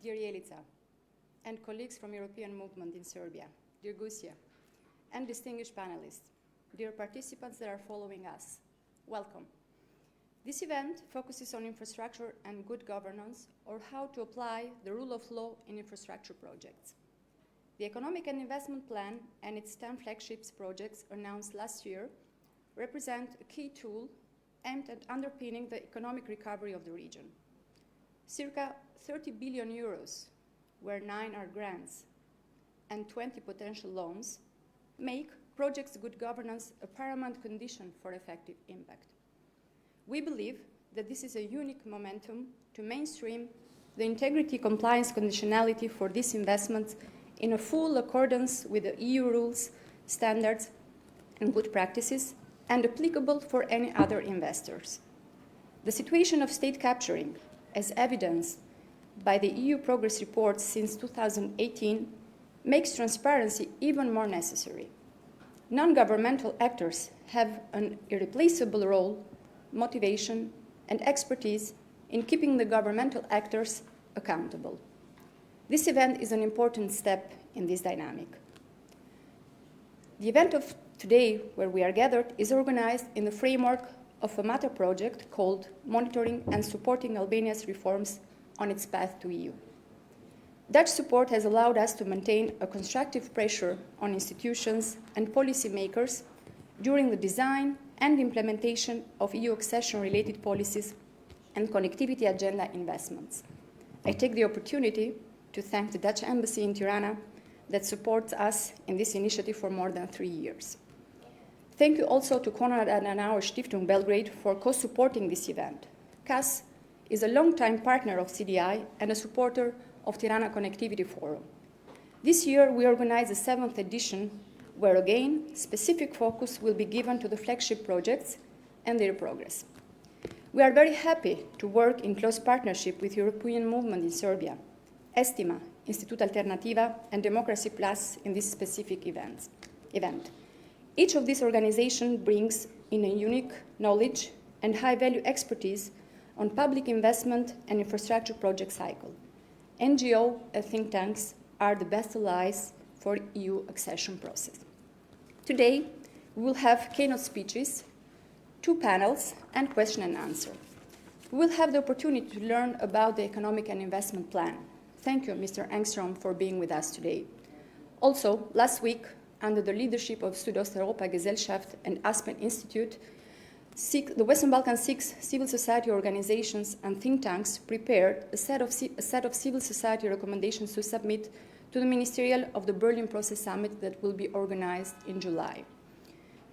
dear Jelica, and colleagues from European Movement in Serbia, dear Gusia, and distinguished panelists, dear participants that are following us, welcome. This event focuses on infrastructure and good governance, or how to apply the rule of law in infrastructure projects. The Economic and Investment Plan and its 10 flagship projects announced last year represent a key tool aimed at underpinning the economic recovery of the region. Circa 30 billion euros, where 9 are grants and 20 potential loans, make projects' good governance a paramount condition for effective impact. We believe that this is a unique momentum to mainstream the integrity compliance conditionality for these investments in a full accordance with the EU rules, standards, and good practices, and applicable for any other investors. The situation of state capturing, as evidenced by the EU progress reports since 2018, makes transparency even more necessary. Non-governmental actors have an irreplaceable role, motivation, and expertise in keeping the governmental actors accountable. This event is an important step in this dynamic. The event of today, where we are gathered, is organized in the framework of a MATA project called Monitoring and Supporting Albania's Reforms on its Path to EU. Dutch support has allowed us to maintain a constructive pressure on institutions and policymakers during the design and implementation of EU accession-related policies and connectivity agenda investments. I take the opportunity to thank the Dutch Embassy in Tirana that supports us in this initiative for more than 3 years. Thank you also to Konrad Adenauer Stiftung Belgrade for co-supporting this event. CAS is a long-time partner of CDI and a supporter of Tirana Connectivity Forum. This year we organize the 7th edition, where again specific focus will be given to the flagship projects and their progress. We are very happy to work in close partnership with European Movement in Serbia, Estima, Institut Alternativa, and Democracy Plus in this specific event. Each of these organizations brings in a unique knowledge and high-value expertise on public investment and infrastructure project cycle. NGO and think tanks are the best allies for EU accession process. Today, we will have keynote speeches, 2 panels, and question and answer. We will have the opportunity to learn about the Economic and Investment Plan. Thank you, Mr. Engstrom, for being with us today. Also, last week, under the leadership of Südosteuropa Gesellschaft and Aspen Institute, the Western Balkan 6 civil society organizations and think tanks prepared a set of civil society recommendations to submit to the Ministerial of the Berlin Process Summit that will be organized in July.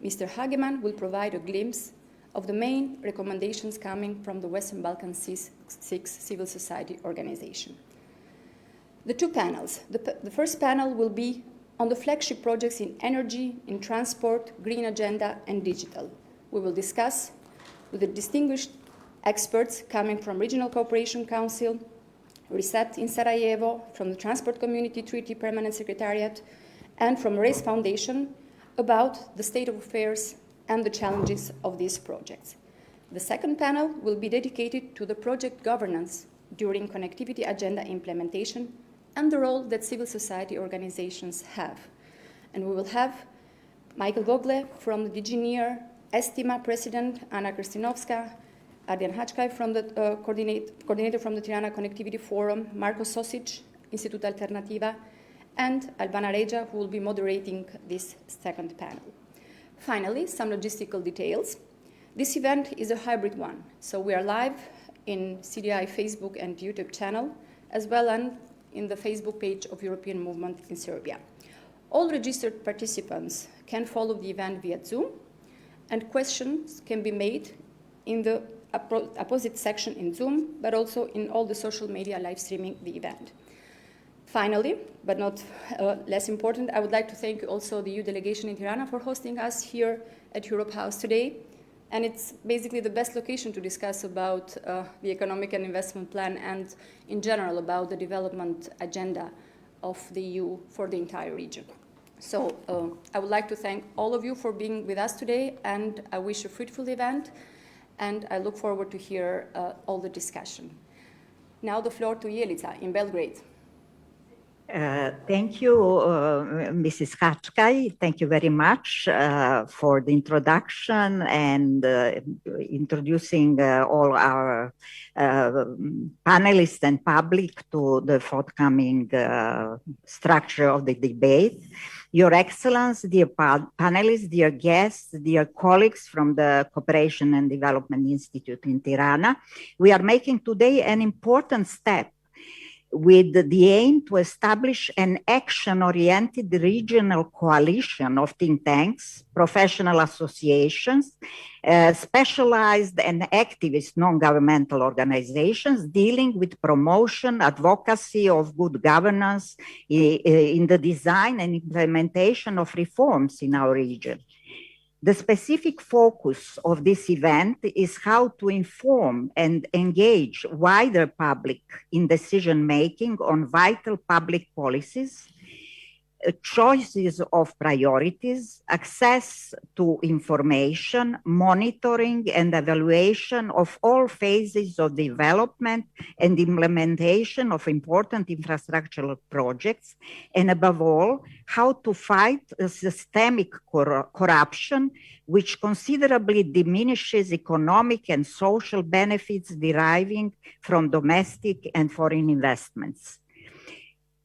Mr. Hagemann will provide a glimpse of the main recommendations coming from the Western Balkan 6 civil society organization. The 2 panels. The first panel will be on the flagship projects in energy, in transport, green agenda, and digital. We will discuss with the distinguished experts coming from Regional Cooperation Council, RESET in Sarajevo, from the Transport Community Treaty Permanent Secretariat, and from RACE Foundation about the state of affairs and the challenges of these projects. The second panel will be dedicated to the project governance during connectivity agenda implementation and the role that civil society organizations have. And we will have Michael Gogle from the DG NEAR, Estima President Anna Kristinovska, Adrian Hačkaj from the coordinator from the Tirana Connectivity Forum, Marko Sosic, Institut Alternativa, and Albana Regia, who will be moderating this second panel. Finally, some logistical details. This event is a hybrid one, so we are live in CDI Facebook and YouTube channel, as well as in the Facebook page of European Movement in Serbia. All registered participants can follow the event via Zoom, and questions can be made in the opposite section in Zoom, but also in all the social media live streaming the event. Finally, but not less important, I would like to thank also the EU delegation in Tirana for hosting us here at Europe House today. And it's basically the best location to discuss about the Economic and Investment Plan and in general about the development agenda of the EU for the entire region. So I would like to thank all of you for being with us today, and I wish a fruitful event, and I look forward to hear all the discussion. Now the floor to Jelica in Belgrade. Thank you, Mrs. Hachkai. Thank you very much for the introduction and introducing all our panelists and public to the forthcoming structure of the debate. Your Excellence, dear panelists, dear guests, dear colleagues from the Cooperation and Development Institute in Tirana, we are making today an important step with the aim to establish an action-oriented regional coalition of think tanks, professional associations, specialized and activist non-governmental organizations dealing with promotion, advocacy of good governance in the design and implementation of reforms in our region. The specific focus of this event is how to inform and engage wider public in decision-making on vital public policies, choices of priorities, access to information, monitoring and evaluation of all phases of development and implementation of important infrastructural projects, and above all, how to fight systemic corruption, which considerably diminishes economic and social benefits deriving from domestic and foreign investments.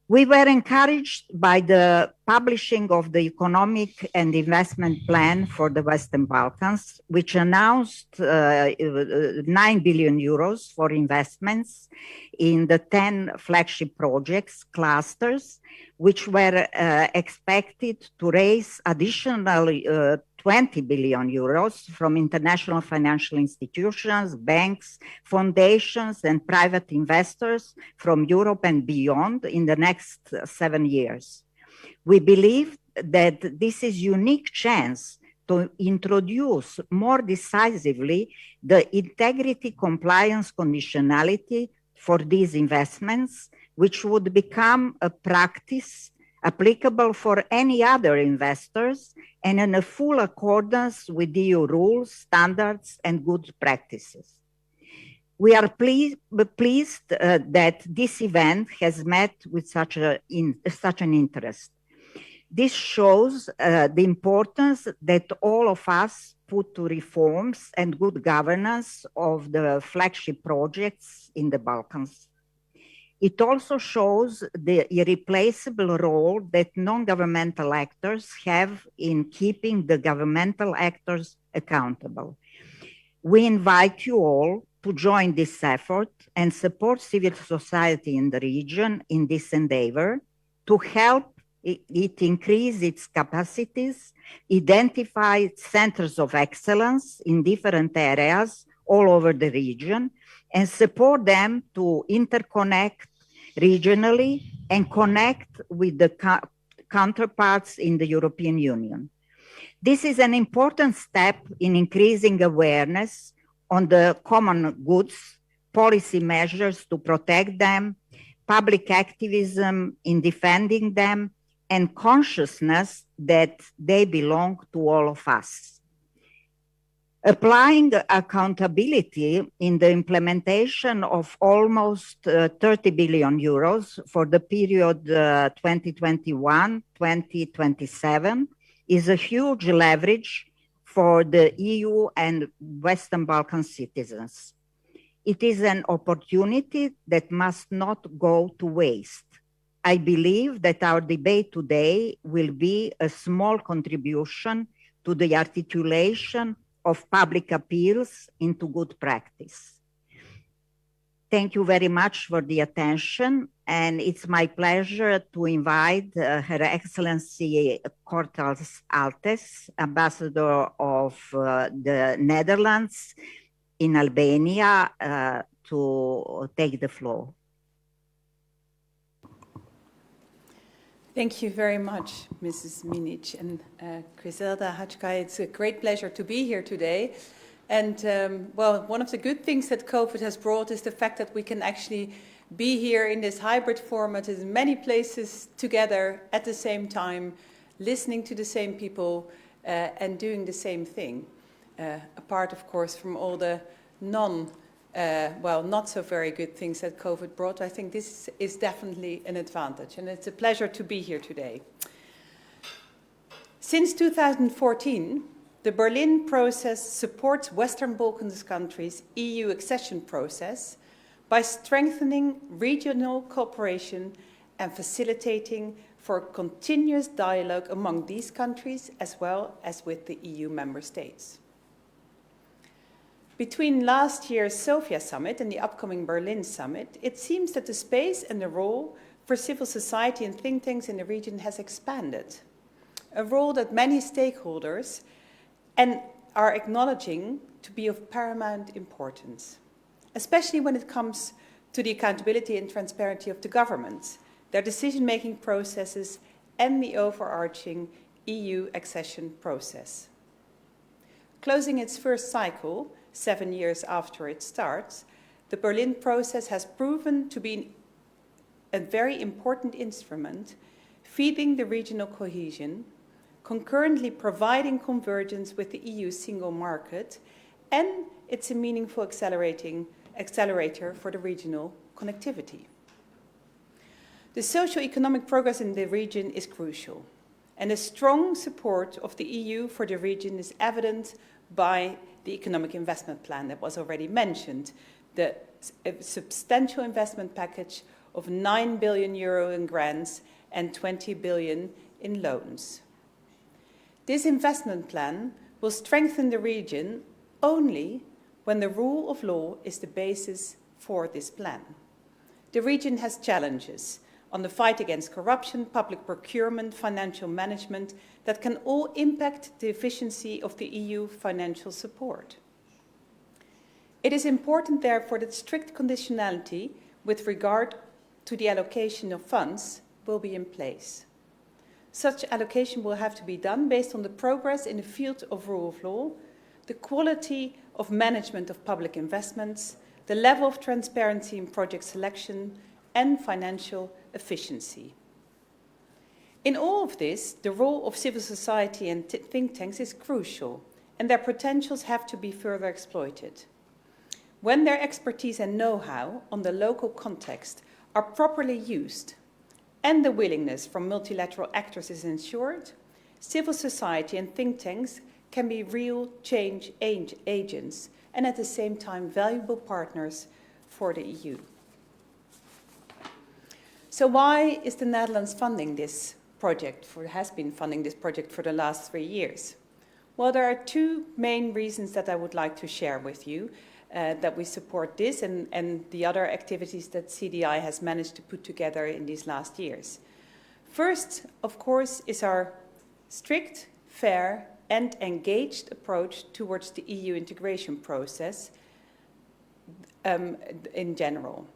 We were encouraged by the publishing of the Economic and Investment Plan for the Western Balkans, which announced 9 billion euros for investments in the 10 flagship projects clusters, which were expected to raise additionally 20 billion euros from international financial institutions, banks, foundations, and private investors from Europe and beyond in the next 7 years. We believe that this is a unique chance to introduce more decisively the integrity compliance conditionality for these investments, which would become a practice applicable for any other investors and in a full accordance with EU rules, standards, and good practices. We are pleased that this event has met with such an interest. This shows the importance that all of us put to reforms and good governance of the flagship projects in the Balkans. It also shows the irreplaceable role that non-governmental actors have in keeping the governmental actors accountable. We invite you all to join this effort and support civil society in the region in this endeavor to help it increase its capacities, identify centers of excellence in different areas all over the region, and support them to interconnect regionally and connect with the counterparts in the European Union. This is an important step in increasing awareness on the common goods, policy measures to protect them, public activism in defending them, and consciousness that they belong to all of us. Applying accountability in the implementation of almost 30 billion euros for the period 2021-2027 is a huge leverage for the EU and Western Balkan citizens. It is an opportunity that must not go to waste. I believe that our debate today will be a small contribution to the articulation of public appeals into good practice. Thank you very much for the attention, and it's my pleasure to invite Her Excellency Konrad Adenauer, Ambassador of the Netherlands in Albania, to take the floor. Thank you very much, Mrs. Minic and Griselda Hachkai. It's a great pleasure to be here today. And well, one of the good things that COVID has brought is the fact that we can actually be here in this hybrid format in many places together at the same time, listening to the same people and doing the same thing. Apart, of course, from all the non well, not so very good things that COVID brought, I think this is definitely an advantage, and it's a pleasure to be here today. Since 2014, the Berlin process supports Western Balkans countries' EU accession process by strengthening regional cooperation and facilitating for continuous dialogue among these countries as well as with the EU member states. Between last year's Sofia summit and the upcoming Berlin summit, it seems that the space and the role for civil society and think tanks in the region has expanded, a role that many stakeholders are acknowledging to be of paramount importance, especially when it comes to the accountability and transparency of the governments, their decision-making processes, and the overarching EU accession process. Closing its first cycle, 7 years after it starts, the Berlin process has proven to be a very important instrument, feeding the regional cohesion, concurrently providing convergence with the EU single market, and it's a meaningful accelerator for the regional connectivity. The socio-economic progress in the region is crucial, and the strong support of the EU for the region is evident by the economic investment plan that was already mentioned, the substantial investment package of 9 billion euro in grants and 20 billion in loans. This investment plan will strengthen the region only when the rule of law is the basis for this plan. The region has challenges on the fight against corruption, public procurement, financial management that can all impact the efficiency of the EU financial support. It is important, therefore, that strict conditionality with regard to the allocation of funds will be in place. Such allocation will have to be done based on the progress in the field of rule of law, the quality of management of public investments, the level of transparency in project selection, and financial efficiency. In all of this, the role of civil society and think tanks is crucial, and their potentials have to be further exploited. When their expertise and know-how on the local context are properly used, and the willingness from multilateral actors is ensured, civil society and think tanks can be real change agents and at the same time valuable partners for the EU. So why is the Netherlands funding this project, has been funding this project for the last 3 years? Well, there are two main reasons that I would like to share with you that we support this and the other activities that CDI has managed to put together in these last years. First, of course, is our strict, fair, and engaged approach towards the EU integration process in general.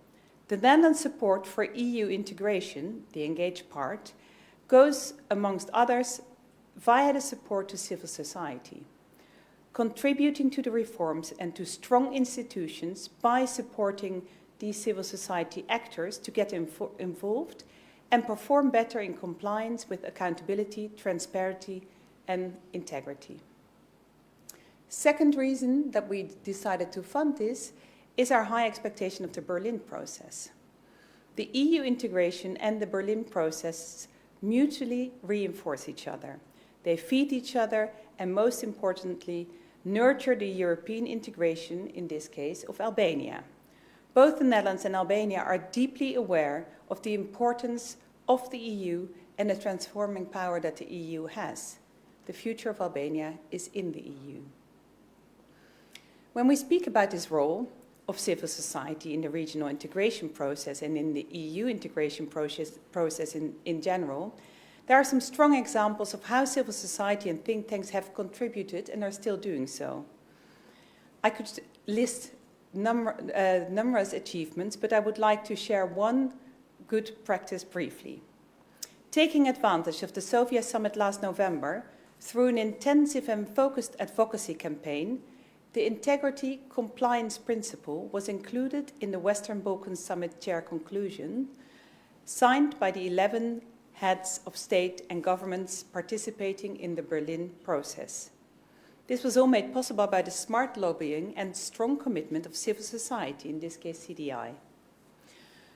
The Netherlands' support for EU integration, the engaged part, goes, amongst others, via the support to civil society, contributing to the reforms and to strong institutions by supporting these civil society actors to get involved and perform better in compliance with accountability, transparency, and integrity. Second reason that we decided to fund this is our high expectation of the Berlin process. The EU integration and the Berlin process mutually reinforce each other. They feed each other and, most importantly, nurture the European integration, in this case, of Albania. Both the Netherlands and Albania are deeply aware of the importance of the EU and the transforming power that the EU has. The future of Albania is in the EU. When we speak about this role of civil society in the regional integration process and in the EU integration process in general, there are some strong examples of how civil society and think tanks have contributed and are still doing so. I could list numerous achievements, but I would like to share one good practice briefly. Taking advantage of the Sofia summit last November, through an intensive and focused advocacy campaign, the integrity compliance principle was included in the Western Balkan Summit Chair conclusion, signed by the 11 heads of state and governments participating in the Berlin process. This was all made possible by the smart lobbying and strong commitment of civil society, in this case CDI.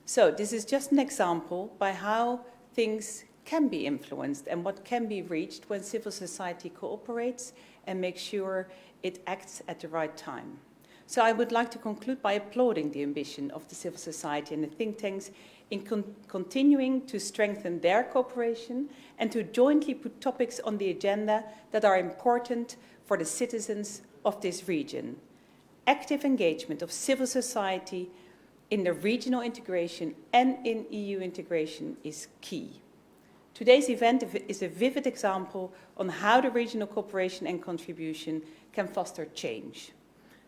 So this is just an example by how things can be influenced and what can be reached when civil society cooperates and makes sure it acts at the right time. So I would like to conclude by applauding the ambition of the civil society and the think tanks in continuing to strengthen their cooperation and to jointly put topics on the agenda that are important for the citizens of this region. Active engagement of civil society in the regional integration and in EU integration is key. Today's event is a vivid example on how the regional cooperation and contribution can foster change.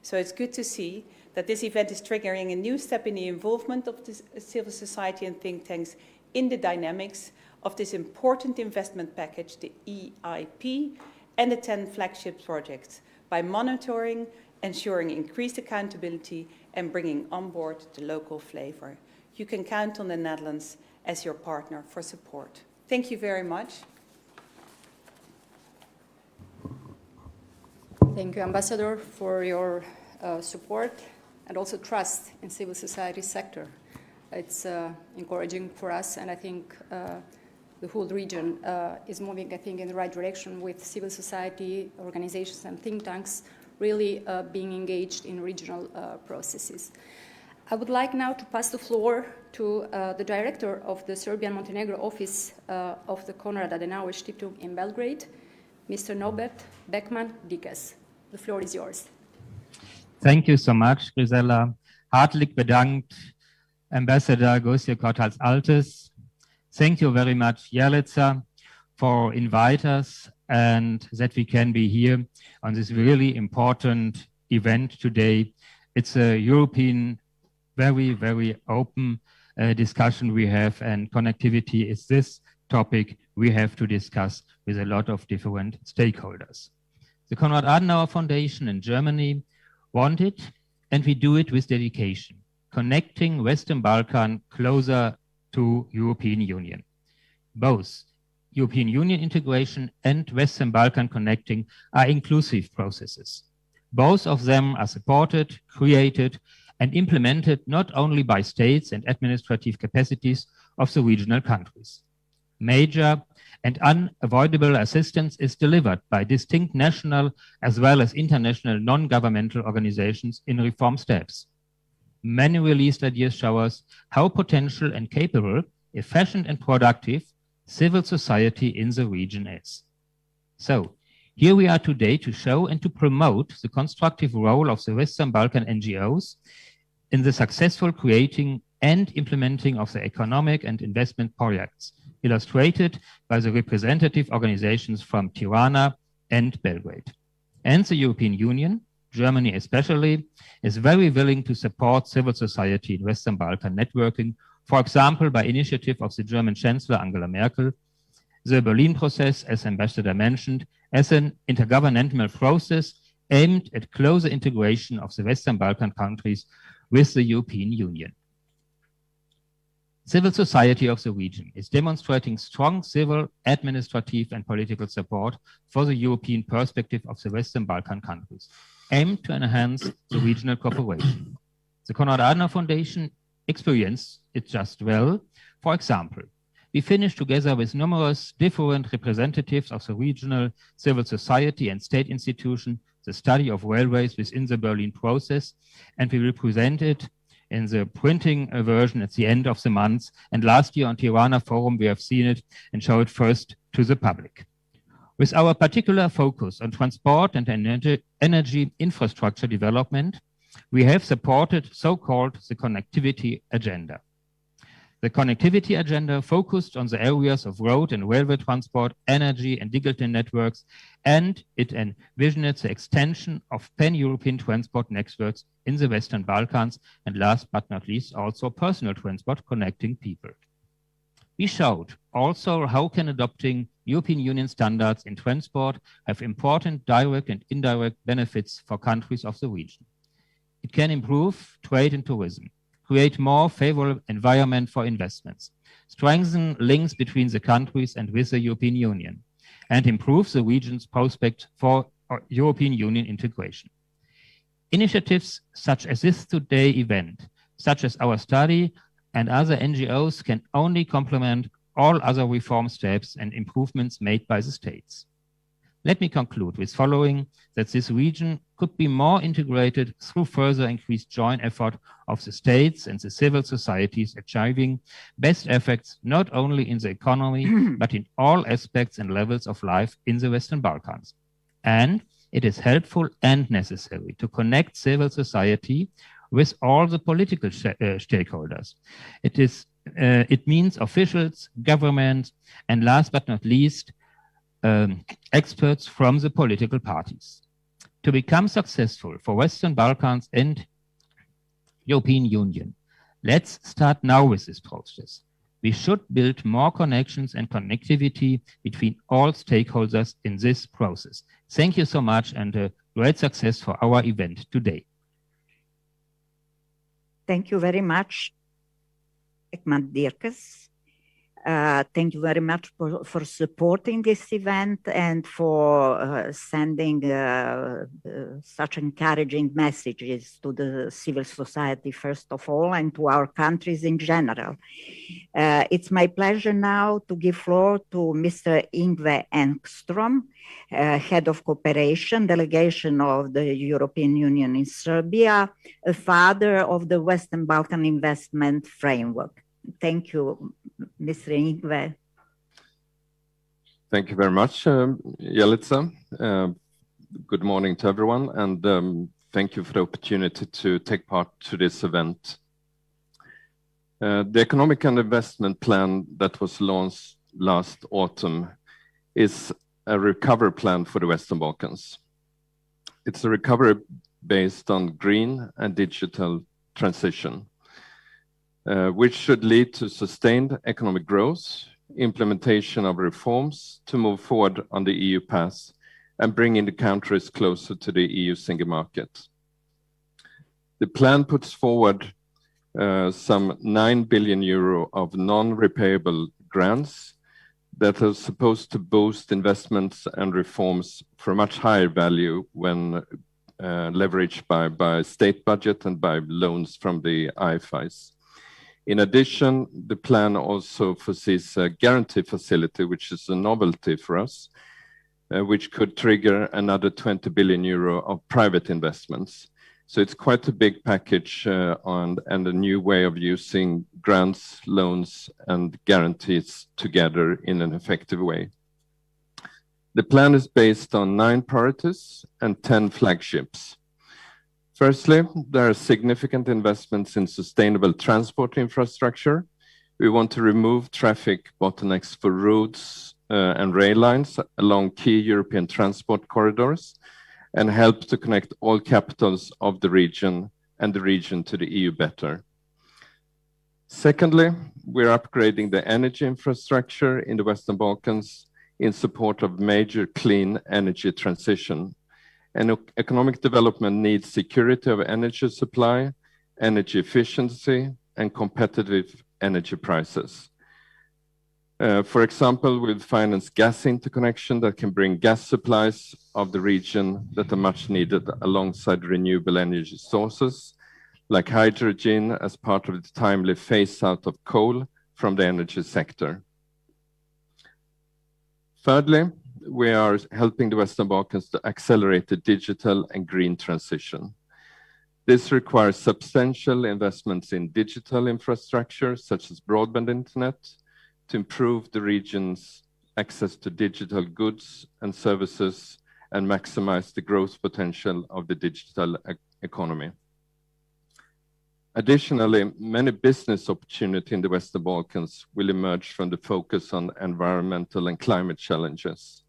So it's good to see that this event is triggering a new step in the involvement of this civil society and think tanks in the dynamics of this important investment package, the EIP, and the 10 flagship projects, by monitoring, ensuring increased accountability, and bringing on board the local flavor. You can count on the Netherlands as your partner for support. Thank you very much. Thank you, Ambassador, for your support and also trust in civil society sector. It's encouraging for us, and I think the whole region is moving, I think, in the right direction with civil society organizations and think tanks really being engaged in regional processes. I would like now to pass the floor to the director of the Serbian Montenegro office of the Konrad Adenauer Stiftung in Belgrade, Mr. Norbert Beckman-Dikes. The floor is yours. Thank you so much, Grisella. Hartelijk bedankt, Ambassador Gosia Kortals Altes. Thank you very much, Jelica, for inviting us and that we can be here on this really important event today. It's a European, very, very open discussion we have, and connectivity is this topic we have to discuss with a lot of different stakeholders. The Konrad Adenauer Foundation in Germany wanted, and we do it with dedication, connecting Western Balkan closer to European Union. Both European Union integration and Western Balkan connecting are inclusive processes. Both of them are supported, created, and implemented not only by states and administrative capacities of the regional countries. Major and unavoidable assistance is delivered by distinct national as well as international non-governmental organizations in reform steps. Many released ideas show us how potential and capable, efficient and productive civil society in the region is. So, here we are today to show and to promote the constructive role of the Western Balkan NGOs in the successful creating and implementing of the economic and investment projects, illustrated by the representative organizations from Tirana and Belgrade. And the European Union, Germany especially, is very willing to support civil society in Western Balkan networking, for example, by initiative of the German Chancellor Angela Merkel, the Berlin process, as Ambassador mentioned, as an intergovernmental process aimed at closer integration of the Western Balkan countries with the European Union. Civil society of the region is demonstrating strong civil, administrative, and political support for the European perspective of the Western Balkan countries, aimed to enhance the regional cooperation. The Konrad Adenauer Foundation experienced it just well. For example, we finished together with numerous different representatives of the regional civil society and state institution the study of railways within the Berlin process, and we will present it in the printing version at the end of the month. And last year on Tirana Forum, we have seen it and show it first to the public. With our particular focus on transport and energy infrastructure development, we have supported so-called the connectivity agenda. The connectivity agenda focused on the areas of road and railway transport, energy and digital networks, and it envisioned the extension of pan-European transport networks in the Western Balkans, and last but not least, also personal transport connecting people. We showed also how can adopting European Union standards in transport have important direct and indirect benefits for countries of the region. It can improve trade and tourism, create more favorable environment for investments, strengthen links between the countries and with the European Union, and improve the region's prospect for European Union integration. Initiatives such as this today event, such as our study and other NGOs, can only complement all other reform steps and improvements made by the states. Let me conclude with following that this region could be more integrated through further increased joint effort of the states and the civil societies, achieving best effects not only in the economy, but in all aspects and levels of life in the Western Balkans. And it is helpful and necessary to connect civil society with all the political stakeholders. It means officials, governments, and last but not least, experts from the political parties. To become successful for Western Balkans and European Union, let's start now with this process. We should build more connections and connectivity between all stakeholders in this process. Thank you so much, and great success for our event today. Thank you very much, Ekman Dirkes. Thank you very much for supporting this event and for sending such encouraging messages to the civil society, first of all, and to our countries in general. It's my pleasure now to give floor to Mr. Yngve Engström, Head of Cooperation, Delegation of the European Union in Serbia, a father of the Western Balkan Investment Framework. Thank you, Mr. Yngve. Thank you very much, Jelica. Good morning to everyone, and thank you for the opportunity to take part to this event. The Economic and Investment Plan that was launched last autumn is a recovery plan for the Western Balkans. It's a recovery based on green and digital transition, which should lead to sustained economic growth, implementation of reforms to move forward on the EU path, and bringing the countries closer to the EU single market. The plan puts forward some 9 billion euro of non-repayable grants that are supposed to boost investments and reforms for a much higher value when leveraged by state budget and by loans from the IFIs. In addition, the plan also foresees a guarantee facility, which is a novelty for us, which could trigger another 20 billion euro of private investments. So it's quite a big package and a new way of using grants, loans, and guarantees together in an effective way. The plan is based on 9 priorities and 10 flagships. Firstly, there are significant investments in sustainable transport infrastructure. We want to remove traffic bottlenecks for roads and rail lines along key European transport corridors and help to connect all capitals of the region and the region to the EU better. Secondly, we're upgrading the energy infrastructure in the Western Balkans in support of major clean energy transition. And economic development needs security of energy supply, energy efficiency, and competitive energy prices. For example, we'll finance gas interconnection that can bring gas supplies of the region that are much needed alongside renewable energy sources, like hydrogen as part of the timely phase out of coal from the energy sector. Thirdly, we are helping the Western Balkans to accelerate the digital and green transition. This requires substantial investments in digital infrastructure, such as broadband internet, to improve the region's access to digital goods and services and maximize the growth potential of the digital economy. Additionally, many business opportunities in the Western Balkans will emerge from the focus on environmental and climate challenges.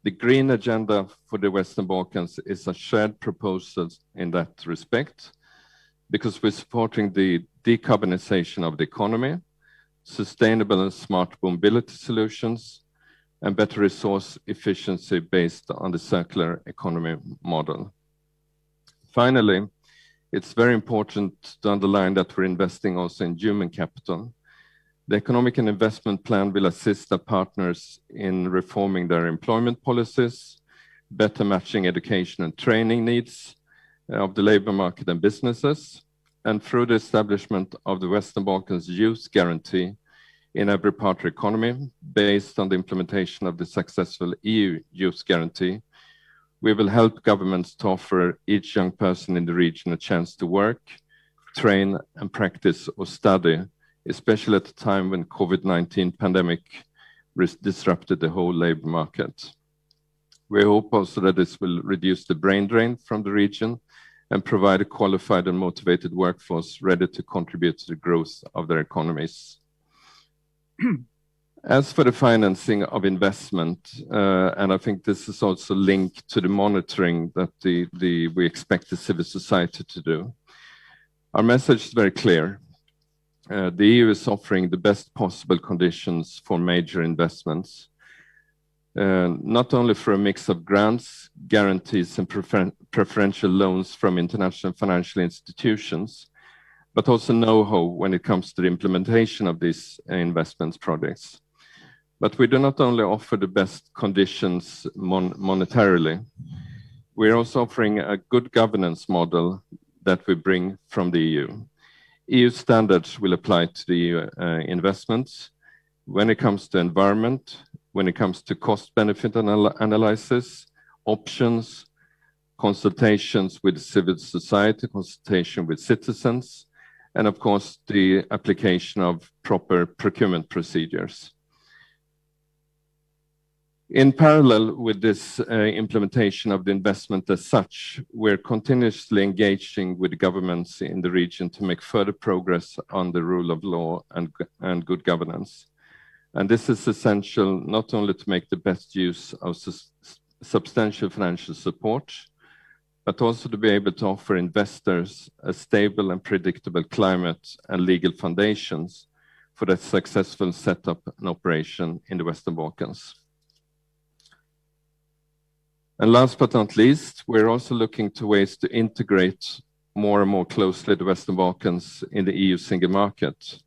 The green agenda for the Western Balkans is a shared proposal in that respect, because we're supporting the decarbonization of the economy, sustainable and smart mobility solutions, and better resource efficiency based on the circular economy model. Finally, it's very important to underline that we're investing also in human capital. The Economic and Investment Plan will assist our partners in reforming their employment policies, better matching education and training needs of the labor market and businesses, and through the establishment of the Western Balkans Youth Guarantee in every part of the economy, based on the implementation of the successful EU Youth Guarantee, we will help governments to offer each young person in the region a chance to work, train and practice or study, especially at a time when COVID-19 pandemic disrupted the whole labor market. We hope also that this will reduce the brain drain from the region and provide a qualified and motivated workforce ready to contribute to the growth of their economies. As for the financing of investment, and I think this is also linked to the monitoring that we expect the civil society to do. Our message is very clear. The EU is offering the best possible conditions for major investments, not only for a mix of grants, guarantees, and preferential loans from international financial institutions, but also know-how when it comes to the implementation of these investment projects. But we do not only offer the best conditions monetarily, we're also offering a good governance model that we bring from the EU. EU standards will apply to the EU investments when it comes to environment, when it comes to cost-benefit analysis, options, consultations with civil society, consultation with citizens, and of course, the application of proper procurement procedures. In parallel with this implementation of the investment as such, we're continuously engaging with governments in the region to make further progress on the rule of law and good governance. And this is essential not only to make the best use of substantial financial support, but also to be able to offer investors a stable and predictable climate and legal foundations for the successful setup and operation in the Western Balkans. And last but not least, we're also looking to ways to integrate more and more closely the Western Balkans in the EU single market.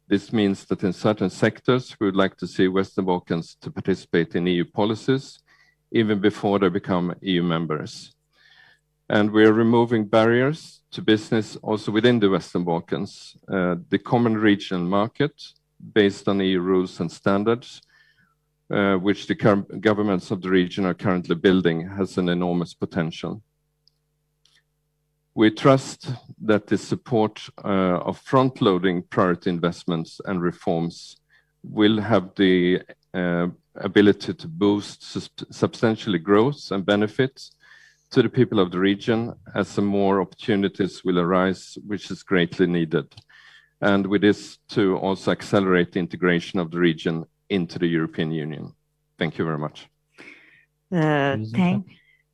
This means that in certain sectors, we would like to see Western Balkans to participate in EU policies, even before they become EU members. And we're removing barriers to business also within the Western Balkans. The common regional market, based on EU rules and standards, which the governments of the region are currently building, has an enormous potential. We trust that the support of front-loading priority investments and reforms will have the ability to boost substantially growth and benefits to the people of the region as some more opportunities will arise, which is greatly needed. And with this to also accelerate the integration of the region into the European Union. Thank you very much.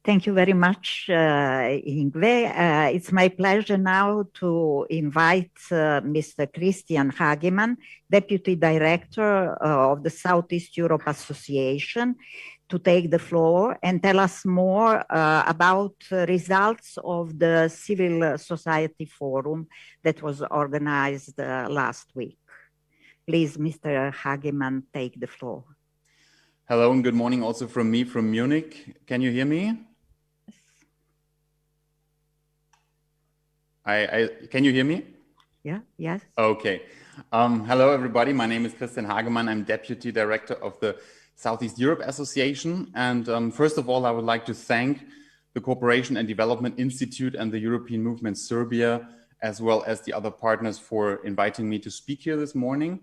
Thank you very much, Yngve. It's my pleasure now to invite Mr. Christian Hagemann, Deputy Director of the Southeast Europe Association, to take the floor and tell us more about results of the Civil Society Forum that was organized last week. Please, Mr. Hagemann, take the floor. Hello and good morning also from me from Munich. Can you hear me? Can you hear me? Yeah, yes. Okay. Hello, everybody. My name is Christian Hagemann. I'm Deputy Director of the Southeast Europe Association. And first of all, I would like to thank the Cooperation and Development Institute and the European Movement Serbia, as well as the other partners for inviting me to speak here this morning.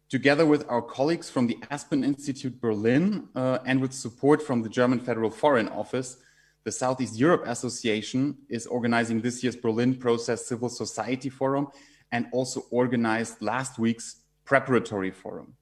Together with our colleagues from the Aspen Institute Berlin and with support from the German Federal Foreign Office, the Southeast Europe Association is organizing this year's Berlin Process Civil Society Forum and also organized last week's preparatory forum.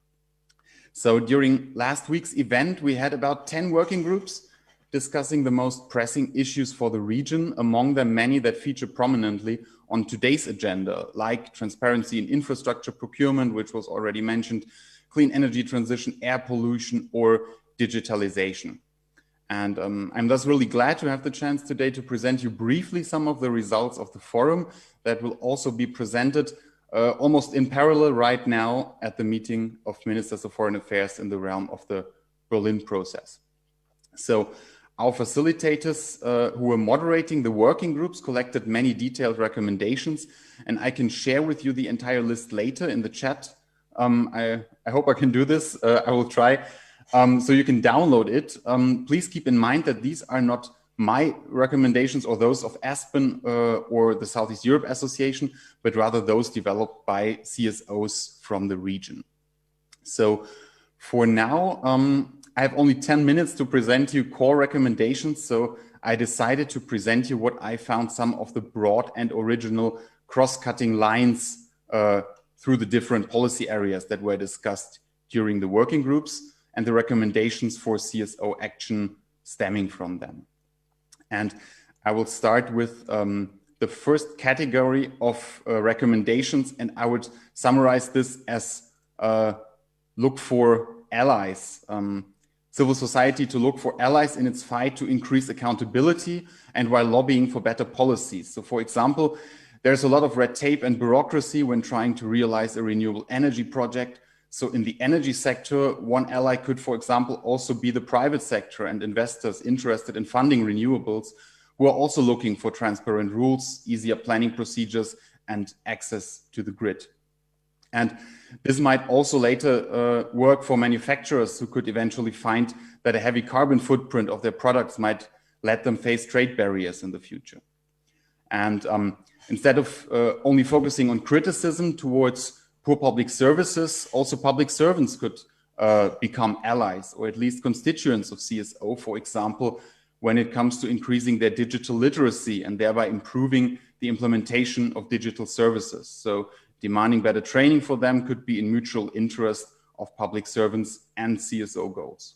So during last week's event, we had about 10 working groups discussing the most pressing issues for the region, among them many that feature prominently on today's agenda, like transparency in infrastructure procurement, which was already mentioned, clean energy transition, air pollution, or digitalization. And I'm thus really glad to have the chance today to present you briefly some of the results of the forum that will also be presented almost in parallel right now at the meeting of Ministers of Foreign Affairs in the realm of the Berlin process. So Our facilitators who were moderating the working groups collected many detailed recommendations, and I can share with you the entire list later in the chat. I hope I can do this. I will try. So you can download it. Please keep in mind that these are not my recommendations or those of Aspen or the Southeast Europe Association, but rather those developed by CSOs from the region. So for now, I have only 10 minutes to present you core recommendations. So I decided to present you what I found some of the broad and original cross-cutting lines through the different policy areas that were discussed during the working groups and the recommendations for CSO action stemming from them. And I will start with the first category of recommendations, and I would summarize this as look for allies. Civil society to look for allies in its fight to increase accountability and while lobbying for better policies. So for example, there's a lot of red tape and bureaucracy when trying to realize a renewable energy project. So in the energy sector, one ally could, for example, also be the private sector and investors interested in funding renewables who are also looking for transparent rules, easier planning procedures, and access to the grid. And this might also later work for manufacturers who could eventually find that a heavy carbon footprint of their products might let them face trade barriers in the future. And instead of only focusing on criticism towards poor public services, also public servants could become allies or at least constituents of CSO, for example, when it comes to increasing their digital literacy and thereby improving the implementation of digital services. So demanding better training for them could be in mutual interest of public servants and CSO goals.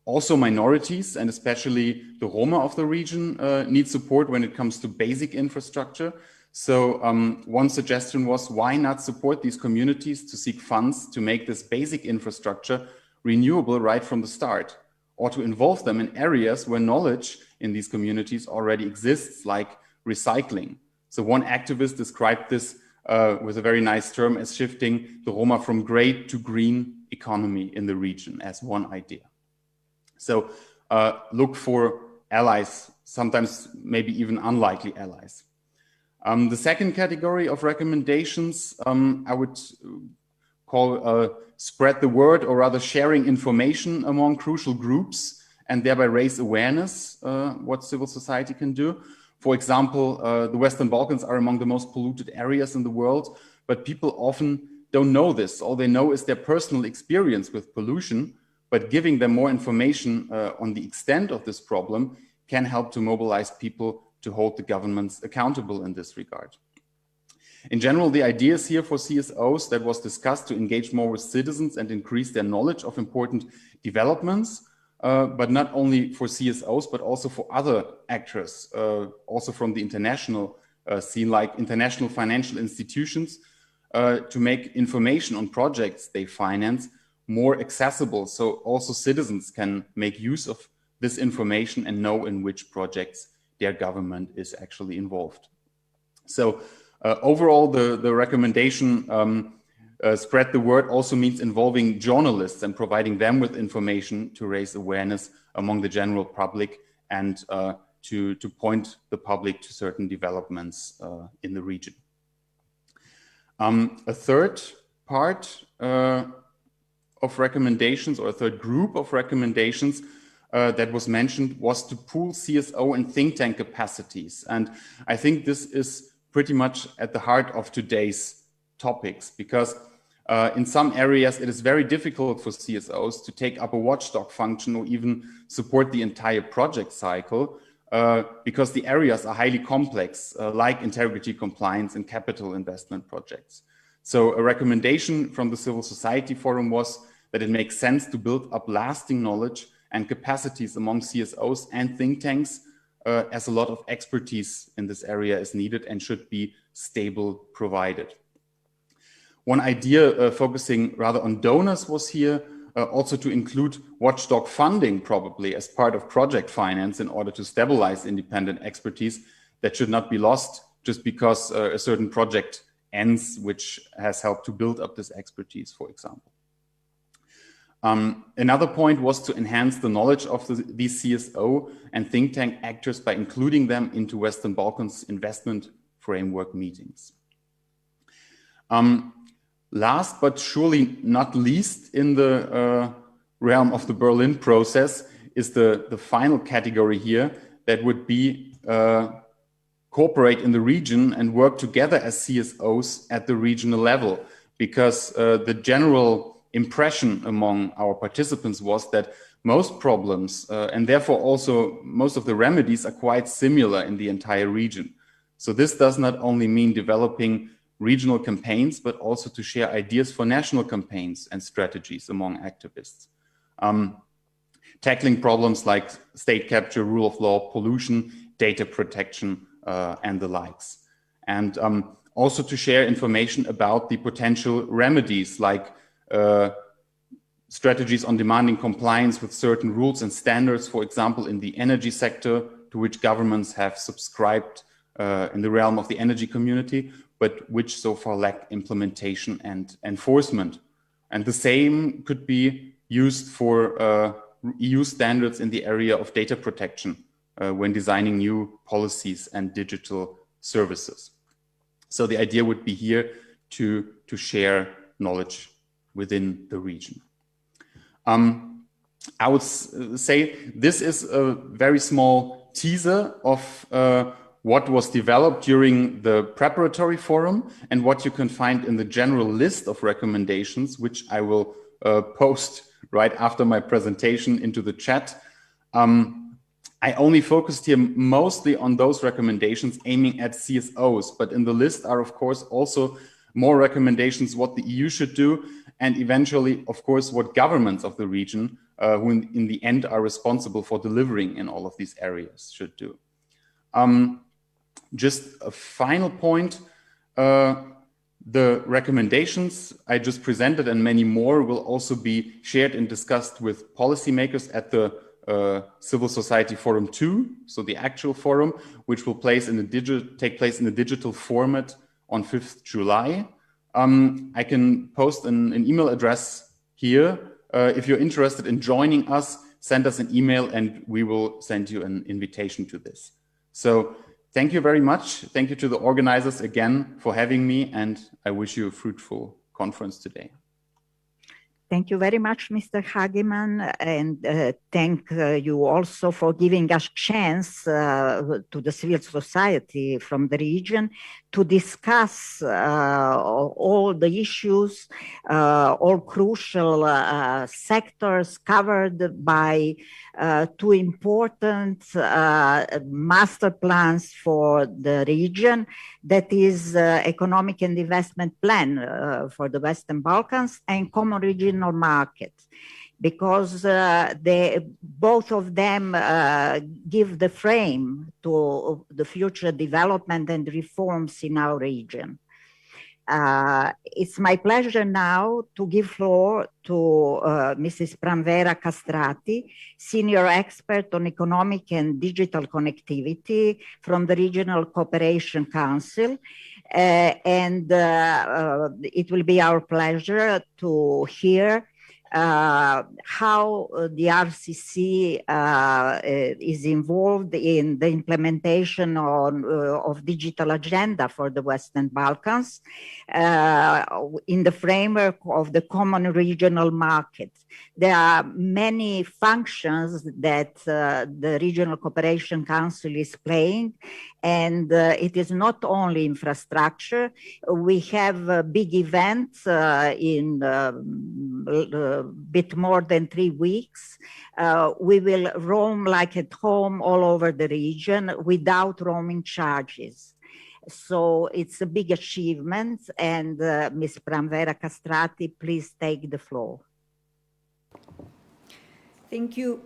Also, minorities, and especially the Roma of the region, need support when it comes to basic infrastructure. So one suggestion was, why not support these communities to seek funds to make this basic infrastructure renewable right from the start, or to involve them in areas where knowledge in these communities already exists, like recycling. So one activist described this with a very nice term as shifting the Roma from gray to green economy in the region as one idea. So look for allies, sometimes maybe even unlikely allies. The second category of recommendations I would call spread the word, or rather sharing information among crucial groups and thereby raise awareness what civil society can do. For example, the Western Balkans are among the most polluted areas in the world, but people often don't know this. All they know is their personal experience with pollution, but giving them more information on the extent of this problem can help to mobilize people to hold the governments accountable in this regard. In general, the ideas here for CSOs that was discussed to engage more with citizens and increase their knowledge of important developments, but not only for CSOs, but also for other actors, also from the international scene, like international financial institutions, to make information on projects they finance more accessible, so also citizens can make use of this information and know in which projects their government is actually involved. So overall, the recommendation spread the word also means involving journalists and providing them with information to raise awareness among the general public and to point the public to certain developments in the region. A third part of recommendations, or a third group of recommendations that was mentioned, was to pool CSO and think tank capacities. And I think this is pretty much at the heart of today's topics, because in some areas it is very difficult for CSOs to take up a watchdog function or even support the entire project cycle because the areas are highly complex, like integrity compliance and capital investment projects. So a recommendation from the Civil Society Forum was that it makes sense to build up lasting knowledge and capacities among CSOs and think tanks, as a lot of expertise in this area is needed and should be stable provided. One idea focusing rather on donors was here also to include watchdog funding probably as part of project finance in order to stabilize independent expertise that should not be lost just because a certain project ends, which has helped to build up this expertise, for example. Another point was to enhance the knowledge of these CSO and think tank actors by including them into Western Balkans investment framework meetings. Last but surely not least in the realm of the Berlin process is the final category here, that would be cooperate in the region and work together as CSOs at the regional level, because the general impression among our participants was that most problems and therefore also most of the remedies are quite similar in the entire region. So this does not only mean developing regional campaigns, but also to share ideas for national campaigns and strategies among activists. Tackling problems like state capture, rule of law, pollution, data protection, and the likes. And also to share information about the potential remedies like strategies on demanding compliance with certain rules and standards, for example, in the energy sector, to which governments have subscribed in the realm of the energy community, but which so far lack implementation and enforcement. And the same could be used for EU standards in the area of data protection when designing new policies and digital services. So the idea would be here to share knowledge within the region. I would say this is a very small teaser of what was developed during the preparatory forum and what you can find in the general list of recommendations, which I will post right after my presentation into the chat. I only focused here mostly on those recommendations aiming at CSOs, but in the list are of course also more recommendations what the EU should do, and eventually of course what governments of the region who in the end are responsible for delivering in all of these areas should do. Just a final point, the recommendations I just presented and many more will also be shared and discussed with policymakers at the Civil Society Forum 2, so the actual forum, which will take place in a digital format on 5th July. I can post an email address here. If you're interested in joining us, send us an email and we will send you an invitation to this. So thank you very much. Thank you to the organizers again for having me, and I wish you a fruitful conference today. Thank you very much, Mr. Hagemann, and thank you also for giving us chance to the civil society from the region to discuss all the issues, all crucial sectors covered by two important master plans for the region, that is economic and investment plan for the Western Balkans and common regional market, because both of them give the frame to the future development and reforms in our region. It's my pleasure now to give floor to Mrs. Pranvera Castrati, Senior Expert on Economic and Digital Connectivity from the Regional Cooperation Council. And it will be our pleasure to hear how the RCC is involved in the implementation of digital agenda for the Western Balkans in the framework of the common regional market. There are many functions that the Regional Cooperation Council is playing, and it is not only infrastructure. We have big events in bit more than 3 weeks. We will roam like at home all over the region without roaming charges. So it's a big achievement, and Ms. Pranvera Castrati, please take the floor. Thank you.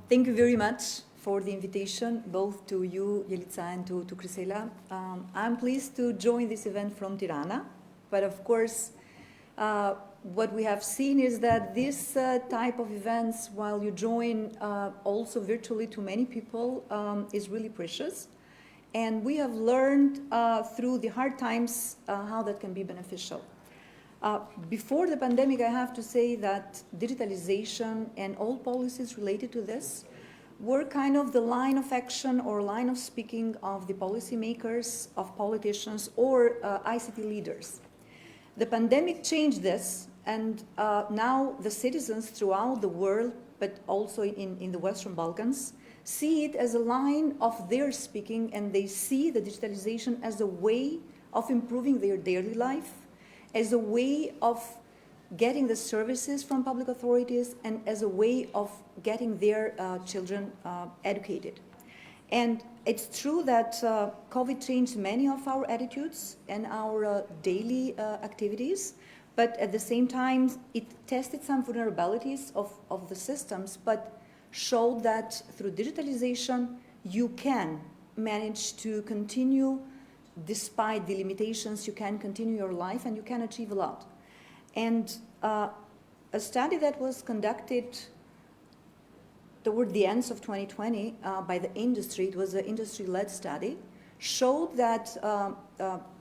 Thank you very much for the invitation, both to you, Jelica, and to Krisela. I'm pleased to join this event from Tirana, but of course, what we have seen is that this type of events, while you join also virtually to many people, is really precious. And we have learned through the hard times how that can be beneficial. Before the pandemic, I have to say that digitalization and all policies related to this were kind of the line of action or line of speaking of the policymakers, of politicians, or ICT leaders. The pandemic changed this, and now the citizens throughout the world, but also in the Western Balkans, see it as a line of their speaking, and they see the digitalization as a way of improving their daily life, as a way of getting the services from public authorities, and as a way of getting their children educated. And it's true that COVID changed many of our attitudes and our daily activities, but at the same time, it tested some vulnerabilities of the systems, but showed that through digitalization, you can manage to continue. Despite the limitations, you can continue your life and you can achieve a lot. And a study that was conducted toward the ends of 2020 by the industry, it was an industry-led study, showed that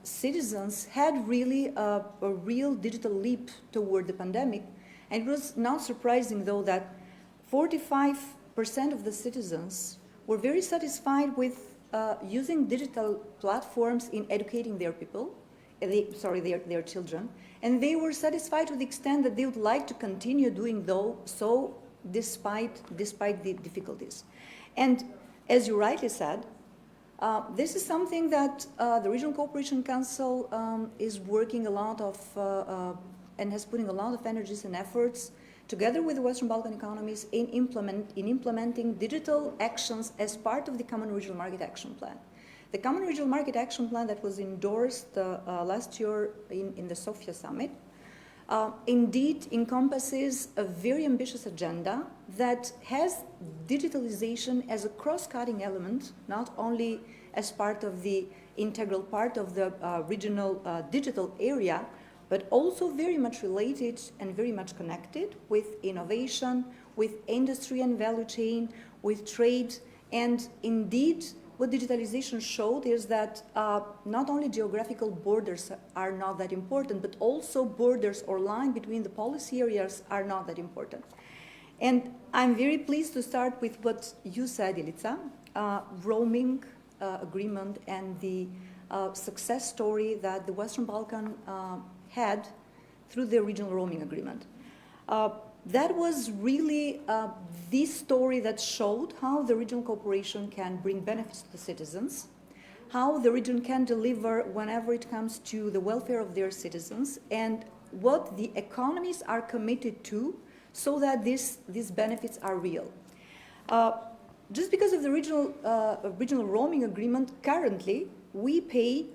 citizens had really a real digital leap toward the pandemic. And it was not surprising, though, that 45% of the citizens were very satisfied with using digital platforms in educating their people, their children, and they were satisfied to the extent that they would like to continue doing so despite the difficulties. And as you rightly said, this is something that the Regional Cooperation Council is working a lot of and has putting a lot of energies and efforts together with the Western Balkan economies in implementing digital actions as part of the Common Regional Market Action Plan. The Common Regional Market Action Plan that was endorsed last year in the Sofia summit indeed encompasses a very ambitious agenda that has digitalization as a cross-cutting element, not only as part of the integral part of the regional digital area, but also very much related and very much connected with innovation, with industry and value chain, with trade. And indeed, what digitalization showed is that not only geographical borders are not that important, but also borders or line between the policy areas are not that important. And I'm very pleased to start with what you said, Ilica, roaming agreement and the success story that the Western Balkan had through the regional roaming agreement. That was really the story that showed how the regional cooperation can bring benefits to the citizens, how the region can deliver whenever it comes to the welfare of their citizens, and what the economies are committed to so that these benefits are real. Just because of the regional roaming agreement, currently we pay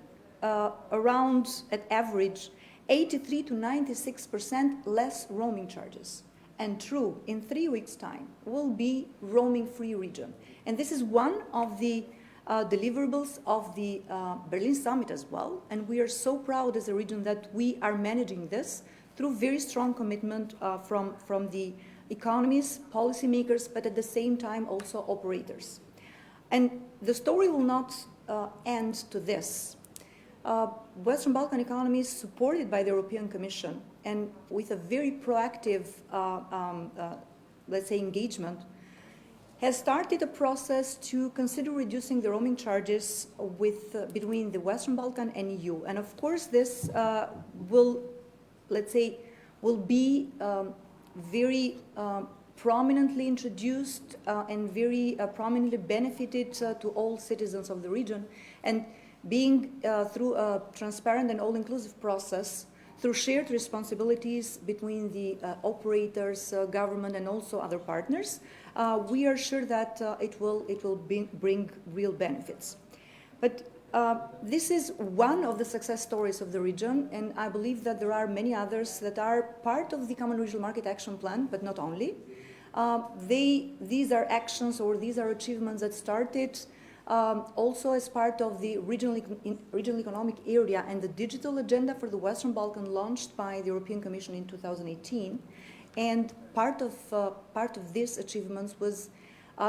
around, at average, 83 to 96% less roaming charges. And true, in 3 weeks' time, will be roaming-free region. And this is one of the deliverables of the Berlin summit as well. And we are so proud as a region that we are managing this through very strong commitment from the economies, policymakers, but at the same time also operators. And the story will not end to this. Western Balkan economies supported by the European Commission and with a very proactive, let's say, engagement, has started a process to consider reducing the roaming charges between the Western Balkan and EU. And of course, this will be very prominently introduced and very prominently benefited to all citizens of the region. And being through a transparent and all-inclusive process, through shared responsibilities between the operators, government, and also other partners, we are sure that it will bring real benefits. But this is one of the success stories of the region, and I believe that there are many others that are part of the Common Regional Market Action Plan, but not only. These are actions or these are achievements that started also as part of the regional economic area and the digital agenda for the Western Balkan launched by the European Commission in 2018. And part of these achievements was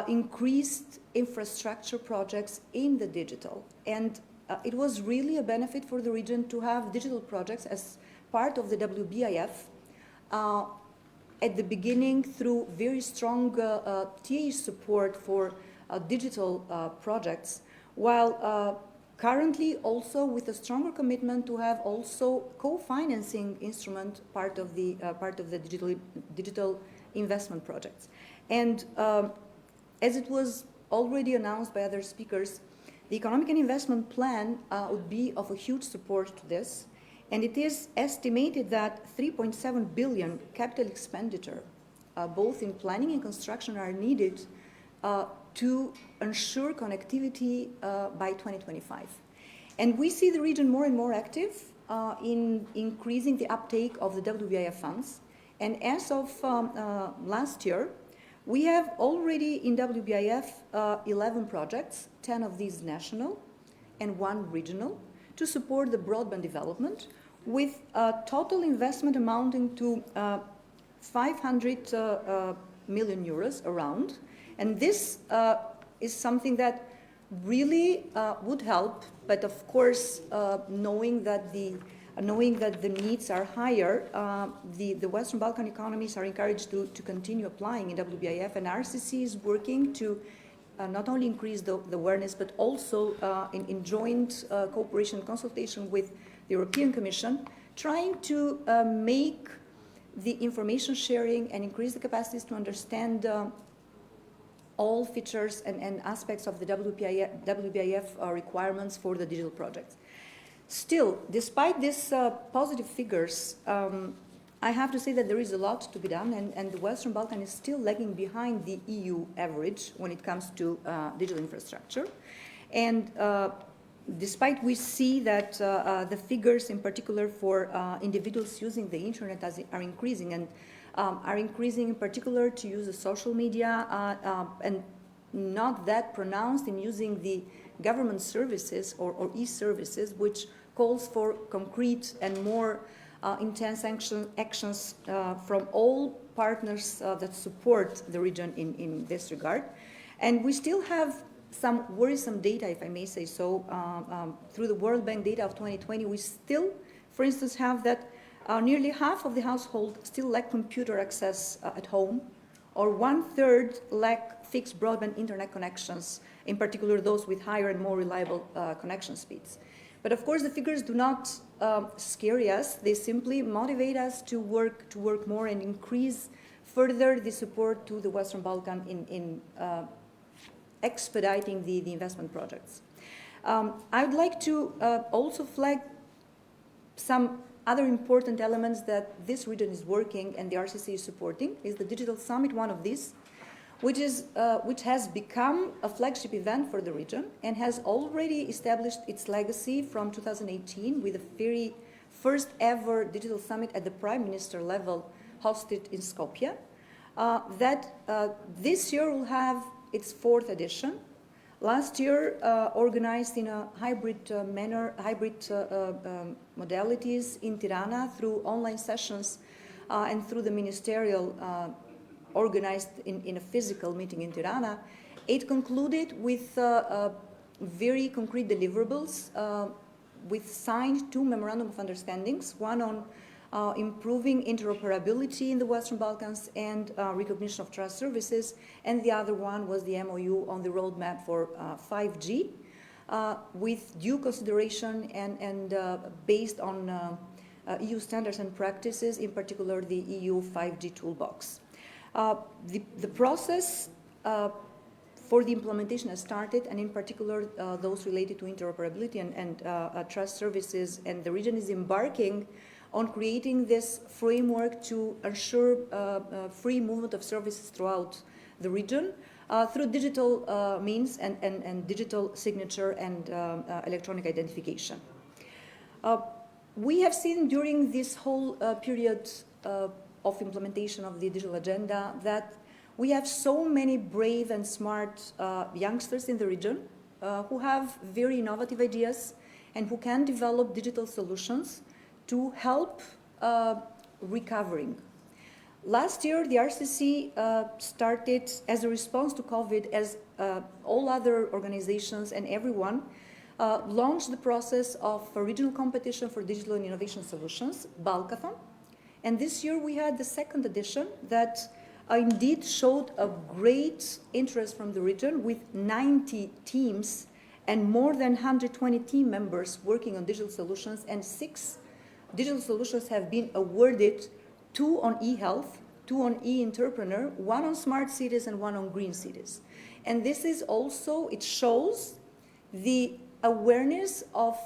increased infrastructure projects in the digital. And it was really a benefit for the region to have digital projects as part of the WBIF at the beginning through very strong TA support for digital projects, while currently also with a stronger commitment to have also co-financing instrument part of the digital investment projects. And as it was already announced by other speakers, the economic and investment plan would be of a huge support to this. And it is estimated that 3.7 billion capital expenditure, both in planning and construction, are needed to ensure connectivity by 2025. And we see the region more and more active in increasing the uptake of the WBIF funds. And as of last year, we have already in WBIF 11 projects, 10 of these national and 1 regional, to support the broadband development, with a total investment amounting to 500 million euros around. And this is something that really would help, but of course, knowing that the needs are higher, the Western Balkan economies are encouraged to continue applying in WBIF, and RCC is working to not only increase the awareness, but also in joint cooperation and consultation with the European Commission, trying to make the information sharing and increase the capacities to understand all features and aspects of the WBIF requirements for the digital projects. Still, despite these positive figures, I have to say that there is a lot to be done, and the Western Balkan is still lagging behind the EU average when it comes to digital infrastructure. And despite we see that the figures in particular for individuals using the internet are increasing, and are increasing in particular to use the social media and not that pronounced in using the government services or e-services, which calls for concrete and more intense actions from all partners that support the region in this regard. And we still have some worrisome data, if I may say so. Through the World Bank data of 2020, we still, for instance, have that nearly half of the household still lack computer access at home, or 1/3 lack fixed broadband internet connections, in particular those with higher and more reliable connection speeds. But of course, the figures do not scare us. They simply motivate us to work more and increase further the support to the Western Balkan in expediting the investment projects. I would like to also flag some other important elements that this region is working and the RCC is supporting. Is the Digital Summit one of these, which has become a flagship event for the region and has already established its legacy from 2018 with the very first ever Digital Summit at the Prime Minister level hosted in Skopje. This year will have its 4th edition. Last year, organized in a hybrid modalities in Tirana through online sessions and through the ministerial organized in a physical meeting in Tirana, it concluded with very concrete deliverables, with signed 2 memorandum of understandings, one on improving interoperability in the Western Balkans and recognition of trust services, and the other one was the MOU on the roadmap for 5G, with due consideration and based on EU standards and practices, in particular the EU 5G toolbox. The process for the implementation has started, and in particular those related to interoperability and trust services, and the region is embarking on creating this framework to ensure free movement of services throughout the region through digital means and digital signature and electronic identification. We have seen during this whole period of implementation of the digital agenda that we have so many brave and smart youngsters in the region who have very innovative ideas and who can develop digital solutions to help recovering. Last year, the RCC started as a response to COVID, as all other organizations and everyone, launched the process of a regional competition for digital and innovation solutions, Balkathon. And this year we had the second edition that indeed showed a great interest from the region, with 90 teams and more than 120 team members working on digital solutions, and 6 digital solutions have been awarded, 2 on e-health, 2 on e-entrepreneur, 1 on smart cities and 1 on green cities. And this is also, it shows the awareness of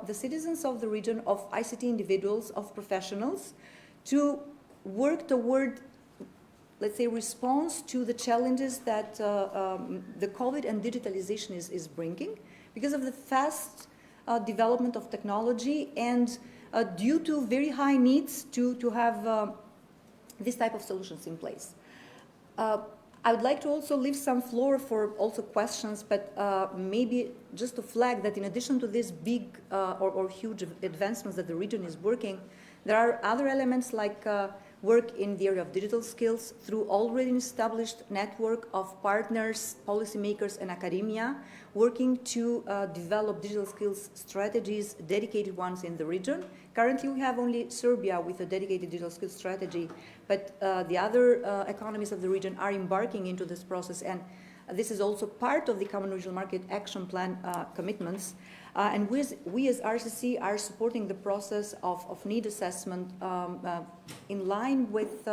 the citizens of the region, of ICT individuals, of professionals, to work toward, let's say, response to the challenges that the COVID and digitalization is bringing, because of the fast development of technology and due to very high needs to have this type of solutions in place. I would like to also leave some floor for also questions, but maybe just to flag that in addition to these big or huge advancements that the region is working, there are other elements like work in the area of digital skills through already established network of partners, policymakers, and academia, working to develop digital skills strategies, dedicated ones in the region. Currently, we have only Serbia with a dedicated digital skills strategy, but the other economies of the region are embarking into this process, and this is also part of the Common Regional Market Action Plan commitments. And we as RCC are supporting the process of need assessment in line with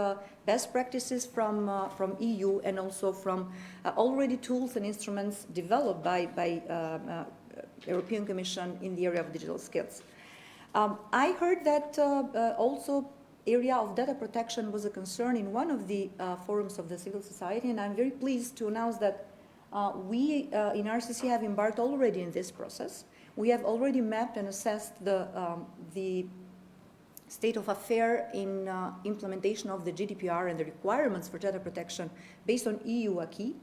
best practices from EU and also from already tools and instruments developed by European Commission in the area of digital skills. I heard that also area of data protection was a concern in one of the forums of the civil society, and I'm very pleased to announce that we in RCC have embarked already in this process. We have already mapped and assessed the state of affair in implementation of the GDPR and the requirements for data protection based on EU acquis,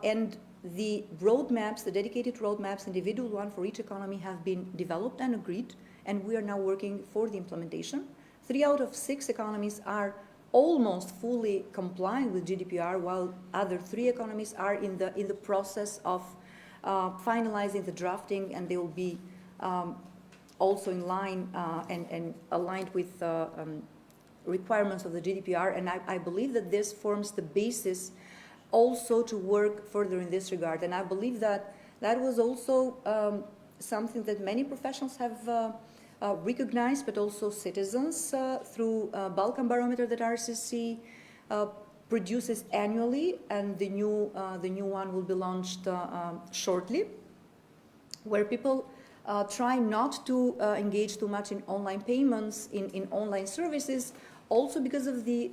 and the roadmaps, the dedicated roadmaps, individual one for each economy, have been developed and agreed, and we are now working for the implementation. 3 out of 6 economies are almost fully complying with GDPR, while other 3 economies are in the process of finalizing the drafting, and they will be also in line and aligned with requirements of the GDPR. And I believe that this forms the basis also to work further in this regard. And I believe that that was also something that many professionals have recognized, but also citizens through Balkan Barometer that RCC produces annually, and the new one will be launched shortly, where people try not to engage too much in online payments, in online services, also because of the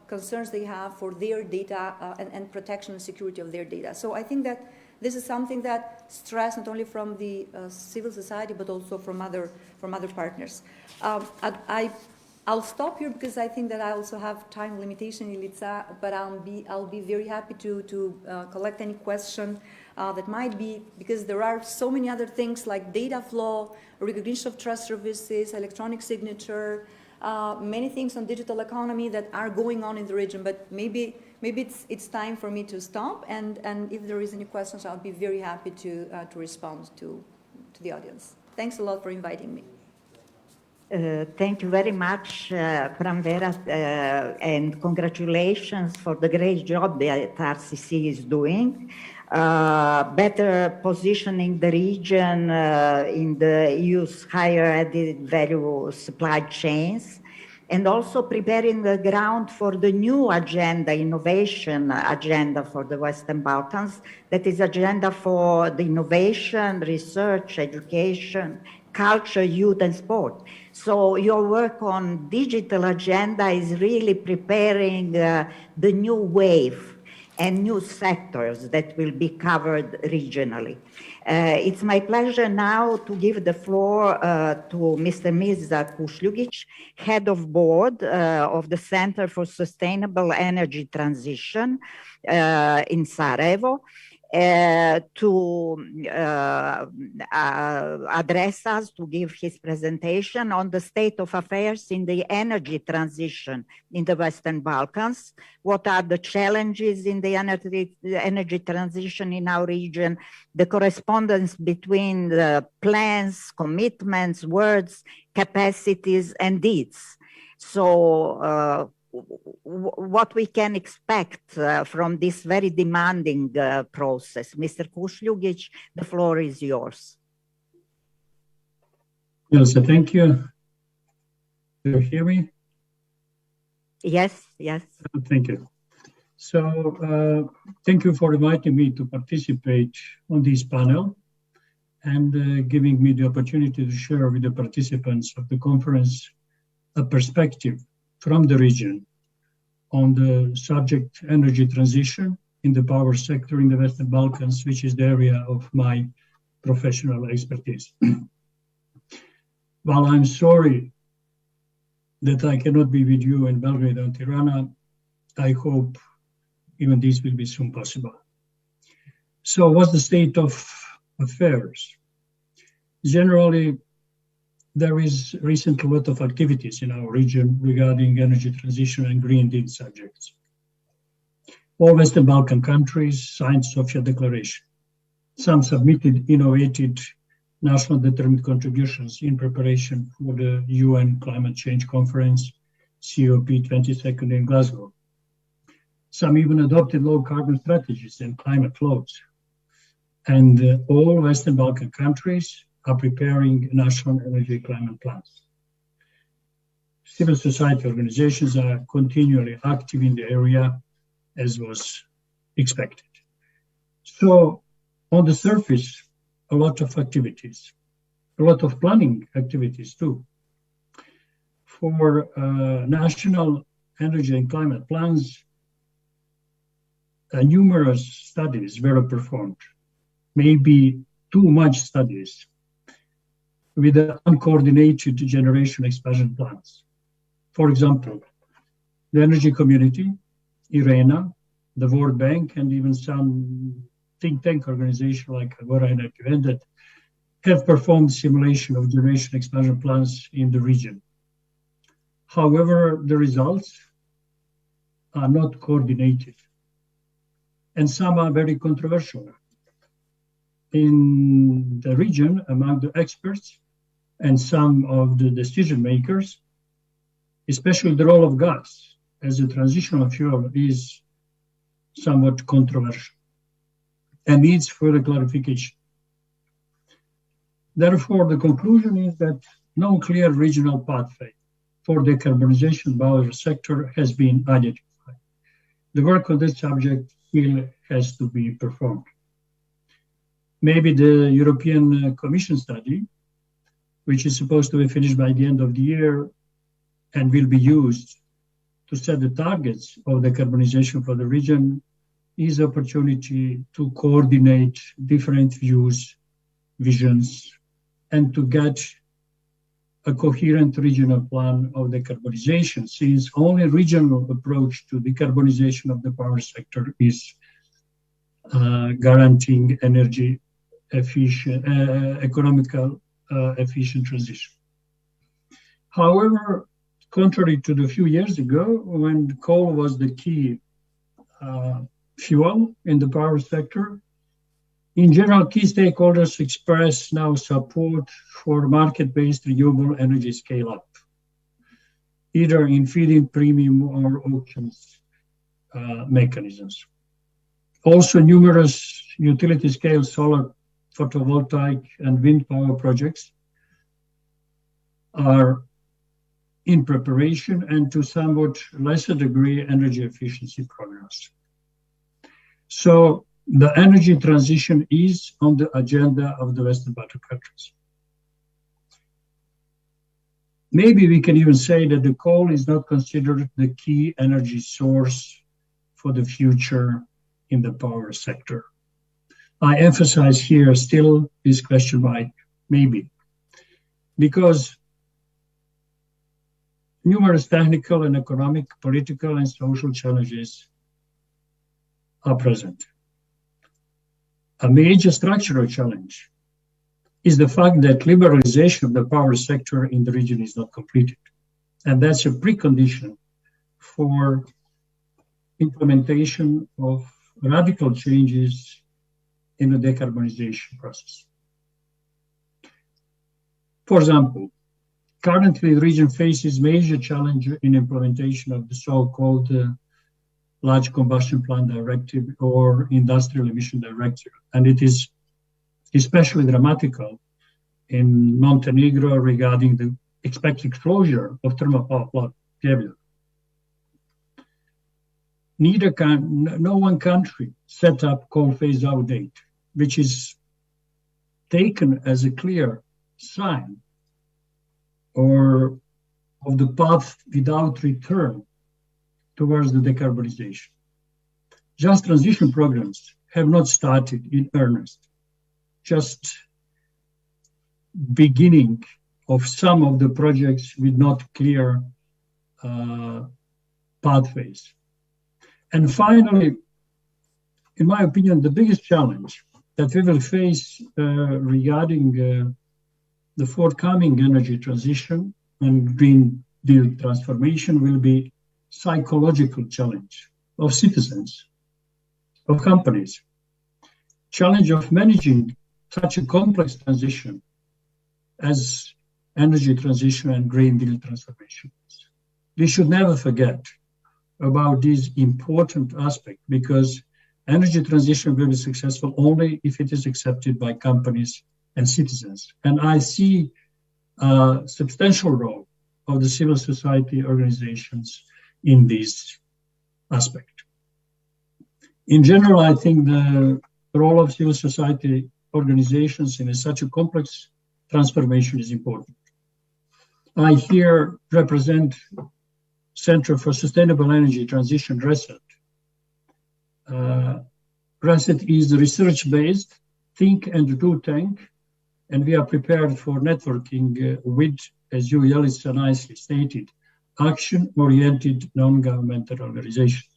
concerns they have for their data and protection and security of their data. So I think that this is something that stressed not only from the civil society, but also from other partners. I'll stop here because I think that I also have time limitation, Ilica, but I'll be very happy to collect any question that might be, because there are so many other things like data flow, recognition of trust services, electronic signature, many things on digital economy that are going on in the region, but maybe it's time for me to stop, and if there is any questions, I'll be very happy to respond to the audience. Thanks a lot for inviting me. Thank you very much, Pranvera, and congratulations for the great job that RCC is doing. Better positioning the region in the EU's higher added value supply chains, and also preparing the ground for the new agenda, innovation agenda for the Western Balkans, that is agenda for the innovation, research, education, culture, youth, and sport. So your work on digital agenda is really preparing the new wave and new sectors that will be covered regionally. It's my pleasure now to give the floor to Mr. Mirza Kušljugić, Head of Board of the Center for Sustainable Energy Transition in Sarajevo. to address us, to give his presentation on the state of affairs in the energy transition in the Western Balkans. What are the challenges in the energy transition in our region, the correspondence between the plans, commitments, words, capacities, and deeds. So what we can expect from this very demanding process. Mr. Kušljugić, the floor is yours. Yes, thank you. Do you hear me? Yes, yes. Thank you. So thank you for inviting me to participate on this panel and giving me the opportunity to share with the participants of the conference a perspective from the region on the subject energy transition in the power sector in the Western Balkans, which is the area of my professional expertise. While I'm sorry that I cannot be with you in Belgrade and Tirana, I hope even this will be soon possible. So what's the state of affairs? Generally, there is recently a lot of activities in our region regarding energy transition and green deal subjects. All Western Balkan countries signed Sofia Declaration. Some submitted innovated national determined contributions in preparation for the UN Climate Change Conference, COP22 in Glasgow. Some even adopted low carbon strategies and climate laws. And all Western Balkan countries are preparing national energy climate plans. Civil society organizations are continually active in the area, as was expected. So on the surface, a lot of activities, a lot of planning activities too. For national energy and climate plans, numerous studies were performed, maybe too much studies, with the uncoordinated generation expansion plans. For example, the energy community, IRENA, the World Bank, and even some think tank organizations like Agora and Activendet have performed simulation of generation expansion plans in the region. However, the results are not coordinated, and some are very controversial. In the region, among the experts and some of the decision makers, especially the role of gas as a transitional fuel is somewhat controversial and needs further clarification. Therefore, the conclusion is that no clear regional pathway for decarbonization of our sector has been identified. The work on this subject still has to be performed. Maybe the European Commission study, which is supposed to be finished by the end of the year and will be used to set the targets of decarbonization for the region, is opportunity to coordinate different views, visions, and to get a coherent regional plan of decarbonization, since only regional approach to decarbonization of the power sector is guaranteeing energy efficient, economical efficient transition. However, contrary to the few years ago, when coal was the key fuel in the power sector, in general, key stakeholders express now support for market-based renewable energy scale-up, either in feed-in premium or auctions mechanisms. Also, numerous utility-scale solar, photovoltaic, and wind power projects are in preparation, and to somewhat lesser degree, energy efficiency programs. So the energy transition is on the agenda of the Western Balkan countries. Maybe we can even say that the coal is not considered the key energy source for the future in the power sector. I emphasize here still this question mark, maybe, because numerous technical and economic, political and social challenges are present. a major structural challenge is the fact that liberalization of the power sector in the region is not completed. And that's a precondition for implementation of radical changes in the decarbonization process. For example, currently the region faces major challenge in implementation of the so-called Large Combustion Plant Directive or Industrial Emission Directive. And it is especially dramatical in Montenegro regarding the expected closure of thermal power plant Bilateral. No one country set up coal phase-out date, which is taken as a clear sign or of the path without return towards the decarbonization. Just transition programs have not started in earnest, just beginning of some of the projects with not clear pathways. And finally, in my opinion, the biggest challenge that we will face regarding the forthcoming energy transition and Green Deal transformation will be psychological challenge of citizens, of companies, challenge of managing such a complex transition as energy transition and Green Deal transformation. We should never forget about this important aspect because energy transition will be successful only if it is accepted by companies and citizens. And I see a substantial role of the civil society organizations in this aspect. In general, I think the role of civil society organizations in such a complex transformation is important. I here represent Center for Sustainable Energy Transition, RESET. RESET is research-based think and do tank, and we are prepared for networking with, as you Jelica nicely stated, action-oriented non-governmental organizations.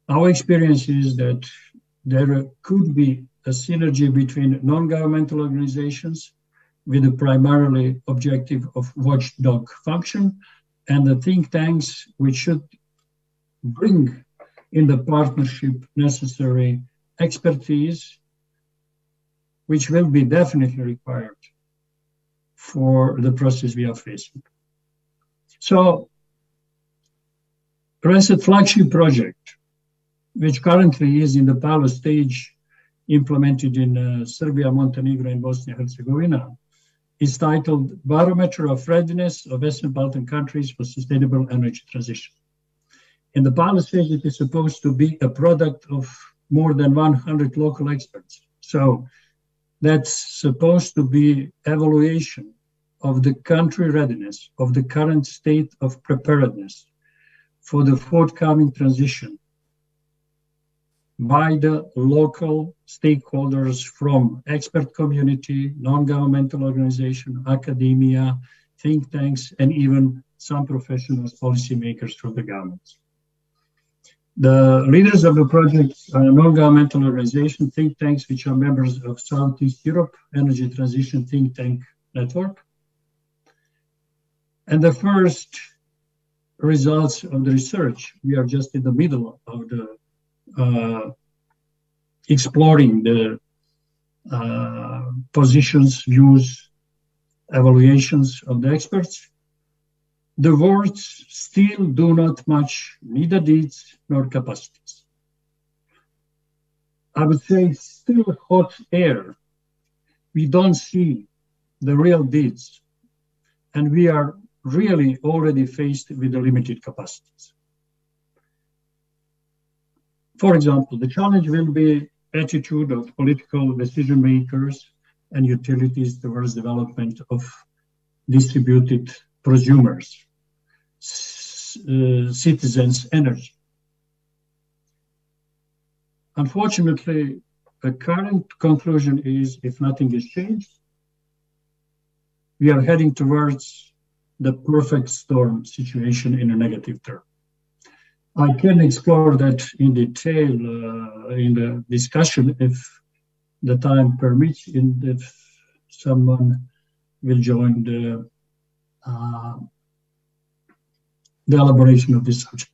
Our experience is that there could be a synergy between non-governmental organizations with a primarily objective of watchdog function and the think tanks which should bring in the partnership necessary expertise which will be definitely required for the process we are facing. So, RESET Flagship Project, which currently is in the pilot stage implemented in Serbia, Montenegro, and Bosnia and Herzegovina, is titled Barometer of Readiness of Western Balkan Countries for Sustainable Energy Transition. In the pilot stage, it is supposed to be a product of more than 100 local experts. So that's supposed to be evaluation of the country readiness, of the current state of preparedness for the forthcoming transition by the local stakeholders from expert community, non-governmental organization, academia, think tanks, and even some professionals, policymakers from the governments. The leaders of the project are non-governmental organizations, think tanks, which are members of Southeast Europe Energy Transition Think Tank Network. And the first results of the research, we are just in the middle of the exploring the positions, views, evaluations of the experts. The words still do not match neither deeds nor capacities. I would say still hot air. We don't see the real deeds, and we are really already faced with the limited capacities. For example, the challenge will be attitude of political decision makers and utilities towards development of distributed prosumers, citizens' energy. Unfortunately, the current conclusion is if nothing is changed, we are heading towards the perfect storm situation in a negative term. I can explore that in detail in the discussion if the time permits, and if someone will join the elaboration of this subject.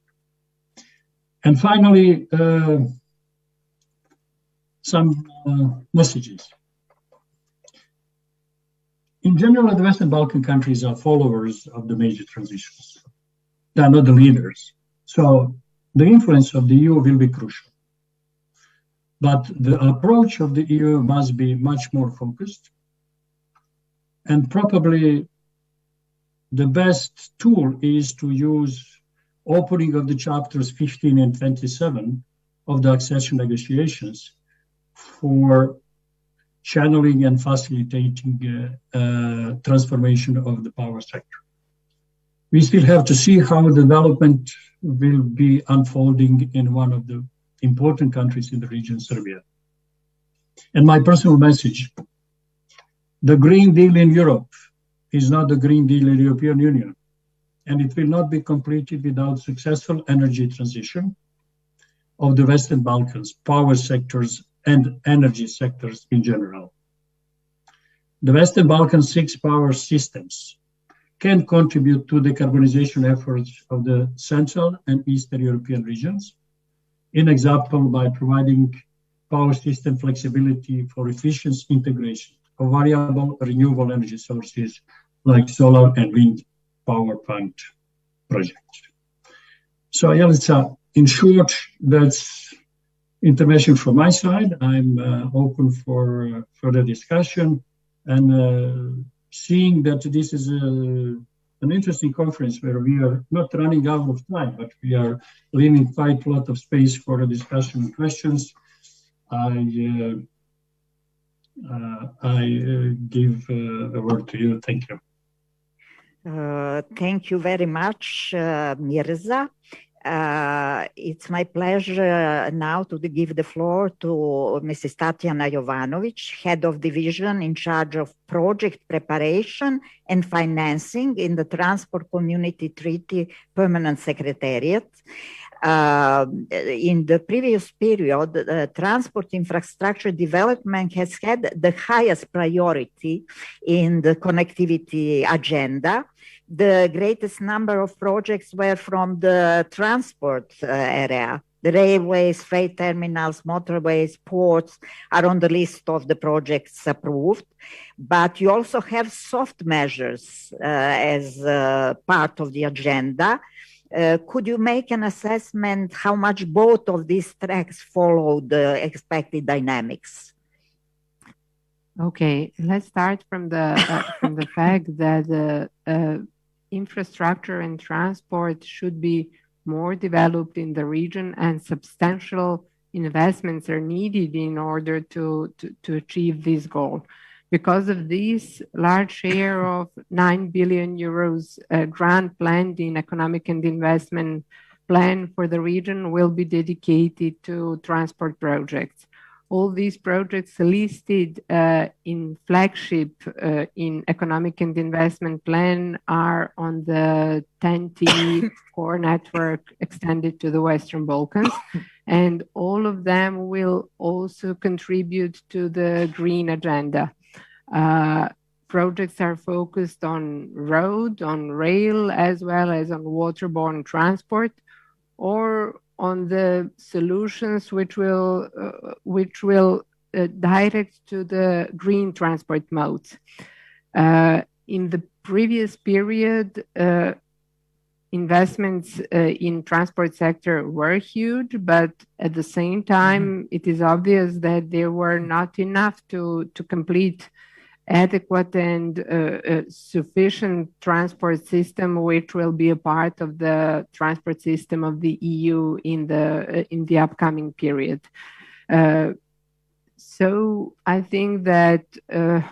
And finally, some messages. In general, the Western Balkan countries are followers of the major transitions. They are not the leaders. So the influence of the EU will be crucial. But the approach of the EU must be much more focused. And probably the best tool is to use opening of the chapters 15 and 27 of the accession negotiations for channeling and facilitating transformation of the power sector. We still have to see how development will be unfolding in one of the important countries in the region, Serbia. And my personal message, the Green Deal in Europe is not the Green Deal in the European Union, and it will not be completed without successful energy transition of the Western Balkans, power sectors, and energy sectors in general. The Western Balkan 6 power systems can contribute to the decarbonization efforts of the Central and Eastern European regions, in example, by providing power system flexibility for efficient integration of variable renewable energy sources like solar and wind power plant projects. So, Jelica, in short, that's intervention from my side. I'm open for further discussion, and seeing that this is an interesting conference where we are not running out of time, but we are leaving quite a lot of space for a discussion and questions. I give the word to you. Thank you. Thank you very much, Mirza. It's my pleasure now to give the floor to Mrs. Tatjana Jovanovic, Head of Division in charge of Project Preparation and Financing in the Transport Community Treaty Permanent Secretariat. In the previous period, transport infrastructure development has had the highest priority in the connectivity agenda. The greatest number of projects were from the transport area. The railways, freight terminals, motorways, ports are on the list of the projects approved. But you also have soft measures as part of the agenda. Could you make an assessment how much both of these tracks follow the expected dynamics? Okay, let's start from the fact that infrastructure and transport should be more developed in the region, and substantial investments are needed in order to achieve this goal. Because of this, large share of 9 billion euros grant planned in economic and investment plan for the region will be dedicated to transport projects. All these projects listed in flagship in economic and investment plan are on the TEN-T core network extended to the Western Balkans, and all of them will also contribute to the green agenda. Projects are focused on road, on rail, as well as on waterborne transport, or on the solutions which will direct to the green transport modes. In the previous period, investments in transport sector were huge, but at the same time, it is obvious that they were not enough to complete adequate and sufficient transport system, which will be a part of the transport system of the EU in the upcoming period. So I think that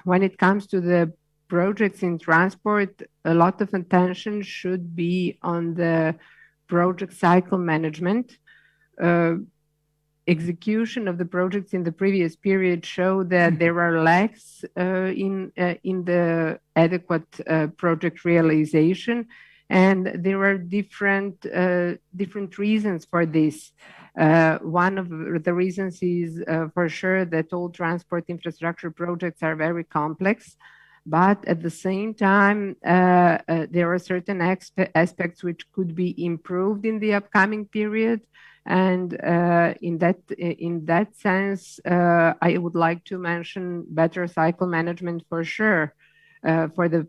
when it comes to the projects in transport, a lot of attention should be on the project cycle management. Execution of the projects in the previous period show that there are lacks in the adequate project realization, And there are different reasons for this. One of the reasons is for sure that all transport infrastructure projects are very complex, but at the same time, there are certain aspects which could be improved in the upcoming period. And in that sense, I would like to mention better cycle management for sure, for the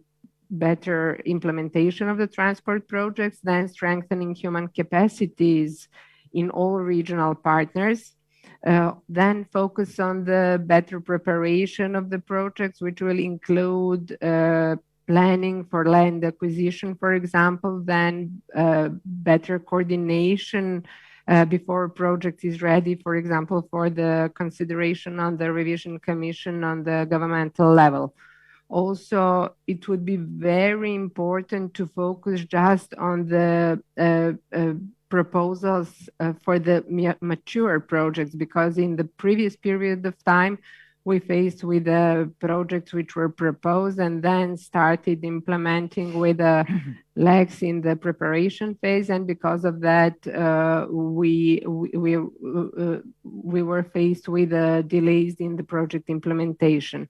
better implementation of the transport projects, then strengthening human capacities in all regional partners, then focus on the better preparation of the projects, which will include planning for land acquisition, for example, then better coordination before a project is ready, for example, for the consideration on the revision commission on the governmental level. Also, it would be very important to focus just on the proposals for the mature projects, because in the previous period of time, we faced with projects which were proposed and then started implementing with lags in the preparation phase, and because of that, we were faced with delays in the project implementation.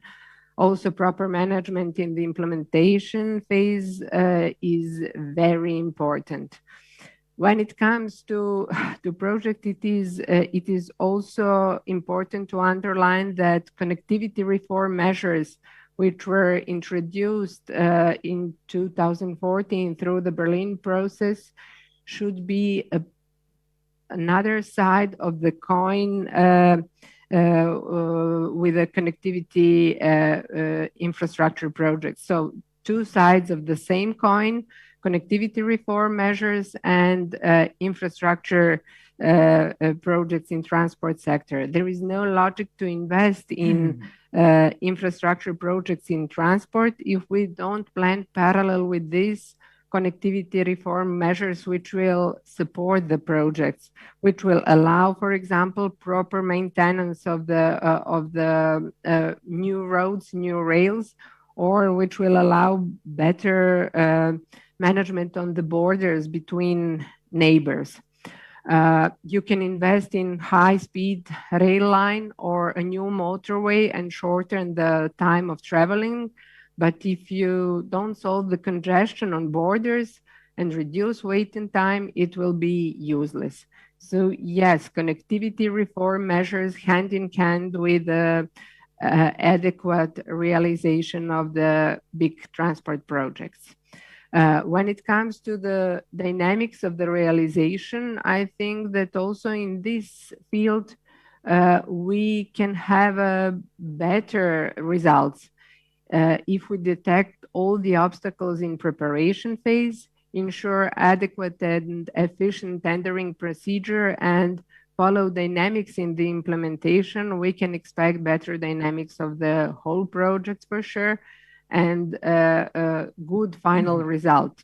Also, proper management in the implementation phase is very important. When it comes to project, it is also important to underline that connectivity reform measures which were introduced in 2014 through the Berlin process should be another side of the coin with the connectivity infrastructure projects. So two sides of the same coin, connectivity reform measures and infrastructure projects in transport sector. There is no logic to invest in infrastructure projects in transport if we don't plan parallel with this connectivity reform measures which will support the projects, which will allow, for example, proper maintenance of the new roads, new rails, or which will allow better management on the borders between neighbors. You can invest in high-speed rail line or a new motorway and shorten the time of traveling. But if you don't solve the congestion on borders and reduce waiting time, it will be useless. So yes, connectivity reform measures hand in hand with adequate realization of the big transport projects. When it comes to the dynamics of the realization, I think that also in this field, we can have better results if we detect all the obstacles in preparation phase, ensure adequate and efficient tendering procedure, and follow dynamics in the implementation. We can expect better dynamics of the whole project for sure, and a good final result.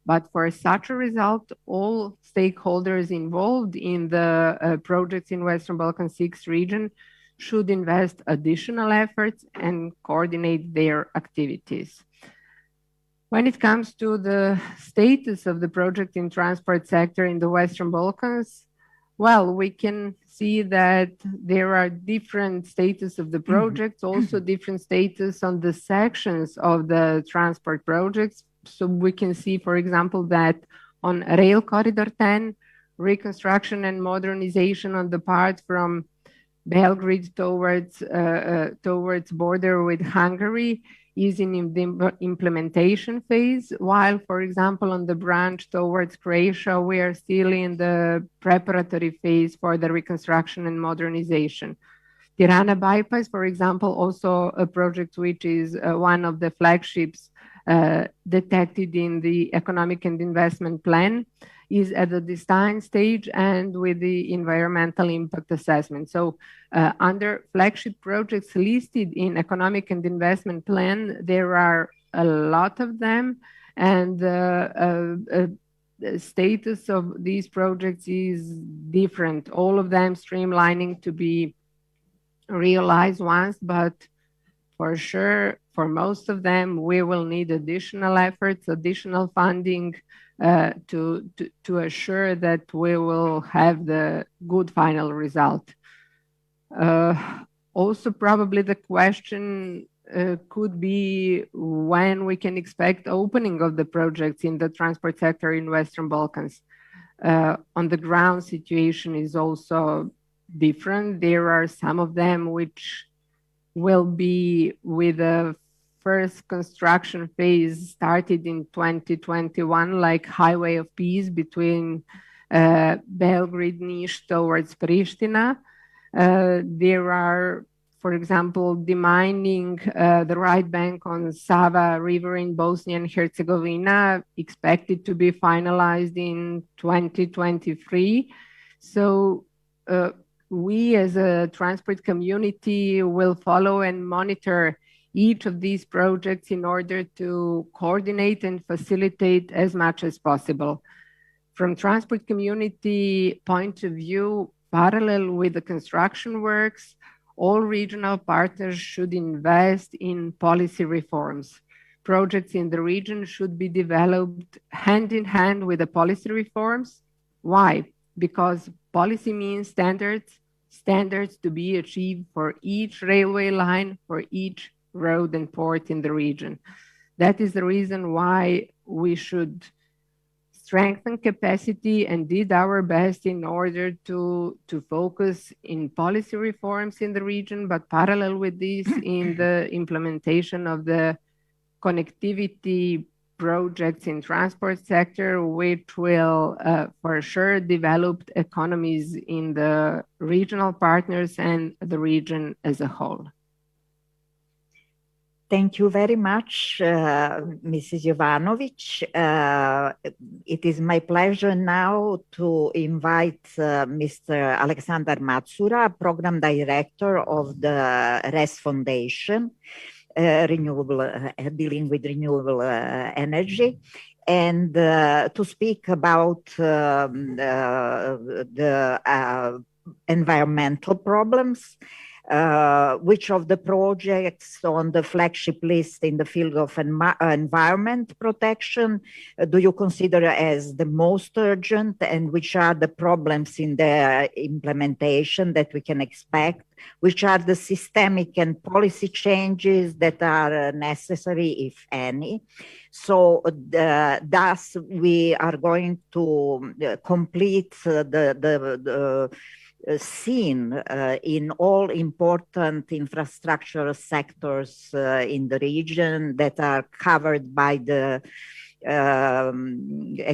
But for such a result, all stakeholders involved in the projects in Western Balkan 6 region should invest additional efforts and coordinate their activities. When it comes to the status of the project in transport sector in the Western Balkans, well, we can see that there are different status of the projects, also different status on the sections of the transport projects. So we can see, for example, that on Rail Corridor 10, reconstruction and modernization on the part from Belgrade towards border with Hungary is in the implementation phase, while, for example, on the branch towards Croatia, we are still in the preparatory phase for the reconstruction and modernization. Tirana bypass, for example, also a project which is one of the flagships detected in the economic and investment plan, is at the design stage and with the environmental impact assessment. So under flagship projects listed in economic and investment plan, there are a lot of them, and the status of these projects is different. All of them streamlining to be realized once, but for sure, for most of them, we will need additional efforts, additional funding to assure that we will have the good final result. Also, probably the question could be when we can expect opening of the projects in the transport sector in Western Balkans. On the ground, situation is also different. There are some of them which will be with the first construction phase started in 2021, like Highway of Peace between Belgrade, Niš towards Pristina. There are, for example, demining the right bank on Sava River in Bosnia and Herzegovina, expected to be finalized in 2023. So we as a transport community will follow and monitor each of these projects in order to coordinate and facilitate as much as possible. From transport community point of view, parallel with the construction works, all regional partners should invest in policy reforms. Projects in the region should be developed hand in hand with the policy reforms. Why? Because policy means standards to be achieved for each railway line, for each road and port in the region. That is the reason why we should strengthen capacity and did our best in order to focus in policy reforms in the region, but parallel with this in the implementation of the connectivity projects in transport sector, which will for sure develop economies in the regional partners and the region as a whole. Thank you very much, Mrs. Jovanovic. It is my pleasure now to invite Mr. Alexander Matsura, Program Director of the RES Foundation, dealing with renewable energy, and to speak about the environmental problems. Which of the projects on the flagship list in the field of environment protection do you consider as the most urgent, and which are the problems in the implementation that we can expect? Which are the systemic and policy changes that are necessary, if any? So thus we are going to complete the seen in all important infrastructure sectors in the region that are covered by the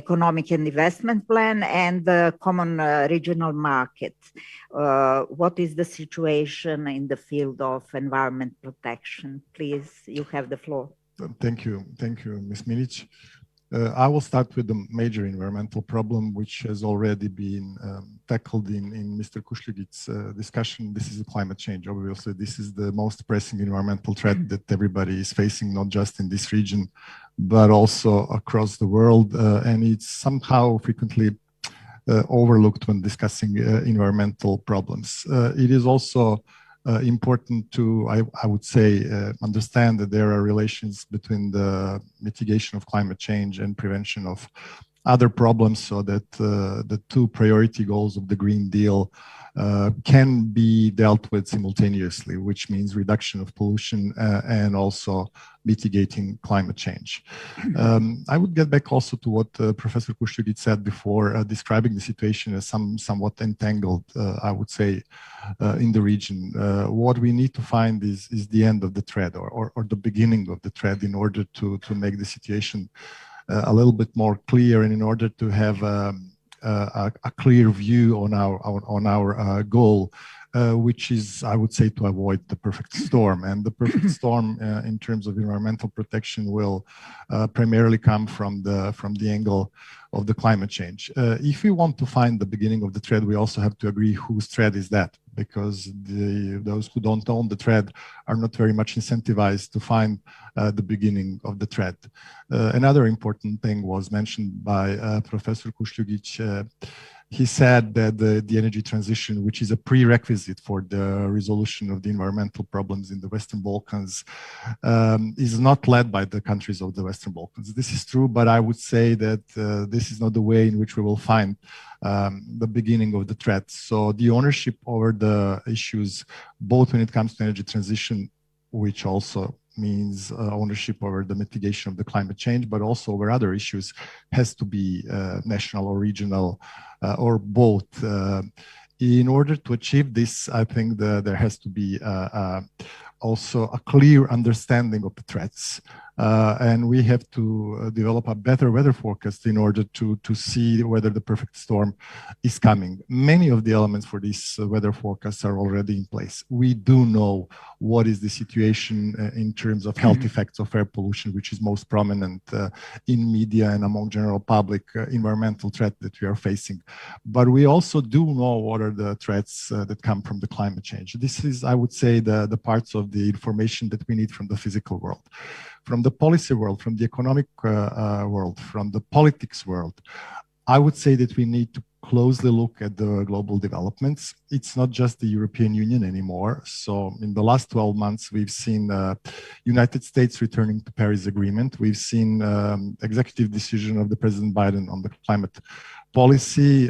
economic and investment plan and the common regional market. What is the situation in the field of environment protection? Please, you have the floor. Thank you, Ms. Minic. I will start with the major environmental problem, which has already been tackled in Mr. Kušljigić's discussion. This is the climate change. Obviously, this is the most pressing environmental threat that everybody is facing, not just in this region, but also across the world. And it's somehow frequently overlooked when discussing environmental problems. It is also important to, I would say, understand that there are relations between the mitigation of climate change and prevention of other problems, so that the two priority goals of the Green Deal can be dealt with simultaneously, which means reduction of pollution and also mitigating climate change. I would get back also to what Professor Kušljigić said before, describing the situation as somewhat entangled, I would say, in the region. What we need to find is the end of the thread, or the beginning of the thread, in order to make the situation a little bit more clear, and in order to have a clear view on our goal, which is, I would say, to avoid the perfect storm. And the perfect storm in terms of environmental protection will primarily come from the angle of the climate change. If we want to find the beginning of the thread, we also have to agree whose thread is that, because those who don't own the thread are not very much incentivized to find the beginning of the thread. Another important thing was mentioned by Professor Kušljigić, he said that the energy transition, which is a prerequisite for the resolution of the environmental problems in the Western Balkans, is not led by the countries of the Western Balkans. This is true, but I would say that this is not the way in which we will find the beginning of the threat. So the ownership over the issues, both when it comes to energy transition, which also means ownership over the mitigation of the climate change, but also over other issues, has to be national or regional or both. In order to achieve this, I think there has to be also a clear understanding of the threats. And we have to develop a better weather forecast in order to see whether the perfect storm is coming. Many of the elements for this weather forecast are already in place. We do know what is the situation in terms of health effects of air pollution, which is most prominent in media and among general public environmental threat that we are facing. But we also do know what are the threats that come from the climate change. This is, I would say, the parts of the information that we need from the physical world. From the policy world, from the economic world, from the politics world, I would say that we need to closely look at the global developments. It's not just the European Union anymore. So in the last 12 months, we've seen United States returning to Paris Agreement. We've seen executive decision of the President Biden on the climate policy.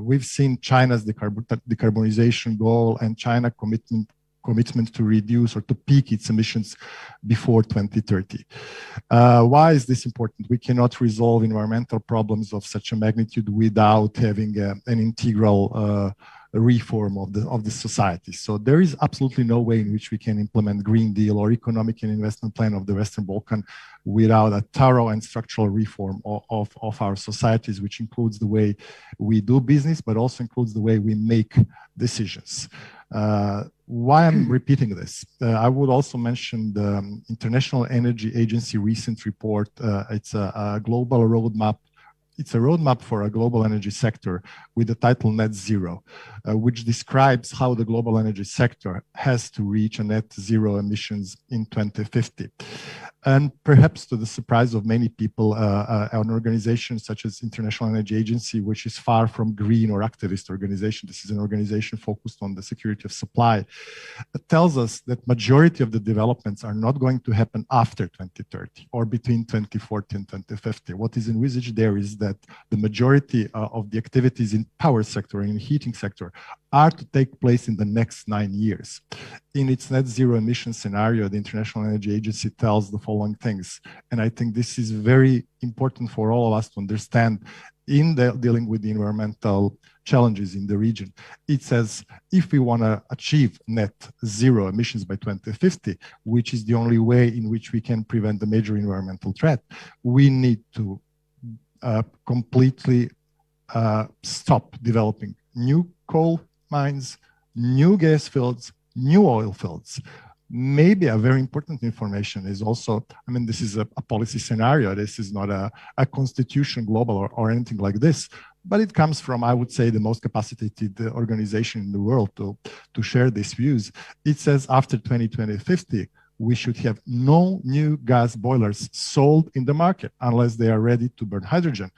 We've seen China's decarbonization goal and China commitment to reduce or to peak its emissions before 2030. Why is this important? We cannot resolve environmental problems of such a magnitude without having an integral reform of the society. So there is absolutely no way in which we can implement Green Deal or economic and investment plan of the Western Balkan without a thorough and structural reform of our societies, which includes the way we do business, but also includes the way we make decisions. Why I'm repeating this? I would also mention the International Energy Agency recent report. It's a global roadmap. It's a roadmap for a global energy sector with the title Net Zero, which describes how the global energy sector has to reach a net zero emissions in 2050. And perhaps to the surprise of many people, an organization such as International Energy Agency, which is far from green or activist organization, this is an organization focused on the security of supply, tells us that majority of the developments are not going to happen after 2030 or between 2040 and 2050. What is envisaged there is that the majority of the activities in power sector and in heating sector are to take place in the next 9 years. In its net zero emission scenario, the International Energy Agency tells the following things. And I think this is very important for all of us to understand in dealing with the environmental challenges in the region. It says, if we want to achieve net zero emissions by 2050, which is the only way in which we can prevent the major environmental threat, we need to completely stop developing new coal mines, new gas fields, new oil fields. Maybe a very important information is also, I mean, this is a policy scenario. This is not a constitution global or anything like this, but it comes from, I would say, the most capacitated organization in the world to share these views. It says after 2050, we should have no new gas boilers sold in the market unless they are ready to burn hydrogen.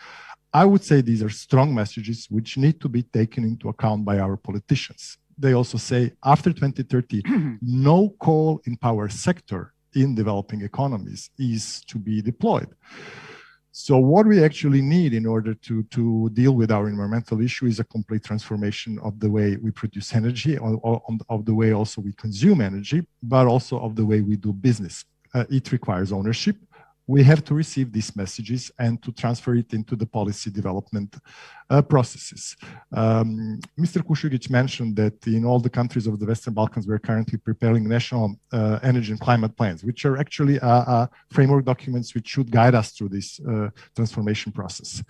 I would say these are strong messages which need to be taken into account by our politicians. They also say after 2030, no coal in power sector in developing economies is to be deployed. So what we actually need in order to deal with our environmental issue is a complete transformation of the way we produce energy, of the way also we consume energy, but also of the way we do business. It requires ownership. We have to receive these messages and to transfer it into the policy development processes. Mr. Kušugić mentioned that in all the countries of the Western Balkans, we're currently preparing national energy and climate plans, which are actually framework documents which should guide us through this transformation process.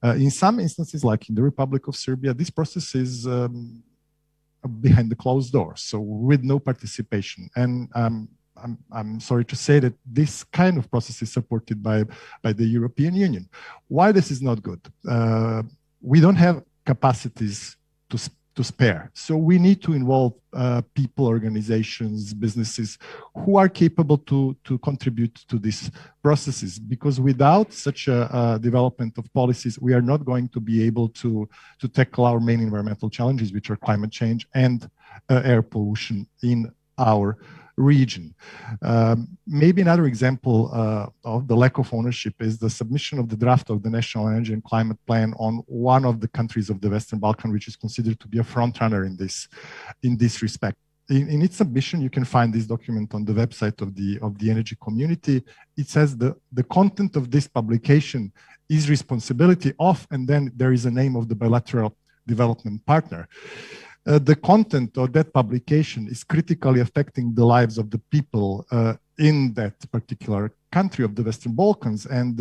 In some instances, like in the Republic of Serbia, this process is behind the closed doors, so with no participation. And I'm sorry to say that this kind of process is supported by the European Union. Why this is not good? We don't have capacities to spare. So we need to involve people, organizations, businesses who are capable to contribute to these processes, because without such a development of policies, we are not going to be able to tackle our main environmental challenges, which are climate change and air pollution in our region. Maybe another example of the lack of ownership is the submission of the draft of the National Energy and Climate Plan on one of the countries of the Western Balkan, which is considered to be a frontrunner in this respect. In its submission, you can find this document on the website of the energy community. It says the content of this publication is responsibility of, and then there is a name of the bilateral development partner. The content of that publication is critically affecting the lives of the people in that particular country of the Western Balkans, and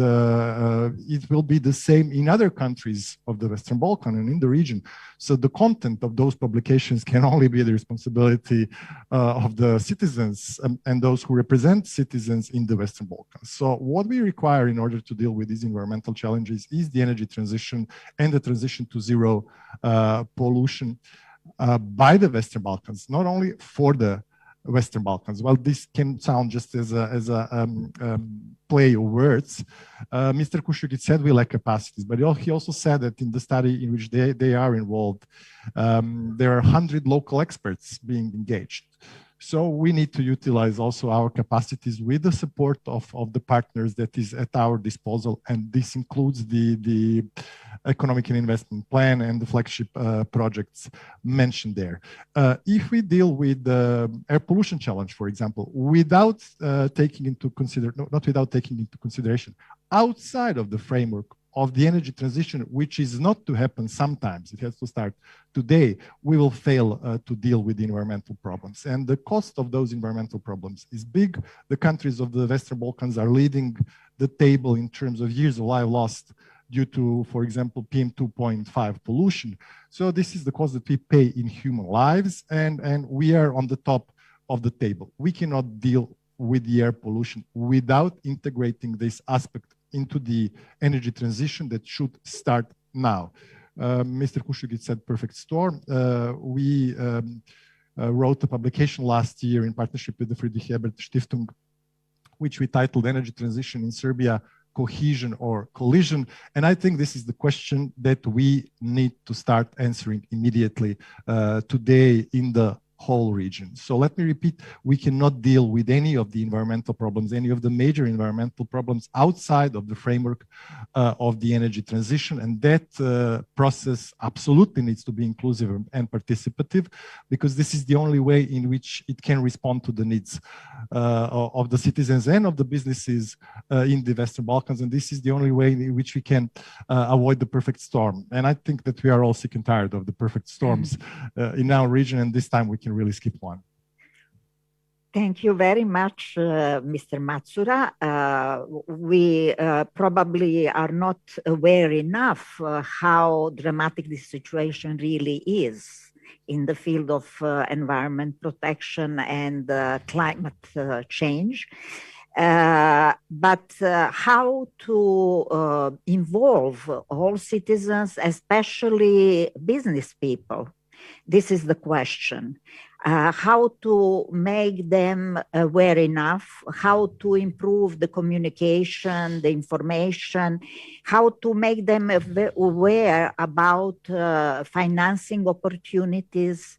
it will be the same in other countries of the Western Balkan and in the region. So the content of those publications can only be the responsibility of the citizens and those who represent citizens in the Western Balkans. So what we require in order to deal with these environmental challenges is the energy transition and the transition to zero pollution by the Western Balkans, not only for the Western Balkans. Well, this can sound just as a play of words. Mr. Kushugit said we lack capacities, but he also said that in the study in which they are involved, there are 100 local experts being engaged. So we need to utilize also our capacities with the support of the partners that is at our disposal, and this includes the economic and investment plan and the flagship projects mentioned there. If we deal with the air pollution challenge, for example, without taking into consideration, outside of the framework of the energy transition, which is not to happen sometimes, it has to start today, we will fail to deal with the environmental problems. And the cost of those environmental problems is big. The countries of the Western Balkans are leading the table in terms of years of life lost due to, for example, PM2.5 pollution. So this is the cost that we pay in human lives, and we are on the top of the table. We cannot deal with the air pollution without integrating this aspect into the energy transition that should start now. Mr. Kushugit said perfect storm. We wrote a publication last year in partnership with the Friedrich Ebert Stiftung, which we titled Energy Transition in Serbia, Cohesion or Collision. And I think this is the question that we need to start answering immediately today in the whole region. So let me repeat, we cannot deal with any of the environmental problems, any of the major environmental problems outside of the framework of the energy transition. And that process absolutely needs to be inclusive and participative, because this is the only way in which it can respond to the needs of the citizens and of the businesses in the Western Balkans. And this is the only way in which we can avoid the perfect storm. And I think that we are all sick and tired of the perfect storms in our region, and this time we can really skip one. Thank you very much, Mr. Matsura. We probably are not aware enough how dramatic this situation really is in the field of environment protection and climate change. But how to involve all citizens, especially business people? This is the question. How to make them aware enough, how to improve the communication, the information, how to make them aware about financing opportunities.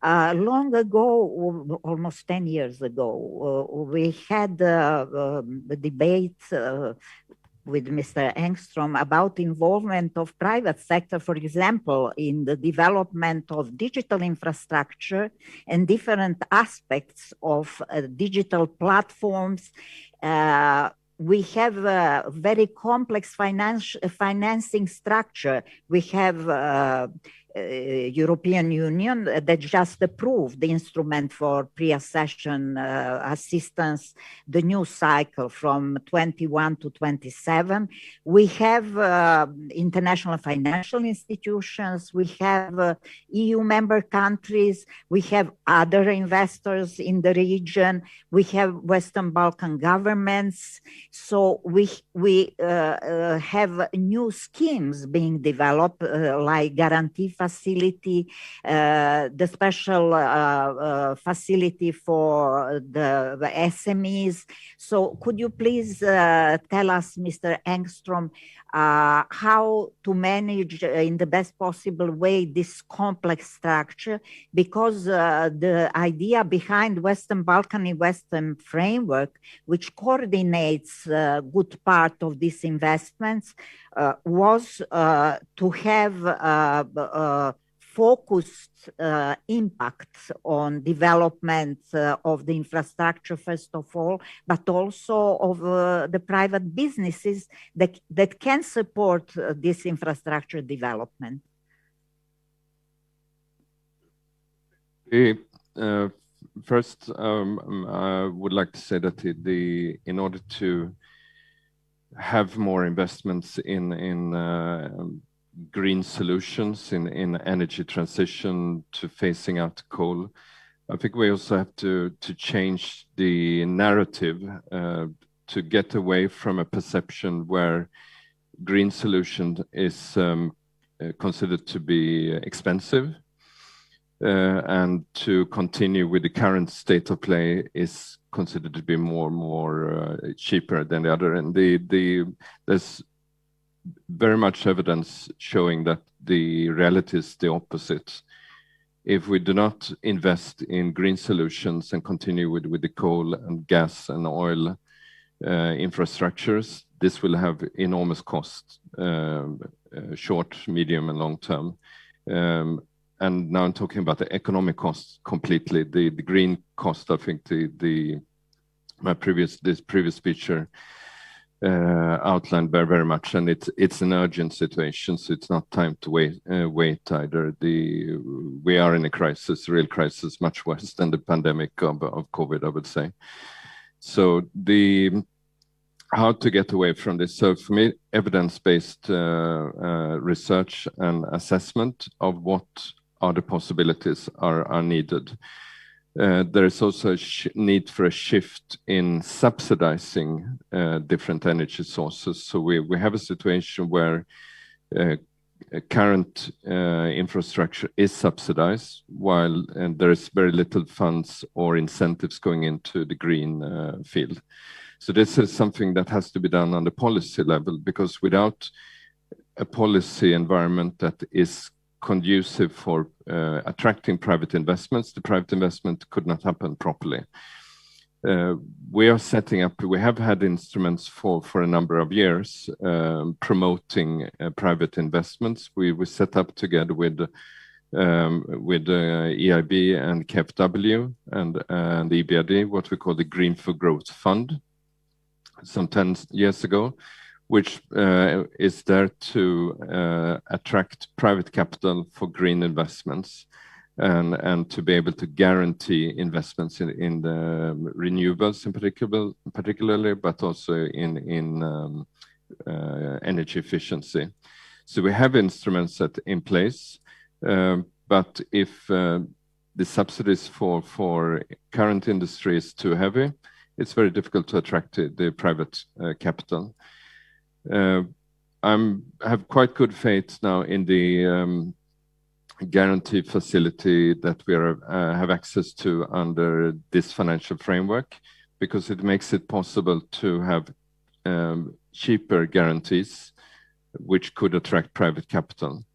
Long ago, almost 10 years ago, we had a debate with Mr. Engstrom about involvement of private sector, for example, in the development of digital infrastructure and different aspects of digital platforms. We have a very complex financing structure. We have European Union that just approved the instrument for pre-accession assistance, the new cycle from 21 to 27. We have international financial institutions. We have EU member countries. We have other investors in the region. We have Western Balkan governments. So we have new schemes being developed like guarantee facility, the special facility for the SMEs. So could you please tell us, Mr. Engstrom, how to manage in the best possible way this complex structure? Because the idea behind Western Balkan Investment Framework, which coordinates a good part of these investments, was to have focused impact on development of the infrastructure, first of all, but also of the private businesses that can support this infrastructure development. First, I would like to say that in order to have more investments in green solutions, in energy transition, to phasing out coal, I think we also have to change the narrative to get away from a perception where green solution is considered to be expensive, and to continue with the current state of play is considered to be more cheaper than the other. And there's very much evidence showing that the reality is the opposite. If we do not invest in green solutions and continue with the coal and gas and oil infrastructures, this will have enormous costs, short, medium, and long term. And now I'm talking about the economic costs completely. The green cost, I think this previous speaker outlined very much, and it's an urgent situation, so it's not time to wait either. We are in a crisis, real crisis, much worse than the pandemic of COVID, I would say. So how to get away from this? So for me, evidence-based research and assessment of what are the possibilities are needed. There is also a need for a shift in subsidizing different energy sources. So we have a situation where current infrastructure is subsidized, while there is very little funds or incentives going into the green field. So this is something that has to be done on the policy level, because without a policy environment that is conducive for attracting private investments, the private investment could not happen properly. We are setting up, we have had instruments for a number of years promoting private investments. We set up together with EIB and KfW and the EBRD what we call the Green for Growth Fund some 10 years ago, which is there to attract private capital for green investments and to be able to guarantee investments in the renewables in particularly, but also in energy efficiency. So we have instruments in place, but if the subsidies for current industry is too heavy, it's very difficult to attract the private capital. I have quite good faith now in the guarantee facility that we have access to under this financial framework, because it makes it possible to have cheaper guarantees which could attract private capital.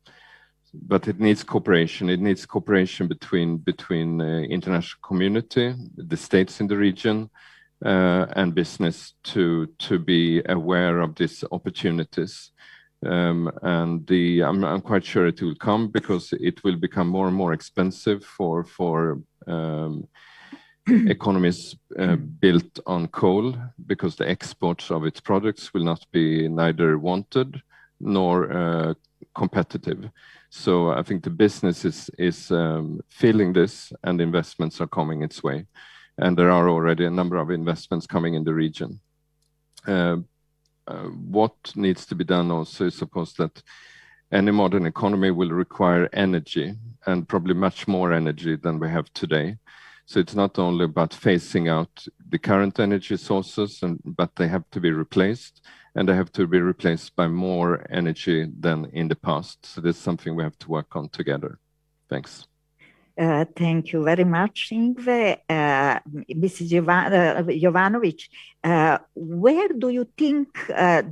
But it needs cooperation. It needs cooperation between international community, the states in the region, and business to be aware of these opportunities. And I'm quite sure it will come, because it will become more and more expensive for economies built on coal, because the exports of its products will not be neither wanted nor competitive. So I think the business is feeling this, and investments are coming its way. And there are already a number of investments coming in the region. What needs to be done also is, of course, that any modern economy will require energy, and probably much more energy than we have today. So it's not only about phasing out the current energy sources, but they have to be replaced, and they have to be replaced by more energy than in the past. So this is something we have to work on together. Thanks. Thank you very much, Ingve. Mrs. Jovanovic, where do you think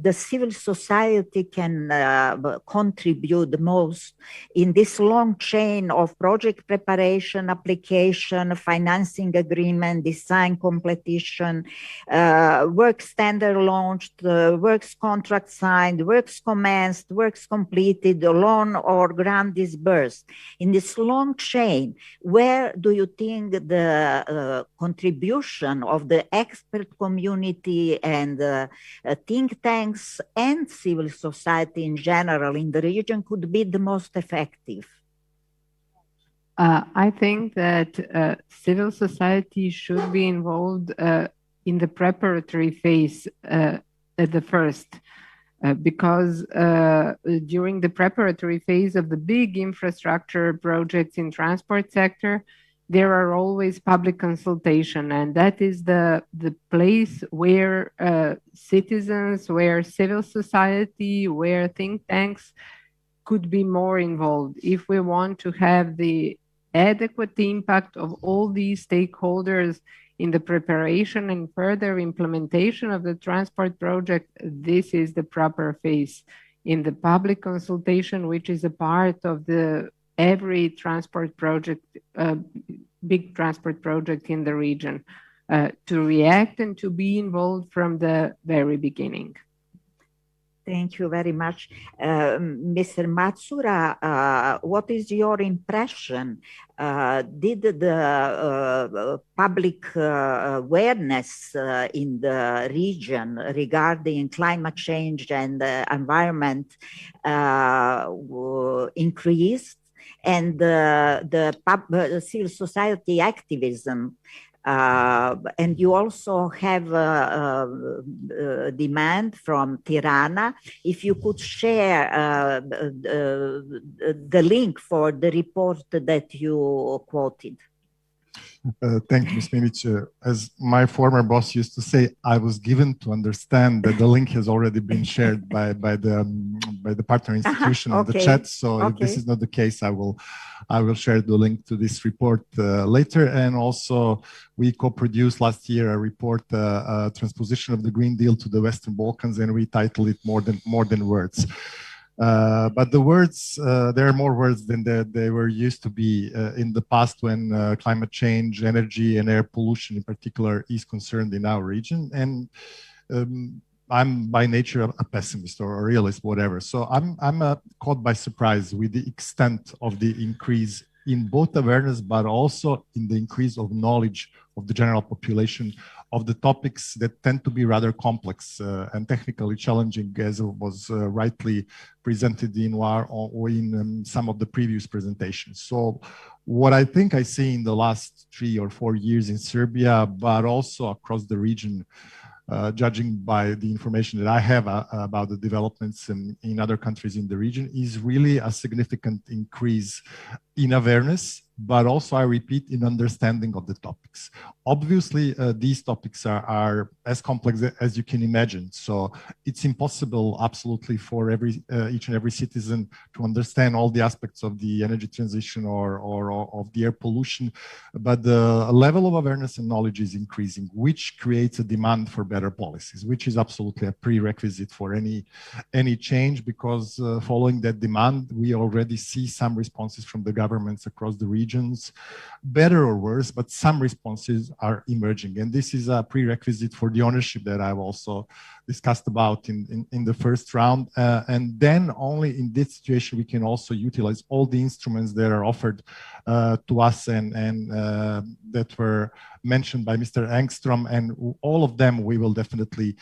the civil society can contribute the most in this long chain of project preparation, application, financing agreement, design completion, work standard launched, works contract signed, works commenced, works completed, loan or grant disbursed? In this long chain, where do you think the contribution of the expert community and think tanks and civil society in general in the region could be the most effective? I think that civil society should be involved in the preparatory phase at the first. Because during the preparatory phase of the big infrastructure projects in transport sector, there are always public consultation, and that is the place where citizens, where civil society, where think tanks could be more involved. If we want to have the adequate impact of all these stakeholders in the preparation and further implementation of the transport project, this is the proper phase in the public consultation, which is a part of every transport project, big transport project in the region, to react and to be involved from the very beginning. Thank you very much. Mr. Matsura, what is your impression? Did the public awareness in the region regarding climate change and environment increased? And the civil society activism, and you also have a demand from Tirana. If you could share the link for the report that you quoted. Thank you, Ms. Minic. As my former boss used to say, I was given to understand that the link has already been shared by the partner institution in the chat. So if this is not the case, I will share the link to this report later. And also, we co-produced last year a report, transposition of the Green Deal to the Western Balkans, and we titled it More Than Words. But the words, there are more words than they were used to be in the past when climate change, energy, and air pollution in particular is concerned in our region. And I'm by nature a pessimist or a realist, whatever. So I'm caught by surprise with the extent of the increase in both awareness, but also in the increase of knowledge of the general population of the topics that tend to be rather complex and technically challenging, as was rightly presented in some of the previous presentations. So what I think I see in the last 3 or 4 years in Serbia, but also across the region, judging by the information that I have about the developments in other countries in the region, is really a significant increase in awareness, but also, I repeat, in understanding of the topics. Obviously, these topics are as complex as you can imagine. So it's impossible, absolutely, for each and every citizen to understand all the aspects of the energy transition or of the air pollution. But the level of awareness and knowledge is increasing, which creates a demand for better policies, which is absolutely a prerequisite for any change, because following that demand, we already see some responses from the governments across the regions, better or worse, but some responses are emerging. And this is a prerequisite for the ownership that I've also discussed about in the first round. And then only in this situation, we can also utilize all the instruments that are offered to us and that were mentioned by Mr. Engstrom, and all of them we will definitely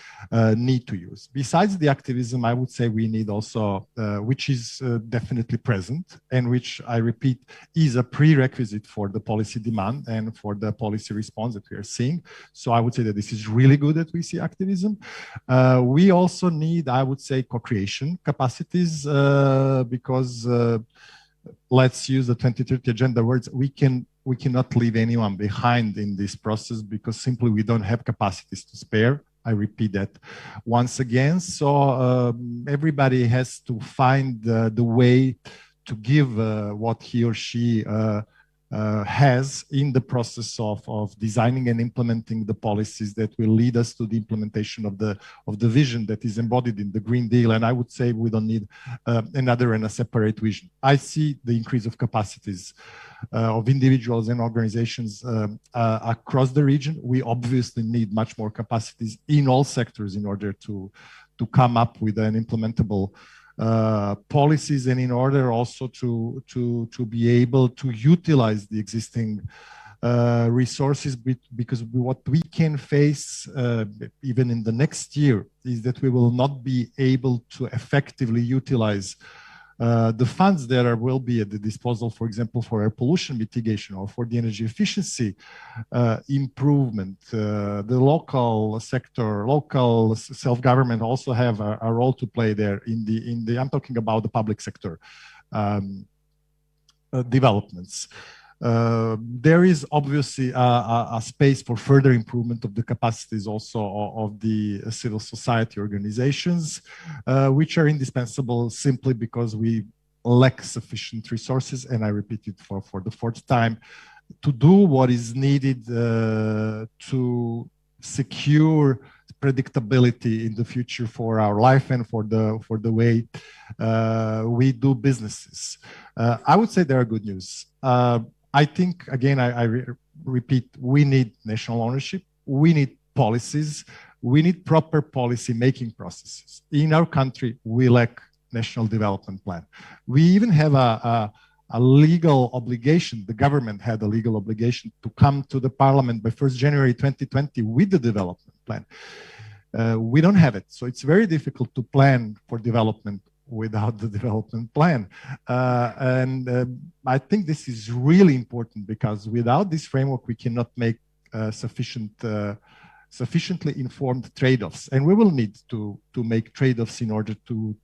need to use. Besides the activism, I would say we need also, which is definitely present, and which, I repeat, is a prerequisite for the policy demand and for the policy response that we are seeing. So I would say that this is really good that we see activism. We also need, I would say, co-creation capacities, because let's use the 2030 agenda words, we cannot leave anyone behind in this process because simply we don't have capacities to spare. I repeat that once again. So everybody has to find the way to give what he or she has in the process of designing and implementing the policies that will lead us to the implementation of the vision that is embodied in the Green Deal. And I would say we don't need another and a separate vision. I see the increase of capacities of individuals and organizations across the region. We obviously need much more capacities in all sectors in order to come up with an implementable policies, and in order also to be able to utilize the existing resources, because what we can face even in the next year is that we will not be able to effectively utilize the funds that will be at the disposal, for example, for air pollution mitigation or for the energy efficiency improvement. The local sector, local self-government also have a role to play there in the I'm talking about the public sector developments. There is obviously a space for further improvement of the capacities also of the civil society organizations, which are indispensable simply because we lack sufficient resources, and I repeat it for the fourth time, to do what is needed to secure predictability in the future for our life and for the way we do businesses. I would say there are good news. I think, again, I repeat, we need national ownership, we need policies, we need proper policy making processes. In our country, we lack national development plan. We even have a legal obligation, the government had a legal obligation to come to the parliament by 1st January 2020 with the development plan. We don't have it, so it's very difficult to plan for development without the development plan. I think this is really important because without this framework, we cannot make sufficiently informed trade-offs. And we will need to make trade-offs in order to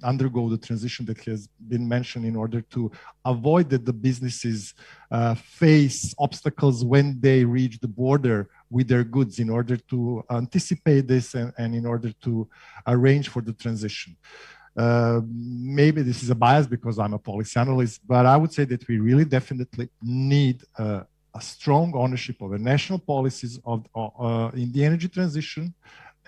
undergo the transition that has been mentioned, in order to avoid that the businesses face obstacles when they reach the border with their goods, in order to anticipate this and in order to arrange for the transition. Maybe this is a bias because I'm a policy analyst, but I would say that we really definitely need a strong ownership of the national policies in the energy transition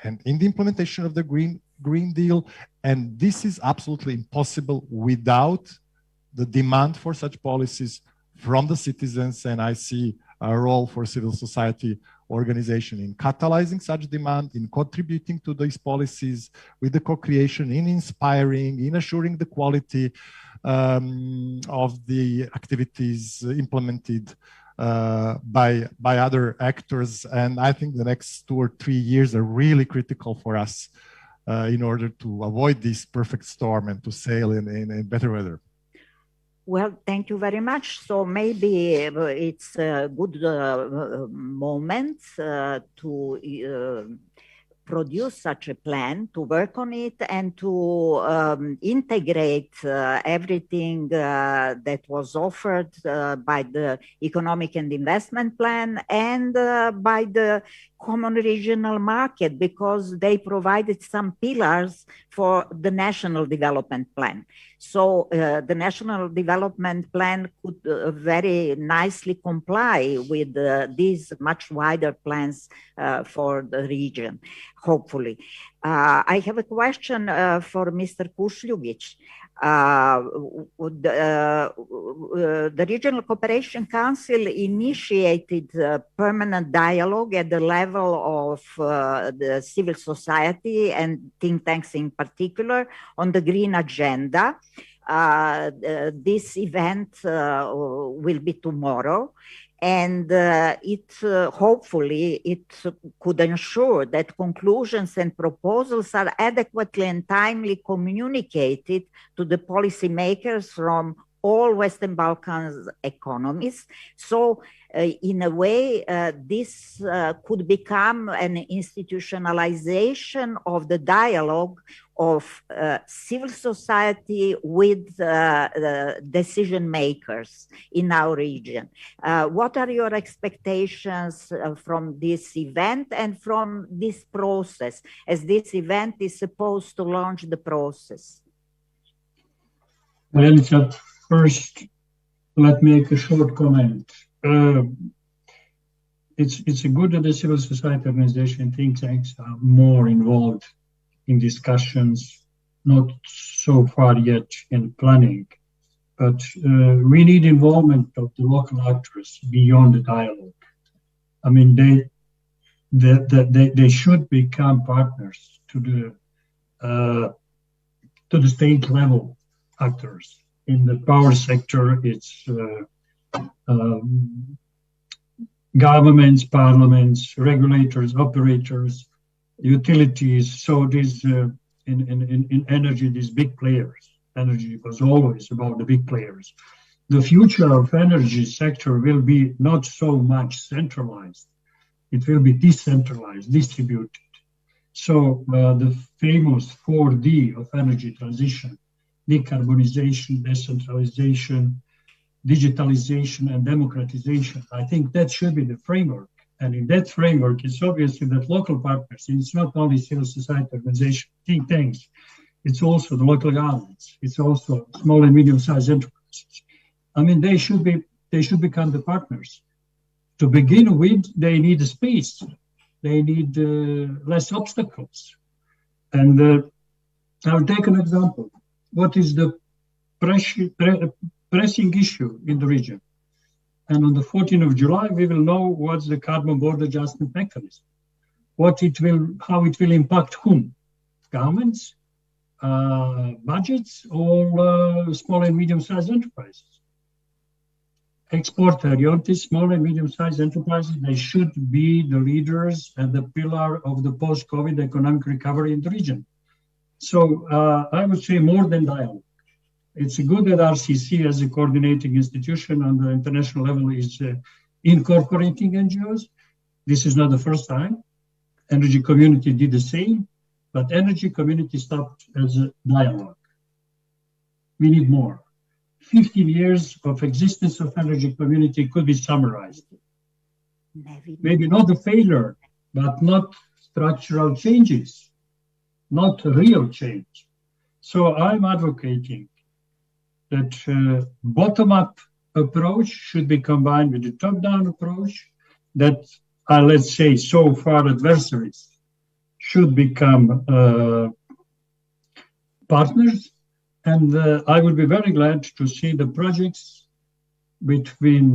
and in the implementation of the Green Deal. And this is absolutely impossible without the demand for such policies from the citizens. And I see a role for civil society organization in catalyzing such demand, in contributing to these policies with the co-creation, in inspiring, in assuring the quality of the activities implemented by other actors. And I think the next 2 or 3 years are really critical for us in order to avoid this perfect storm and to sail in better weather. Well, thank you very much. So maybe it's a good moment to produce such a plan, to work on it, and to integrate everything that was offered by the Economic and Investment Plan and by the Common Regional Market, because they provided some pillars for the National Development Plan. So the National Development Plan could very nicely comply with these much wider plans for the region, hopefully. I have a question for Mr. Kušljugić. The Regional Cooperation Council initiated permanent dialogue at the level of the civil society and think tanks in particular on the green agenda. This event will be tomorrow. And hopefully it could ensure that conclusions and proposals are adequately and timely communicated to the policymakers from all Western Balkans economies. So in a way, this could become an institutionalization of the dialogue of civil society with decision makers in our region. What are your expectations from this event and from this process, as this event is supposed to launch the process? Well, first, let me make a short comment. It's good that the civil society organization think tanks are more involved in discussions, not so far yet in planning, but we need involvement of the local actors beyond the dialogue. I mean, they should become partners to the state level actors. In the power sector, it's governments, parliaments, regulators, operators, utilities. So these in energy, these big players. Energy was always about the big players. The future of energy sector will be not so much centralized. It will be decentralized, distributed. So the famous 4D of energy transition, decarbonization, decentralization, digitalization, and democratization, I think that should be the framework. And in that framework, it's obviously that local partners, and it's not only civil society organizations, think tanks, it's also the local governments, it's also small and medium-sized enterprises. I mean, they should become the partners. To begin with, they need a space. They need less obstacles. And I'll take an example. What is the pressing issue in the region? And on the 14th of July, we will know what's the carbon border adjustment mechanism, how it will impact whom? Governments, budgets, or small and medium-sized enterprises? Export-oriented small and medium-sized enterprises, they should be the leaders and the pillar of the post-COVID economic recovery in the region. So I would say more than dialogue. It's good that RCC as a coordinating institution on the international level is incorporating NGOs. This is not the first time. Energy community did the same, but energy community stopped as a dialogue. We need more. 15 years of existence of energy community could be summarized. Maybe not a failure, but not structural changes, not real change. So I'm advocating that bottom-up approach should be combined with the top-down approach, that let's say so far adversaries should become partners. And I would be very glad to see the projects between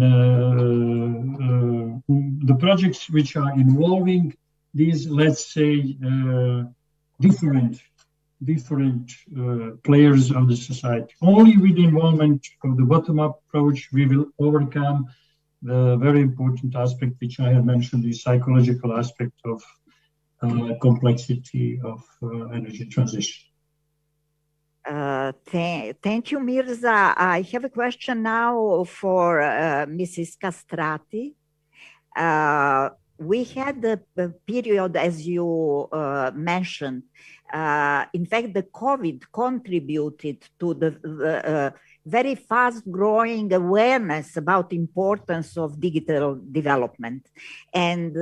the projects which are involving these, let's say, different players of the society. Only with the involvement of the bottom-up approach, we will overcome the very important aspect which I have mentioned, the psychological aspect of complexity of energy transition. Thank you, Mirza. I have a question now for Mrs. Castrati. We had a period, as you mentioned. In fact, the COVID contributed to the very fast-growing awareness about the importance of digital development. And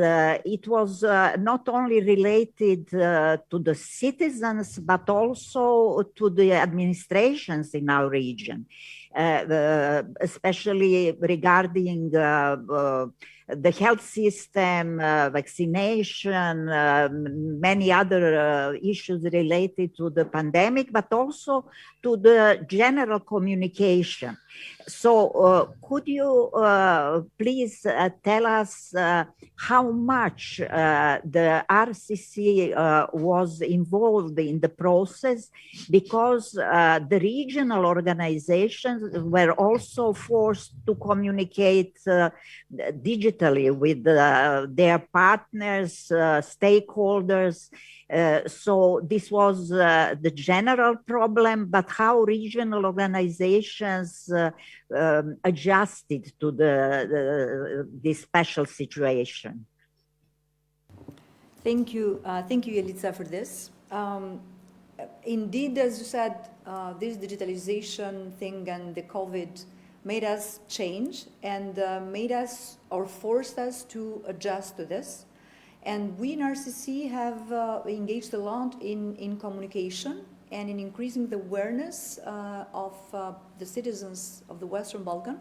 it was not only related to the citizens, but also to the administrations in our region, especially regarding the health system, vaccination, many other issues related to the pandemic, but also to the general communication. Could you please tell us how much the RCC was involved in the process, because the regional organizations were also forced to communicate digitally with their partners, stakeholders. So this was the general problem, but how regional organizations adjusted to this special situation. Thank you, Jelica, for this. Indeed, as you said, this digitalization thing and the COVID made us change and made us or forced us to adjust to this. And we in RCC have engaged a lot in communication and in increasing the awareness of the citizens of the Western Balkan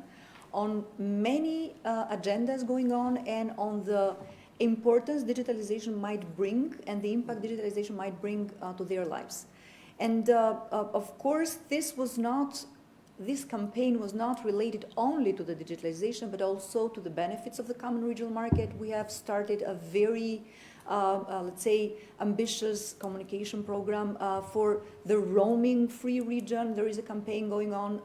on many agendas going on and on the importance digitalization might bring and the impact digitalization might bring to their lives. And of course, this campaign was not related only to the digitalization, but also to the benefits of the common regional market. We have started a very, let's say, ambitious communication program for the roaming-free region. There is a campaign going on.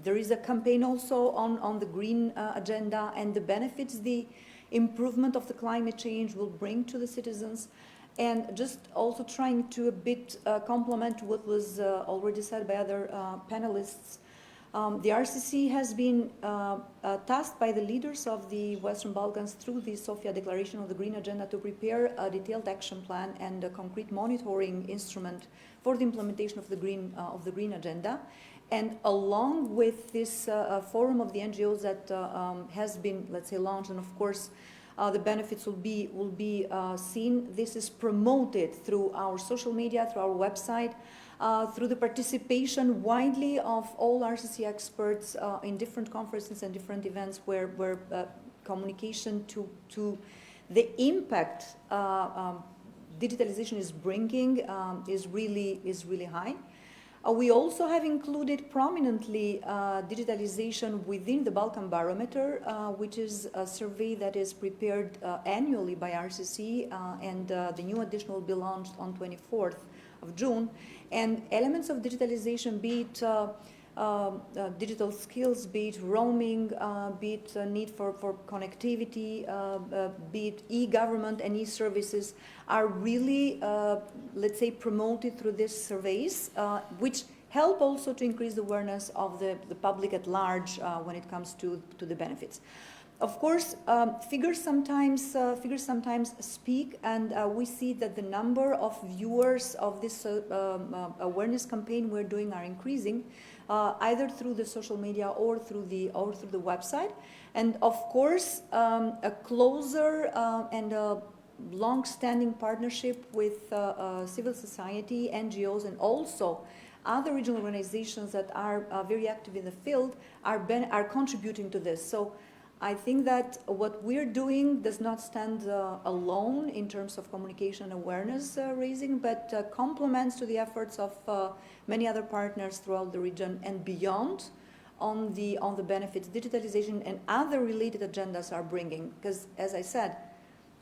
There is a campaign also on the green agenda and the benefits the improvement of the climate change will bring to the citizens. And just also trying to a bit complement what was already said by other panelists, the RCC has been tasked by the leaders of the Western Balkans through the Sofia Declaration of the Green Agenda to prepare a detailed action plan and a concrete monitoring instrument for the implementation of the green agenda. And along with this forum of the NGOs that has been, let's say, launched, and of course, the benefits will be seen. This is promoted through our social media, through our website, through the participation widely of all RCC experts in different conferences and different events where communication to the impact digitalization is bringing is really high. We also have included prominently digitalization within the Balkan Barometer, which is a survey that is prepared annually by RCC, and the new edition will be launched on 24th of June. And elements of digitalization, be it digital skills, be it roaming, be it need for connectivity, be it e-government and e-services, are really, let's say, promoted through these surveys, which help also to increase the awareness of the public at large when it comes to the benefits. Of course, figures sometimes speak, and we see that the number of viewers of this awareness campaign we're doing are increasing, either through the social media or through the website. And of course, a closer and a long-standing partnership with civil society, NGOs, and also other regional organizations that are very active in the field are contributing to this. So I think that what we're doing does not stand alone in terms of communication awareness raising, but complements to the efforts of many other partners throughout the region and beyond on the benefits digitalization and other related agendas are bringing. Because as I said,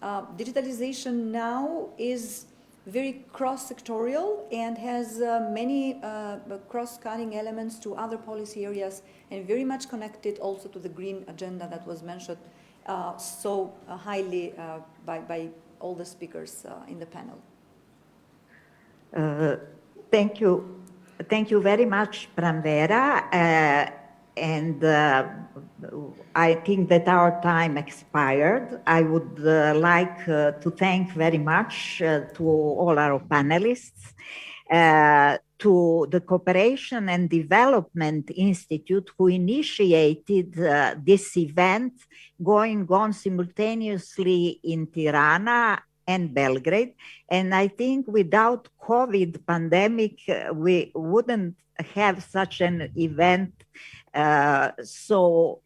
digitalization now is very cross-sectorial and has many cross-cutting elements to other policy areas and very much connected also to the green agenda that was mentioned so highly by all the speakers in the panel. Thank you. Thank you very much, Pranvera. And I think that our time expired. I would like to thank very much to all our panelists, to the Cooperation and Development Institute who initiated this event going on simultaneously in Tirana and Belgrade. And I think without COVID pandemic, we wouldn't have such an event. So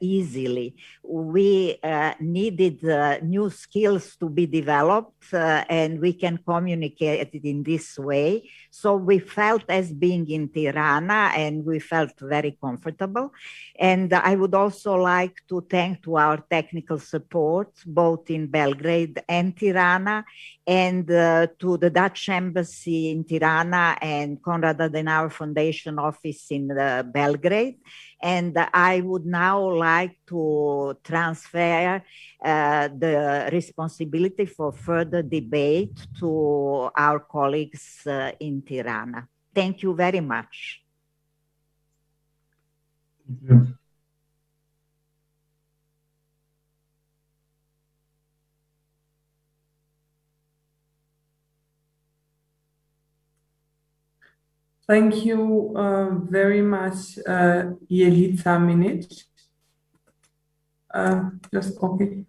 easily. We needed new skills to be developed, and we can communicate it in this way. So we felt as being in Tirana, and we felt very comfortable. And I would also like to thank to our technical support, both in Belgrade and Tirana, and to the Dutch Embassy in Tirana and Konrad Adenauer Foundation office in Belgrade. And I would now like to transfer the responsibility for further debate to our colleagues in Tirana. Thank you very much. Thank you. Thank you very much, Jelica Minic. Just copy.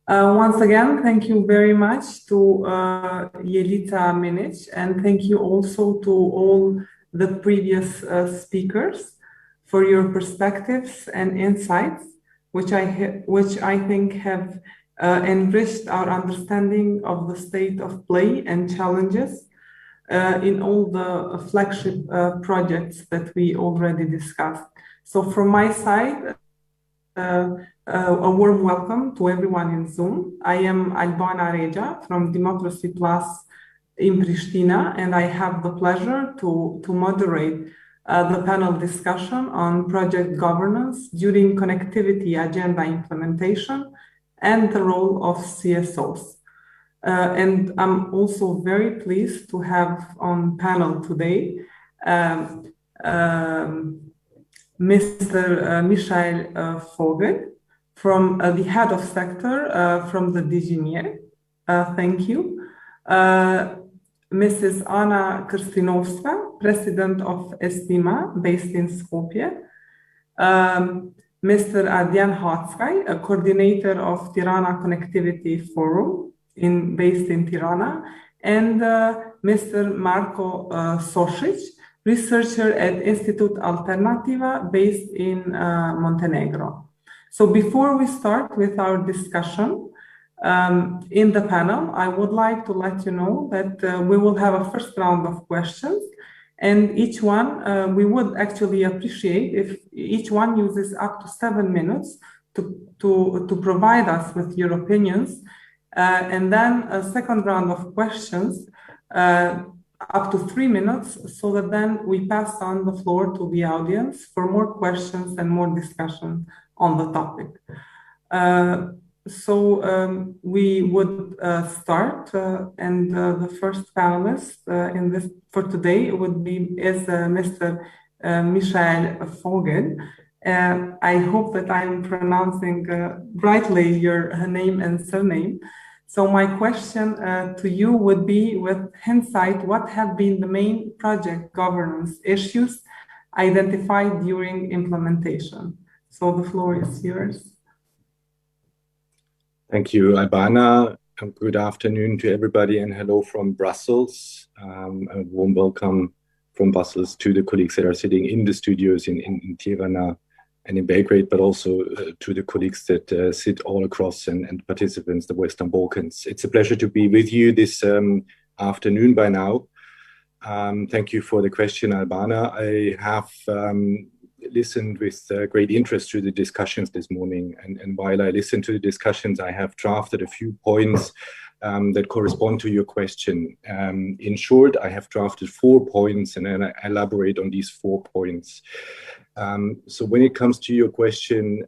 Once again, thank you very much to Jelica Minic, and thank you also to all the previous speakers for your perspectives and insights, which I think have enriched our understanding of the state of play and challenges in all the flagship projects that we already discussed. So from my side, a warm welcome to everyone in Zoom. I am Albana Regia from Democracy Plus in Pristina, and I have the pleasure to moderate the panel discussion on project governance during connectivity agenda implementation and the role of CSOs. And I'm also very pleased to have on panel today Mr. Michael Vogel, from the head of sector from the DGNIR. Thank you. Mrs. Anna Krstinovska, president of Estima, based in Skopje. Mr. Adrian Hatskaj, a coordinator of Tirana Connectivity Forum, based in Tirana, and Mr. Marko Sošić, researcher at Institute Alternativa, based in Montenegro. So before we start with our discussion in the panel, I would like to let you know that we will have a first round of questions. And each one, we would actually appreciate if each one uses up to 7 minutes to provide us with your opinions. And then a second round of questions, up to 3 minutes, so that then we pass on the floor to the audience for more questions and more discussion on the topic. So we would start, and the first panelist for today would be Mr. Michael Vogel. I hope that I'm pronouncing rightly your name and surname. So my question to you would be, with hindsight, what have been the main project governance issues identified during implementation? So the floor is yours. Thank you, Albana. Good afternoon to everybody, and hello from Brussels. A warm welcome from Brussels to the colleagues that are sitting in the studios in Tirana and in Belgrade, but also to the colleagues that sit all across and participants, the Western Balkans. It's a pleasure to be with you this afternoon by now. Thank you for the question, Albana. I have listened with great interest to the discussions this morning. And while I listened to the discussions, I have drafted a few points that correspond to your question. In short, I have drafted 4 points, and then I elaborate on these 4 points. So when it comes to your question,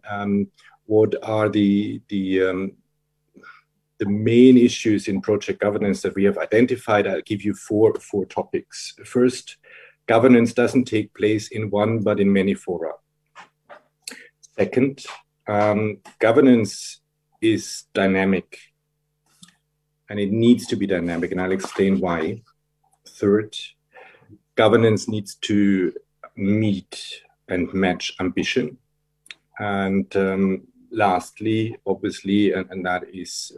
what are the main issues in project governance that we have identified? I'll give you four topics. First, governance doesn't take place in one, but in many fora. Second, governance is dynamic, and it needs to be dynamic, and I'll explain why. Third, governance needs to meet and match ambition. And lastly, obviously, and that is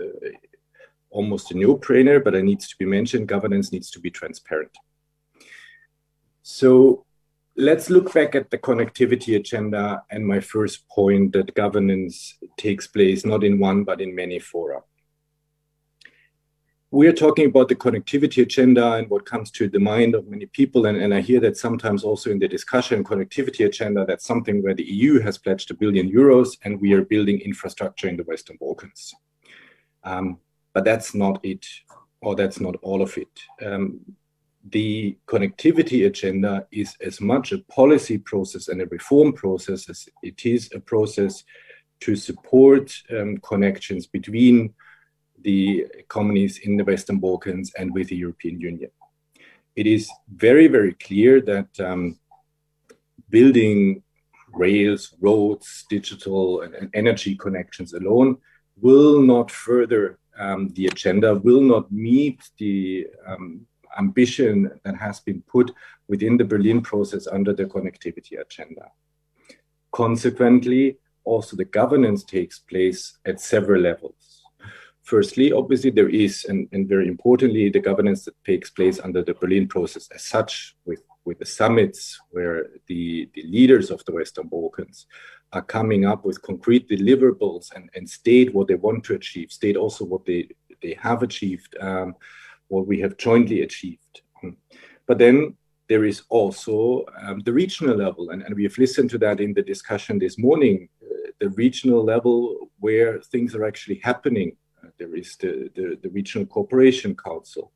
almost a no-brainer, but it needs to be mentioned, governance needs to be transparent. So let's look back at the connectivity agenda and my first point, that governance takes place not in one, but in many fora. We are talking about the connectivity agenda and what comes to the mind of many people. And I hear that sometimes also in the discussion, connectivity agenda, that's something where the EU has pledged €1 billion and we are building infrastructure in the Western Balkans. But that's not it, or that's not all of it. The connectivity agenda is as much a policy process and a reform process as it is a process to support connections between the economies in the Western Balkans and with the European Union. It is very, very clear that building rails, roads, digital and energy connections alone will not further the agenda, will not meet the ambition that has been put within the Berlin process under the connectivity agenda. Consequently, also the governance takes place at several levels. Firstly, obviously, there is, and very importantly, the governance that takes place under the Berlin process as such, with the summits where the leaders of the Western Balkans are coming up with concrete deliverables and state what they want to achieve, state also what they have achieved, what we have jointly achieved. But then there is also the regional level, and we have listened to that in the discussion this morning, the regional level where things are actually happening. There is the Regional Cooperation Council.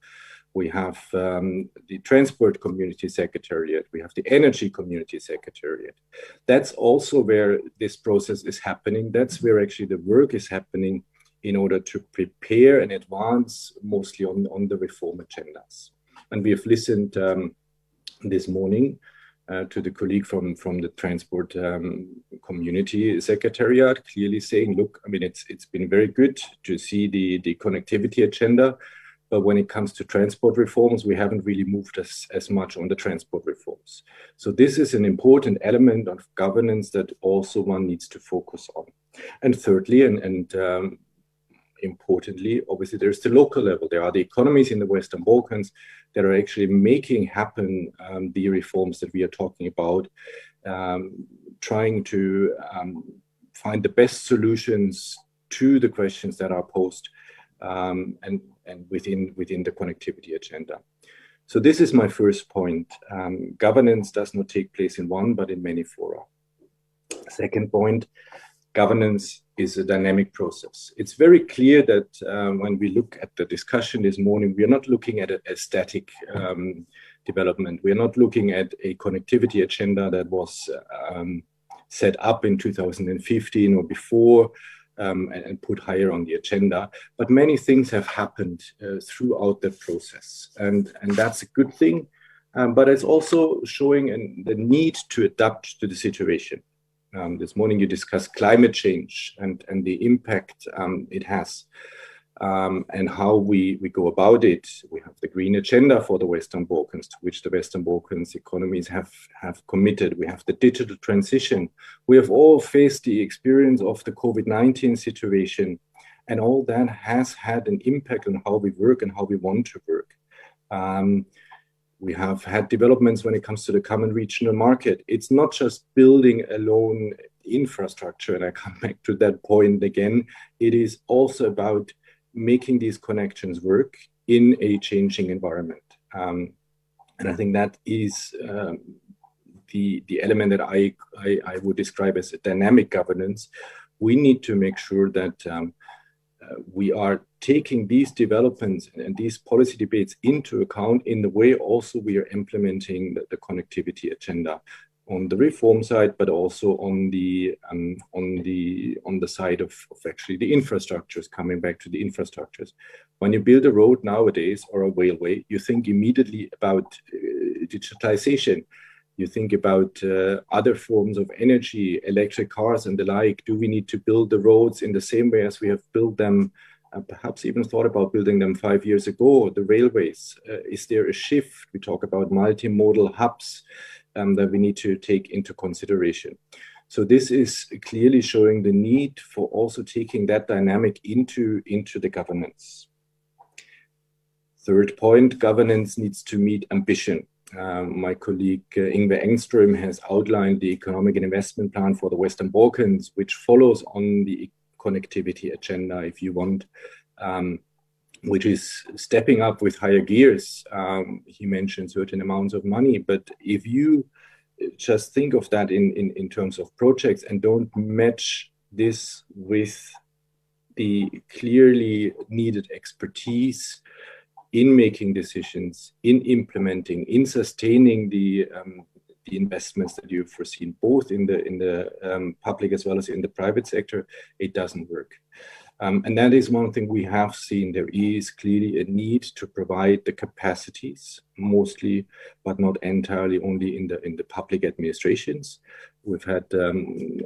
We have the Transport Community Secretariat. We have the Energy Community Secretariat. That's also where this process is happening. That's where actually the work is happening in order to prepare and advance mostly on the reform agendas. And we have listened this morning to the colleague from the Transport Community Secretariat, clearly saying, look, I mean, it's been very good to see the connectivity agenda, but when it comes to transport reforms, we haven't really moved as much on the transport reforms. So this is an important element of governance that also one needs to focus on. And thirdly, and importantly, obviously, there's the local level. There are the economies in the Western Balkans that are actually making happen the reforms that we are talking about, trying to find the best solutions to the questions that are posed and within the connectivity agenda. So this is my first point. Governance does not take place in one, but in many fora. Second point, governance is a dynamic process. It's very clear that when we look at the discussion this morning, we are not looking at a static development. We are not looking at a connectivity agenda that was set up in 2015 or before and put higher on the agenda. But many things have happened throughout the process. And that's a good thing. But it's also showing the need to adapt to the situation. This morning you discussed climate change and the impact it has and how we go about it. We have the green agenda for the Western Balkans, to which the Western Balkans economies have committed. We have the digital transition. We have all faced the experience of the COVID-19 situation, and all that has had an impact on how we work and how we want to work. We have had developments when it comes to the common regional market. It's not just building alone infrastructure, and I come back to that point again. It is also about making these connections work in a changing environment. And I think that is the element that I would describe as a dynamic governance. We need to make sure that we are taking these developments and these policy debates into account in the way also we are implementing the connectivity agenda on the reform side, but also on the side of actually the infrastructures, coming back to the infrastructures. When you build a road nowadays or a railway, you think immediately about digitalization. You think about other forms of energy, electric cars and the like. Do we need to build the roads in the same way as we have built them, perhaps even thought about building them 5 years ago? The railways, is there a shift? We talk about multimodal hubs that we need to take into consideration. So this is clearly showing the need for also taking that dynamic into the governance. Third point, governance needs to meet ambition. My colleague Ingvar Engström has outlined the economic and investment plan for the Western Balkans, which follows on the connectivity agenda, if you want, which is stepping up with higher gears. He mentioned certain amounts of money, but if you just think of that in terms of projects and don't match this with the clearly needed expertise in making decisions, in implementing, in sustaining the investments that you've foreseen, both in the public as well as in the private sector, it doesn't work. And that is one thing we have seen. There is clearly a need to provide the capacities, mostly, but not entirely only in the public administrations. We've had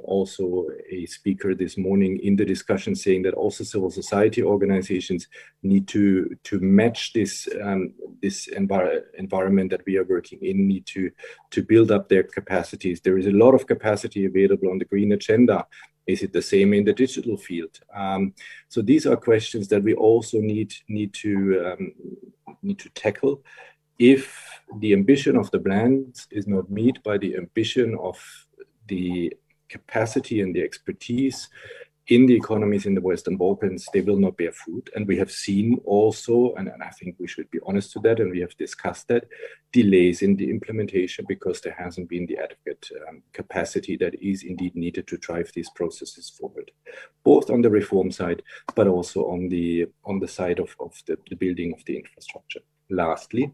also a speaker this morning in the discussion saying that also civil society organizations need to match this environment that we are working in, need to build up their capacities. There is a lot of capacity available on the green agenda. Is it the same in the digital field? So these are questions that we also need to tackle. If the ambition of the plans is not met by the ambition of the capacity and the expertise in the economies in the Western Balkans, they will not bear fruit. And we have seen also, and I think we should be honest to that, and we have discussed that, delays in the implementation because there hasn't been the adequate capacity that is indeed needed to drive these processes forward, both on the reform side, but also on the side of the building of the infrastructure. Lastly,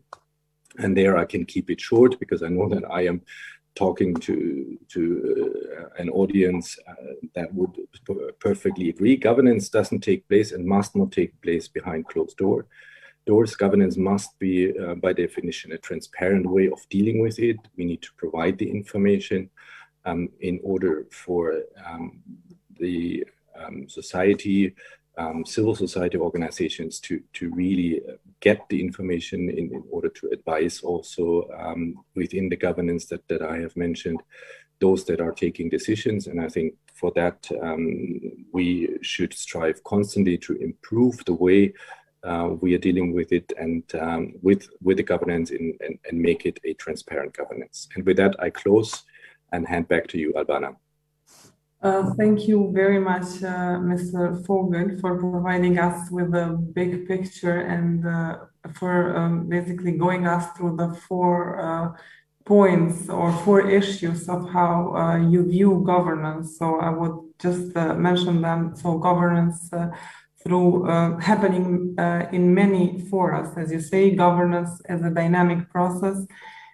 and there I can keep it short because I know that I am talking to an audience that would perfectly agree. Governance doesn't take place and must not take place behind closed doors. Governance must be, by definition, a transparent way of dealing with it. We need to provide the information in order for the society, civil society organizations to really get the information in order to advise also within the governance that I have mentioned, those that are taking decisions. And I think for that, we should strive constantly to improve the way we are dealing with it and with the governance and make it a transparent governance. And with that, I close and hand back to you, Albana. Thank you very much, Mr. Vogel, for providing us with a big picture and for basically going us through the 4 points or 4 issues of how you view governance. So I would just mention them. So governance through happening in many forums, as you say, governance as a dynamic process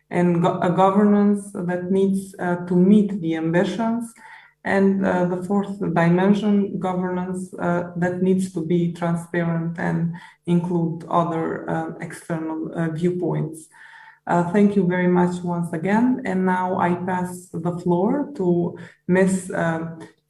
and a governance that needs to meet the ambitions. And the 4th dimension, governance that needs to be transparent and include other external viewpoints. Thank you very much once again. And now I pass the floor to Ms.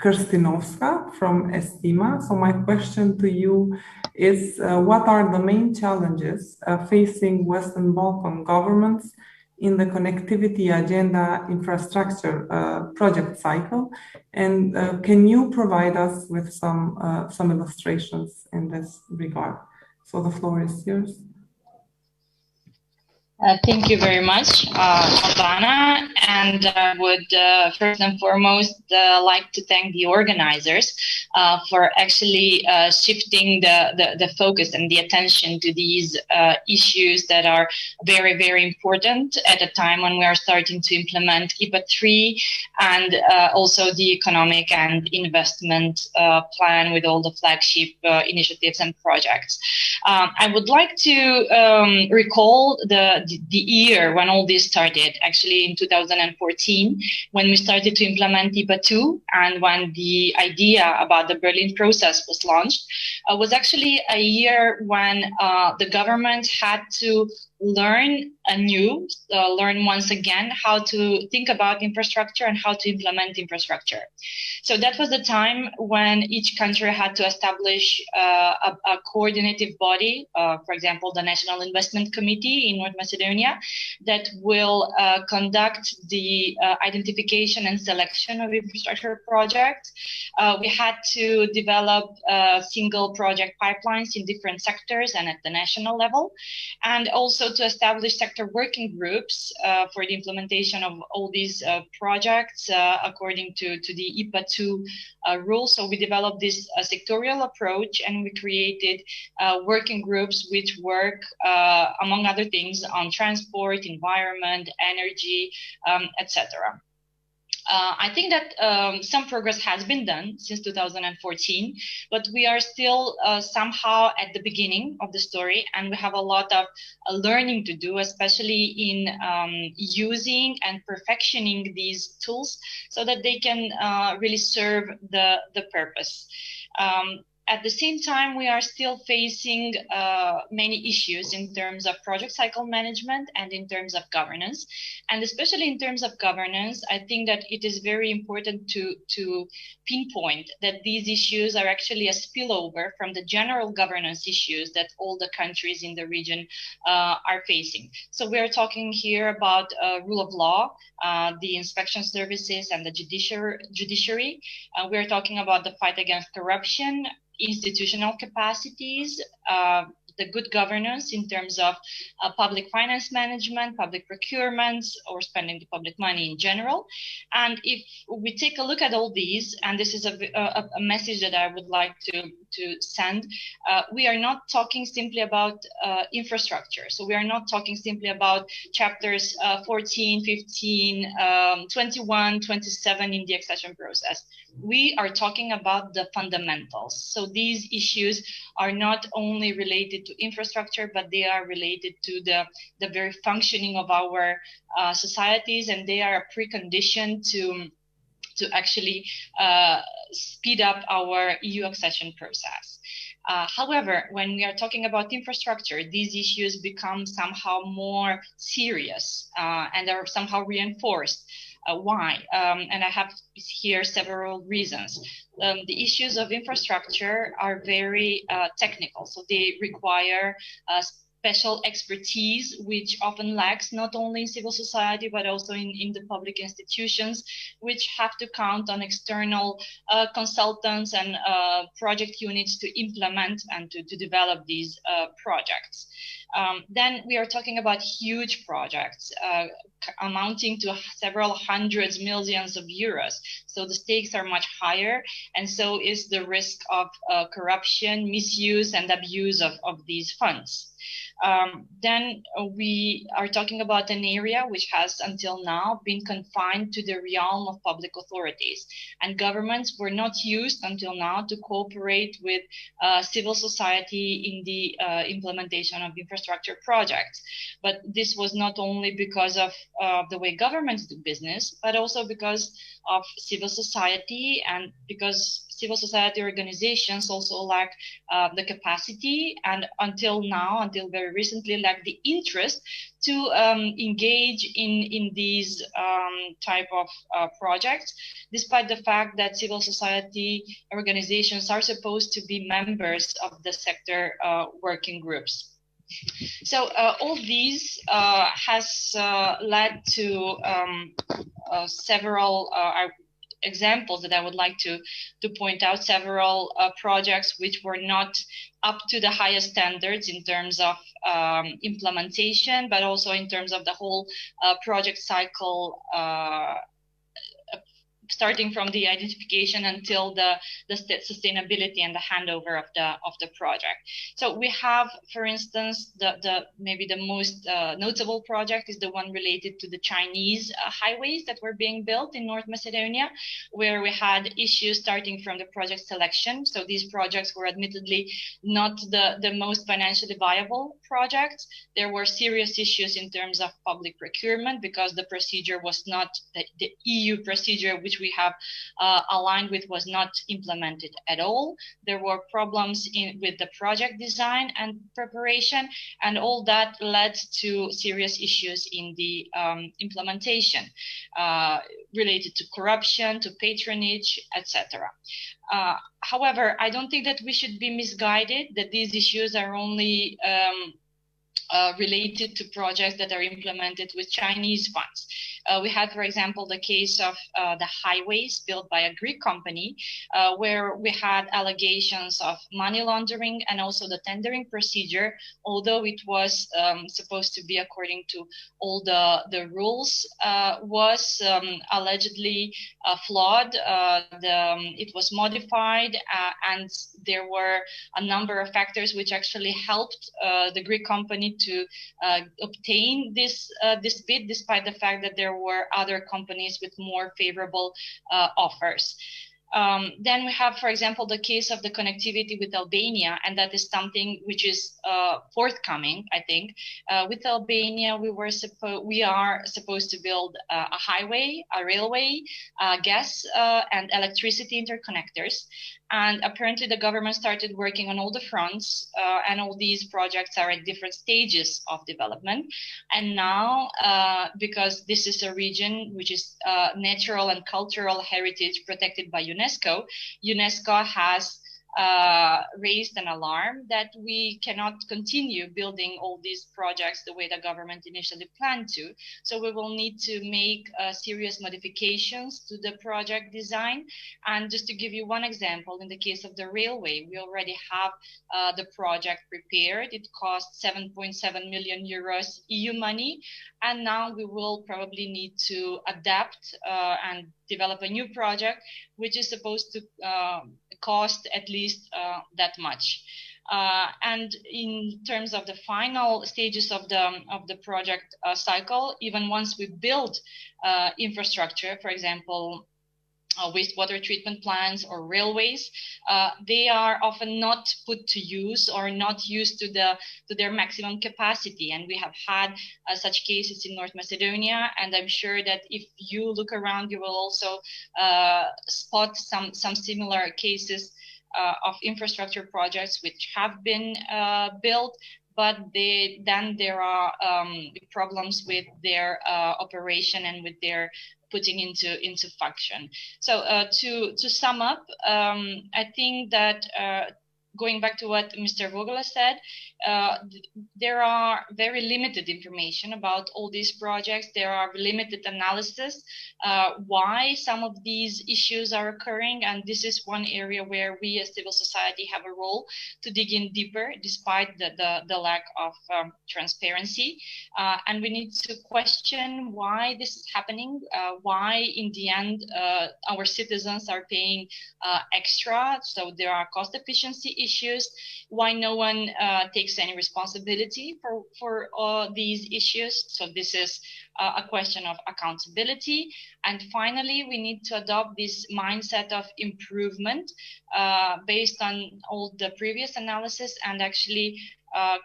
Kirstinowska from Estima. So my question to you is, what are the main challenges facing Western Balkan governments in the connectivity agenda infrastructure project cycle? And can you provide us with some illustrations in this regard? So the floor is yours. Thank you very much, Albana. And I would first and foremost like to thank the organizers for actually shifting the focus and the attention to these issues that are very, very important at a time when we are starting to implement IPA 3 and also the economic and investment plan with all the flagship initiatives and projects. I would like to recall the year when all this started, actually in 2014, when we started to implement IPA 2 and when the idea about the Berlin process was launched, was actually a year when the government had to learn once again how to think about infrastructure and how to implement infrastructure. So that was the time when each country had to establish a coordinative body, for example, the National Investment Committee in North Macedonia, that will conduct the identification and selection of infrastructure projects. We had to develop single project pipelines in different sectors and at the national level, and also to establish sector working groups for the implementation of all these projects according to the IPA 2 rules. So we developed this sectorial approach, and we created working groups which work, among other things, on transport, environment, energy, etc. I think that some progress has been done since 2014, but we are still somehow at the beginning of the story, and we have a lot of learning to do, especially in using and perfectioning these tools so that they can really serve the purpose. At the same time, we are still facing many issues in terms of project cycle management and in terms of governance. And especially in terms of governance, I think that it is very important to pinpoint that these issues are actually a spillover from the general governance issues that all the countries in the region are facing. So we are talking here about rule of law, the inspection services and the judiciary. We are talking about the fight against corruption, institutional capacities, the good governance in terms of public finance management, public procurements, or spending the public money in general. And if we take a look at all these, and this is a message that I would like to send, we are not talking simply about infrastructure. So we are not talking simply about chapters 14, 15, 21, 27 in the accession process. We are talking about the fundamentals. So these issues are not only related to infrastructure, but they are related to the very functioning of our societies, and they are a precondition to actually speed up our EU accession process. However, when we are talking about infrastructure, these issues become somehow more serious and are somehow reinforced. Why? And I have here several reasons. The issues of infrastructure are very technical, so they require special expertise, which often lacks not only in civil society, but also in the public institutions, which have to count on external consultants and project units to implement and to develop these projects. Then we are talking about huge projects amounting to several hundreds millions of euros. So the stakes are much higher, and so is the risk of corruption, misuse, and abuse of these funds. Then we are talking about an area which has until now been confined to the realm of public authorities, and governments were not used until now to cooperate with civil society in the implementation of infrastructure projects. But this was not only because of the way governments do business, but also because of civil society, and because civil society organizations also lack the capacity, and until very recently, lack the interest to engage in these type of projects, despite the fact that civil society organizations are supposed to be members of the sector working groups. So all these has led to several examples that I would like to point out, several projects which were not up to the highest standards in terms of implementation, but also in terms of the whole project cycle, starting from the identification until the sustainability and the handover of the project. So we have, for instance, maybe the most notable project is the one related to the Chinese highways that were being built in North Macedonia, where we had issues starting from the project selection. So these projects were admittedly not the most financially viable projects. There were serious issues in terms of public procurement, because the procedure was not the EU procedure, which we have aligned with, was not implemented at all. There were problems with the project design and preparation, and all that led to serious issues in the implementation related to corruption, to patronage, etc. However, I don't think that we should be misguided that these issues are only related to projects that are implemented with Chinese funds. We had, for example, the case of the highways built by a Greek company, where we had allegations of money laundering, and also the tendering procedure, although it was supposed to be according to all the rules, was allegedly flawed. It was modified, and there were a number of factors which actually helped the Greek company to obtain this bid, despite the fact that there were other companies with more favorable offers. Then we have, for example, the case of the connectivity with Albania, and that is something which is forthcoming, I think. With Albania, we are supposed to build a highway, a railway, gas and electricity interconnectors. And apparently the government started working on all the fronts, and all these projects are at different stages of development. And now, because this is a region which is natural and cultural heritage protected by UNESCO, UNESCO has raised an alarm that we cannot continue building all these projects the way the government initially planned to. So we will need to make serious modifications to the project design. And just to give you one example, in the case of the railway, we already have the project prepared. It cost 7.7 million euros EU money. And now we will probably need to adapt and develop a new project, which is supposed to cost at least that much. And in terms of the final stages of the project cycle, even once we build infrastructure, for example, wastewater treatment plants or railways, they are often not put to use or not used to their maximum capacity. And we have had such cases in North Macedonia, and I'm sure that if you look around, you will also spot some similar cases of infrastructure projects which have been built, but then there are problems with their operation and with their putting into function. So to sum up, I think that going back to what Mr. Vogela said, there are very limited information about all these projects. There are limited analysis why some of these issues are occurring, and this is one area where we as civil society have a role to dig in deeper, despite the lack of transparency. And we need to question why this is happening, why in the end our citizens are paying extra, so there are cost efficiency issues, why no one takes any responsibility for these issues. So this is a question of accountability. And finally, we need to adopt this mindset of improvement based on all the previous analysis, and actually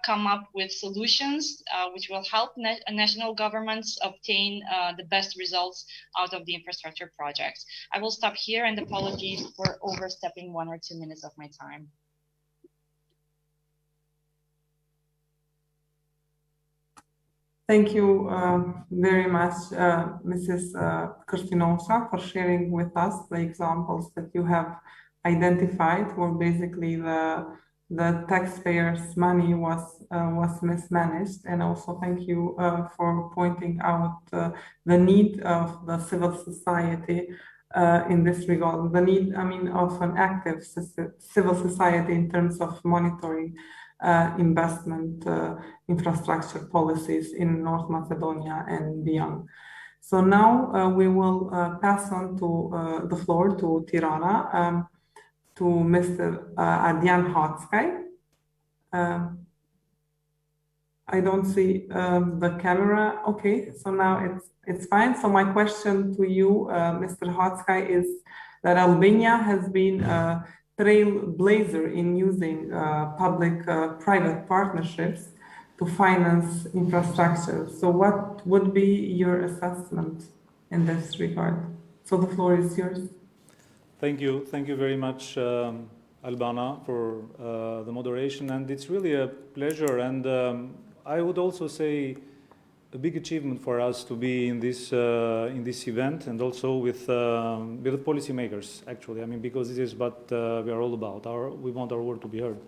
come up with solutions which will help national governments obtain the best results out of the infrastructure projects. I will stop here, and apologies for overstepping 1 or 2 minutes of my time. Thank you very much, Mrs. Krstinosa, for sharing with us the examples that you have identified, where basically the taxpayers' money was mismanaged. And also thank you for pointing out the need of the civil society in this regard, the need, I mean, of an active civil society in terms of monitoring investment infrastructure policies in North Macedonia and beyond. So now we will pass on to the floor to Tirana, to Mr. Adrian Hotsky. I don't see the camera. Okay, so now it's fine. So my question to you, Mr. Hotsky, is that Albania has been trailblazer in using public-private partnerships to finance infrastructure. So what would be your assessment in this regard? So the floor is yours. Thank you very much, Albana, for the moderation, and it's really a pleasure, and I would also say a big achievement for us to be in this event, and also with the policymakers, actually. I mean, because this is what we are all about. We want our word to be heard.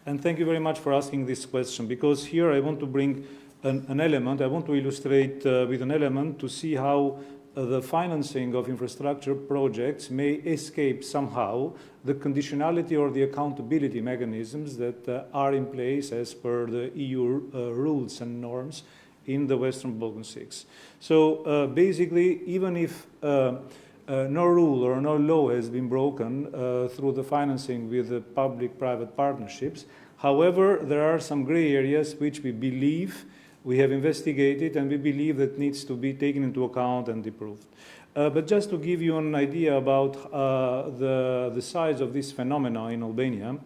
And thank you very much for asking this question, because here I want to bring an element, I want to illustrate with an element to see how the financing of infrastructure projects may escape somehow the conditionality or the accountability mechanisms that are in place as per the EU rules and norms in the Western Balkan 6. So basically, even if no rule or no law has been broken through the financing with the public-private partnerships, however, there are some gray areas which we believe we have investigated and we believe that needs to be taken into account and improved. But just to give you an idea about the size of this phenomena in Albania,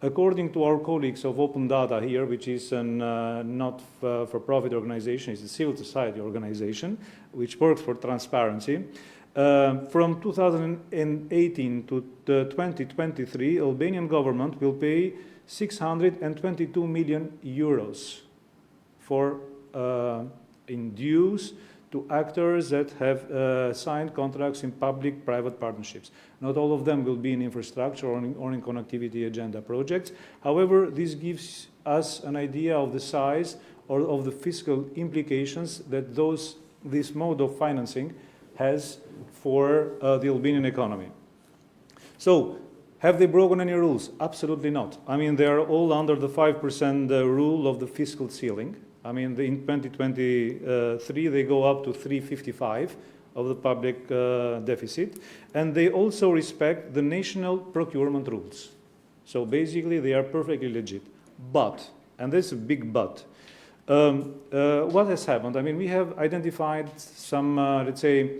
according to our colleagues of Open Data here, which is a not-for-profit organization, it's a civil society organization which works for transparency, from 2018 to 2023, Albanian government will pay 622 million euros for in dues to actors that have signed contracts in public-private partnerships. Not all of them will be in infrastructure or in connectivity agenda projects. However, this gives us an idea of the size or of the fiscal implications that this mode of financing has for the Albanian economy. So, have they broken any rules? Absolutely not. I mean, they are all under the 5% rule of the fiscal ceiling. I mean, in 2023, they go up to 355 of the public deficit, and they also respect the national procurement rules. So basically, they are perfectly legit. But, and there's a big but, what has happened? I mean, we have identified some, let's say,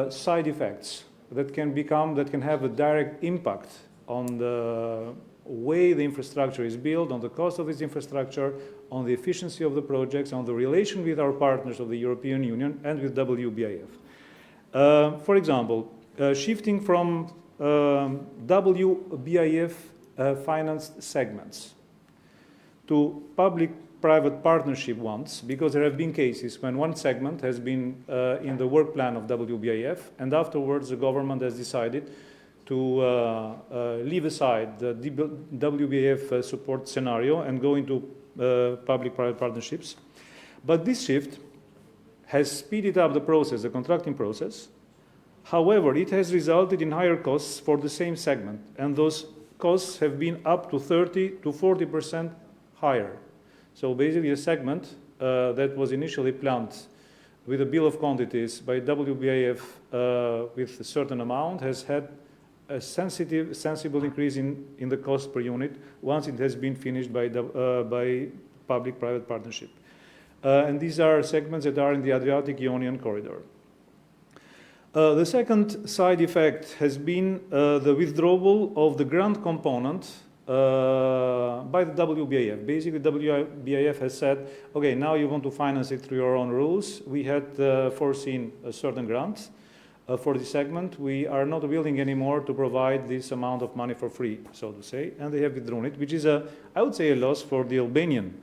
side effects that can have a direct impact on the way the infrastructure is built, on the cost of this infrastructure, on the efficiency of the projects, on the relation with our partners of the European Union and with WBIF. For example, shifting from WBIF financed segments to public-private partnership ones, because there have been cases when one segment has been in the work plan of WBIF, and afterwards the government has decided to leave aside the WBIF support scenario and go into public-private partnerships. But this shift has speeded up the process, the contracting process. However, it has resulted in higher costs for the same segment, and those costs have been up to 30 to 40% higher. So basically a segment that was initially planned with a bill of quantities by WBIF with a certain amount has had a sensible increase in the cost per unit once it has been finished by public-private partnership. And these are segments that are in the Adriatic-Ionian corridor. The second side effect has been the withdrawal of the grant component by the WBIF. Basically, WBIF has said, okay, now you want to finance it through your own rules. We had foreseen a certain grant for this segment. We are not willing anymore to provide this amount of money for free, so to say, and they have withdrawn it, which is, I would say, a loss for the Albanian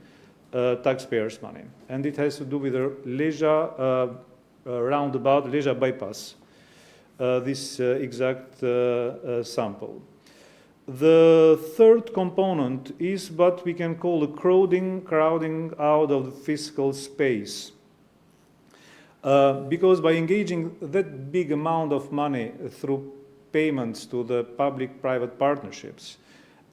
taxpayers' money. And it has to do with the Leja roundabout, Leja bypass, this exact sample. The third component is what we can call a crowding out of the fiscal space. Because by engaging that big amount of money through payments to the public-private partnerships,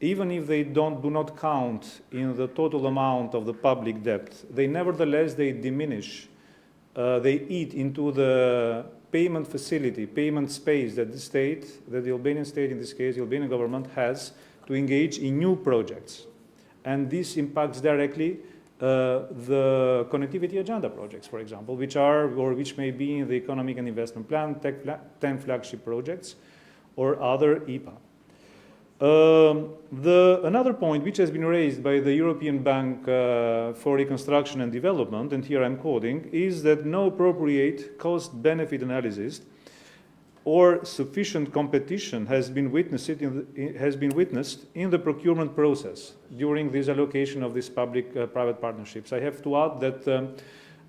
even if they do not count in the total amount of the public debt, they nevertheless, they diminish, they eat into the payment facility, payment space that the state, that the Albanian state, in this case, the Albanian government, has to engage in new projects. And this impacts directly the connectivity agenda projects, for example, which are, or which may be in the economic and investment plan, 10 flagship projects, or other EPA. Another point which has been raised by the European Bank for Reconstruction and Development, and here I'm quoting, is that no appropriate cost-benefit analysis or sufficient competition has been witnessed in the procurement process during this allocation of these public-private partnerships. I have to add that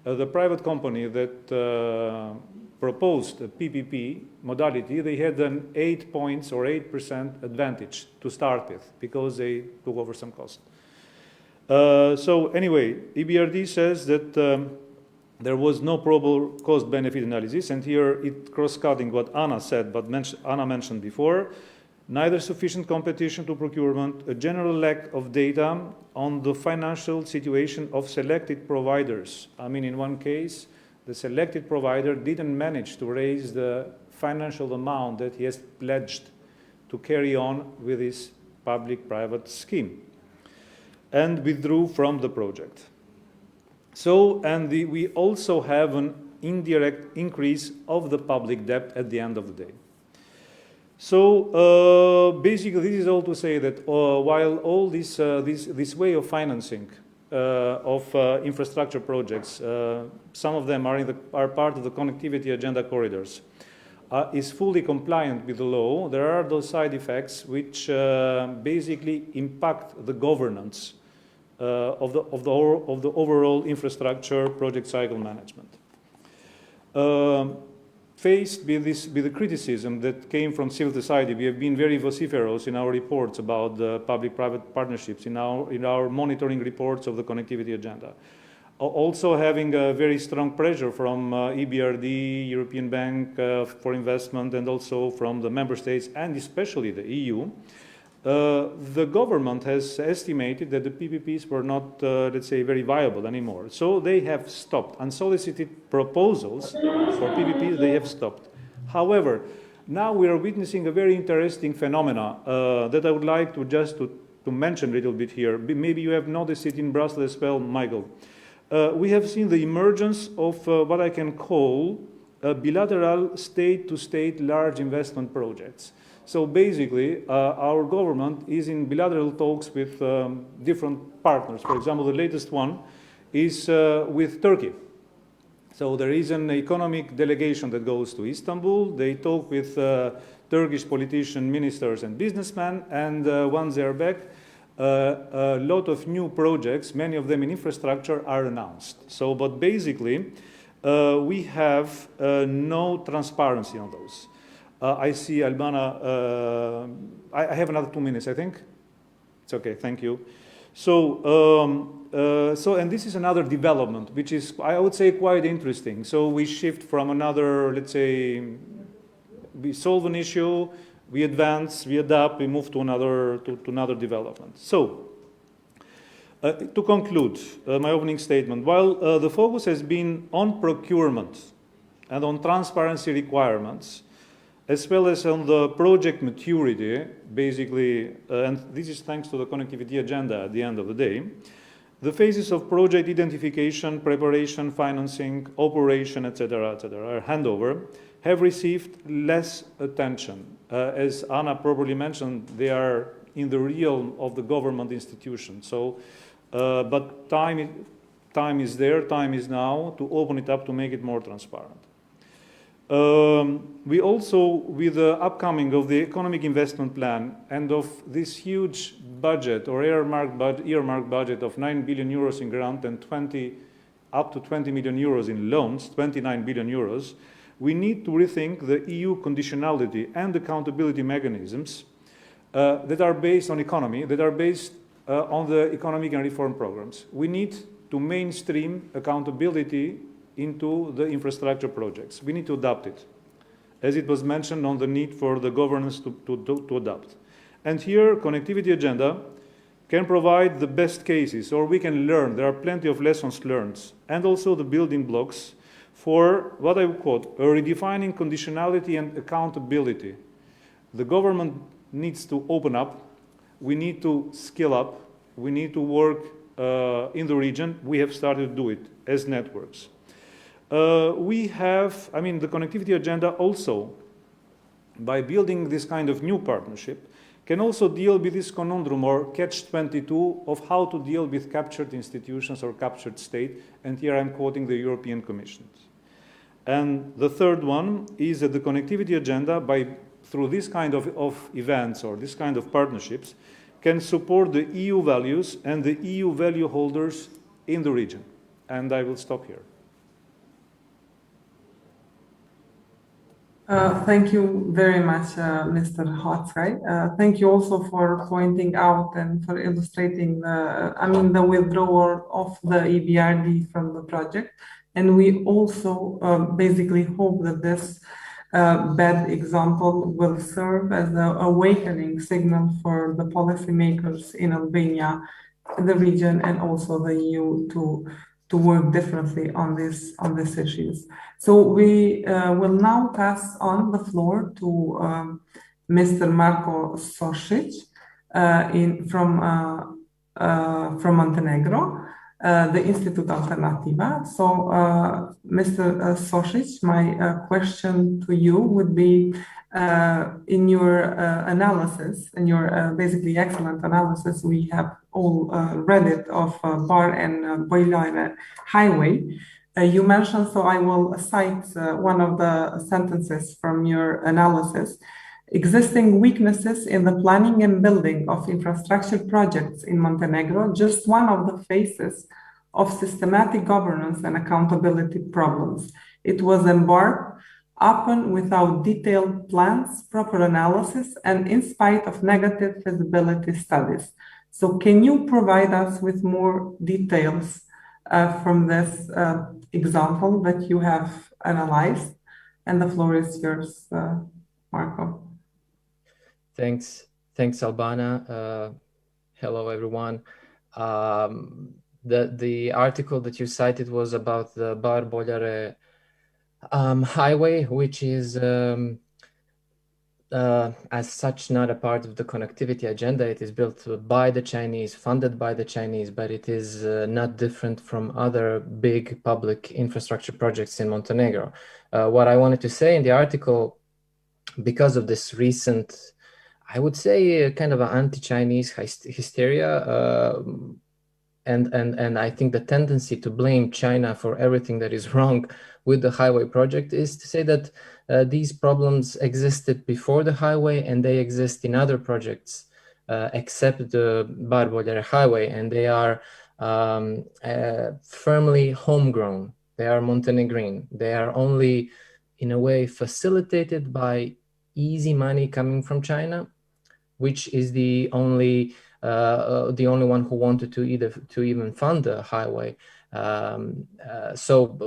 the private company that proposed a PPP modality, they had an 8 points or 8% advantage to start with because they took over some cost. So anyway, EBRD says that there was no probable cost-benefit analysis, and here it cross-cutting what Anna said, but Anna mentioned before. Neither sufficient competition to procurement, a general lack of data on the financial situation of selected providers. I mean, in one case, the selected provider didn't manage to raise the financial amount that he has pledged to carry on with his public-private scheme and withdrew from the project. So, and we also have an indirect increase of the public debt at the end of the day. So basically, this is all to say that while all this way of financing of infrastructure projects, some of them are part of the connectivity agenda corridors, is fully compliant with the law, there are those side effects which basically impact the governance of the overall infrastructure project cycle management. Faced with the criticism that came from civil society, we have been very vociferous in our reports about the public-private partnerships, in our monitoring reports of the connectivity agenda. Also having a very strong pressure from EBRD, European Bank for Investment, and also from the member states, and especially the EU, the government has estimated that the PPPs were not, let's say, very viable anymore. So they have stopped. Unsolicited proposals for PPPs, they have stopped. However, now we are witnessing a very interesting phenomena that I would like to just to mention a little bit here. Maybe you have noticed it in Brussels as well, Michael. We have seen the emergence of what I can call bilateral state-to-state large investment projects. So basically, our government is in bilateral talks with different partners. For example, the latest one is with Turkey. So there is an economic delegation that goes to Istanbul. They talk with Turkish politicians, ministers, and businessmen. And once they're back, a lot of new projects, many of them in infrastructure, are announced. So, but basically, we have no transparency on those. I see Albana, I have another 2 minutes, I think. It's okay, thank you. So, and this is another development, which is, I would say, quite interesting. So we shift from another, let's say, we solve an issue, we advance, we adapt, we move to another development. So, to conclude my opening statement, while the focus has been on procurement and on transparency requirements, as well as on the project maturity, basically, and this is thanks to the connectivity agenda at the end of the day, the phases of project identification, preparation, financing, operation, etc., handover, have received less attention. As Anna probably mentioned, they are in the realm of the government institution. So, but time is there, time is now to open it up to make it more transparent. We also, with the upcoming of the economic investment plan and of this huge budget or earmarked budget of 9 billion euros in grant and up to 20 million euros in loans, 29 billion euros, we need to rethink the EU conditionality and accountability mechanisms that are based on economy, that are based on the economic and reform programs. We need to mainstream accountability into the infrastructure projects. We need to adapt it, as it was mentioned on the need for the governance to adapt. And here, connectivity agenda can provide the best cases, or we can learn. There are plenty of lessons learned, and also the building blocks for what I would call a redefining conditionality and accountability. The government needs to open up. We need to skill up. We need to work in the region. We have started to do it as networks. We have, I mean, the connectivity agenda also, by building this kind of new partnership, can also deal with this conundrum or catch-22 of how to deal with captured institutions or captured state. And here I'm quoting the European Commission. And the third one is that the connectivity agenda, through this kind of events or this kind of partnerships, can support the EU values and the EU value holders in the region. And I will stop here. Thank you very much, Mr. Hotzai. Thank you also for pointing out and for illustrating the withdrawal of the EBRD from the project. And we also basically hope that this bad example will serve as an awakening signal for the policymakers in Albania, the region, and also the EU to work differently on these issues. So we will now pass on the floor to Mr. Marko Sosic from Montenegro, the Institute Alternativa. So, Mr. Sosic, my question to you would be, in your analysis, in your basically excellent analysis, we have all read it, of Bar and Belgrade highway. You mentioned, so I will cite one of the sentences from your analysis. Existing weaknesses in the planning and building of infrastructure projects in Montenegro, just one of the faces of systematic governance and accountability problems. It was embarked upon without detailed plans, proper analysis, and in spite of negative feasibility studies. So can you provide us with more details from this example that you have analyzed? And the floor is yours, Marko. Thanks, Albana. Hello, everyone. The article that you cited was about the Bar-Boljare highway, which is as such not a part of the connectivity agenda. It is built by the Chinese, funded by the Chinese, but it is not different from other big public infrastructure projects in Montenegro. What I wanted to say in the article, because of this recent, I would say, kind of an anti-Chinese hysteria, and I think the tendency to blame China for everything that is wrong with the highway project is to say that these problems existed before the highway and they exist in other projects except the Bar-Boljare highway, and they are firmly homegrown. They are Montenegrin. They are only, in a way, facilitated by easy money coming from China, which is the only one who wanted to even fund the highway. So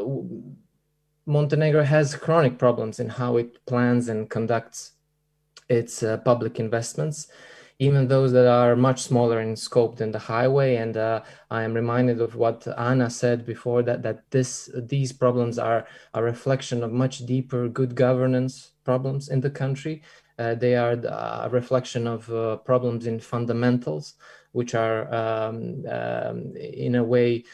Montenegro has chronic problems in how it plans and conducts its public investments, even those that are much smaller in scope than the highway. And I am reminded of what Anna said before, that these problems are a reflection of much deeper good governance problems in the country. They are a reflection of problems in fundamentals, which are in a way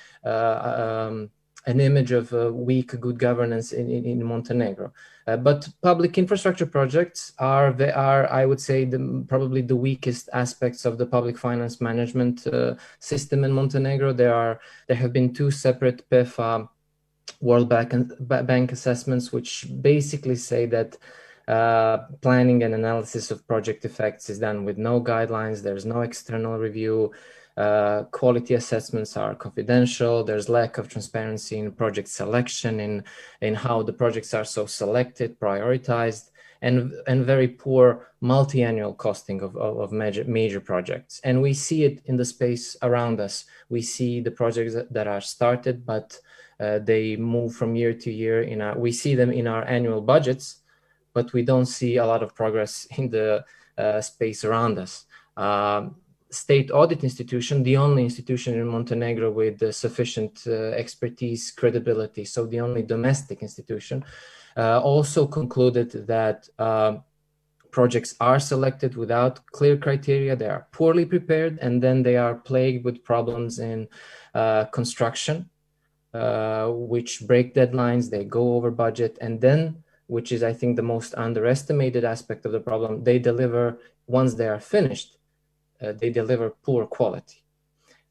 an image of weak good governance in Montenegro. But public infrastructure projects are I would say, probably the weakest aspects of the public finance management system in Montenegro. There have been two separate PEFA World Bank assessments, which basically say that planning and analysis of project effects is done with no guidelines. There's no external review. Quality assessments are confidential. There's lack of transparency in project selection, in how the projects are so selected, prioritized, and very poor multi-annual costing of major projects. And we see it in the space around us. We see the projects that are started, but they move from year to year. We see them in our annual budgets, but we don't see a lot of progress in the space around us. State audit institution, the only institution in Montenegro with sufficient expertise, credibility, so the only domestic institution, also concluded that projects are selected without clear criteria, they are poorly prepared, and then they are plagued with problems in construction, which break deadlines, they go over budget, and then, which is, I think, the most underestimated aspect of the problem, they deliver, once they are finished, they deliver poor quality.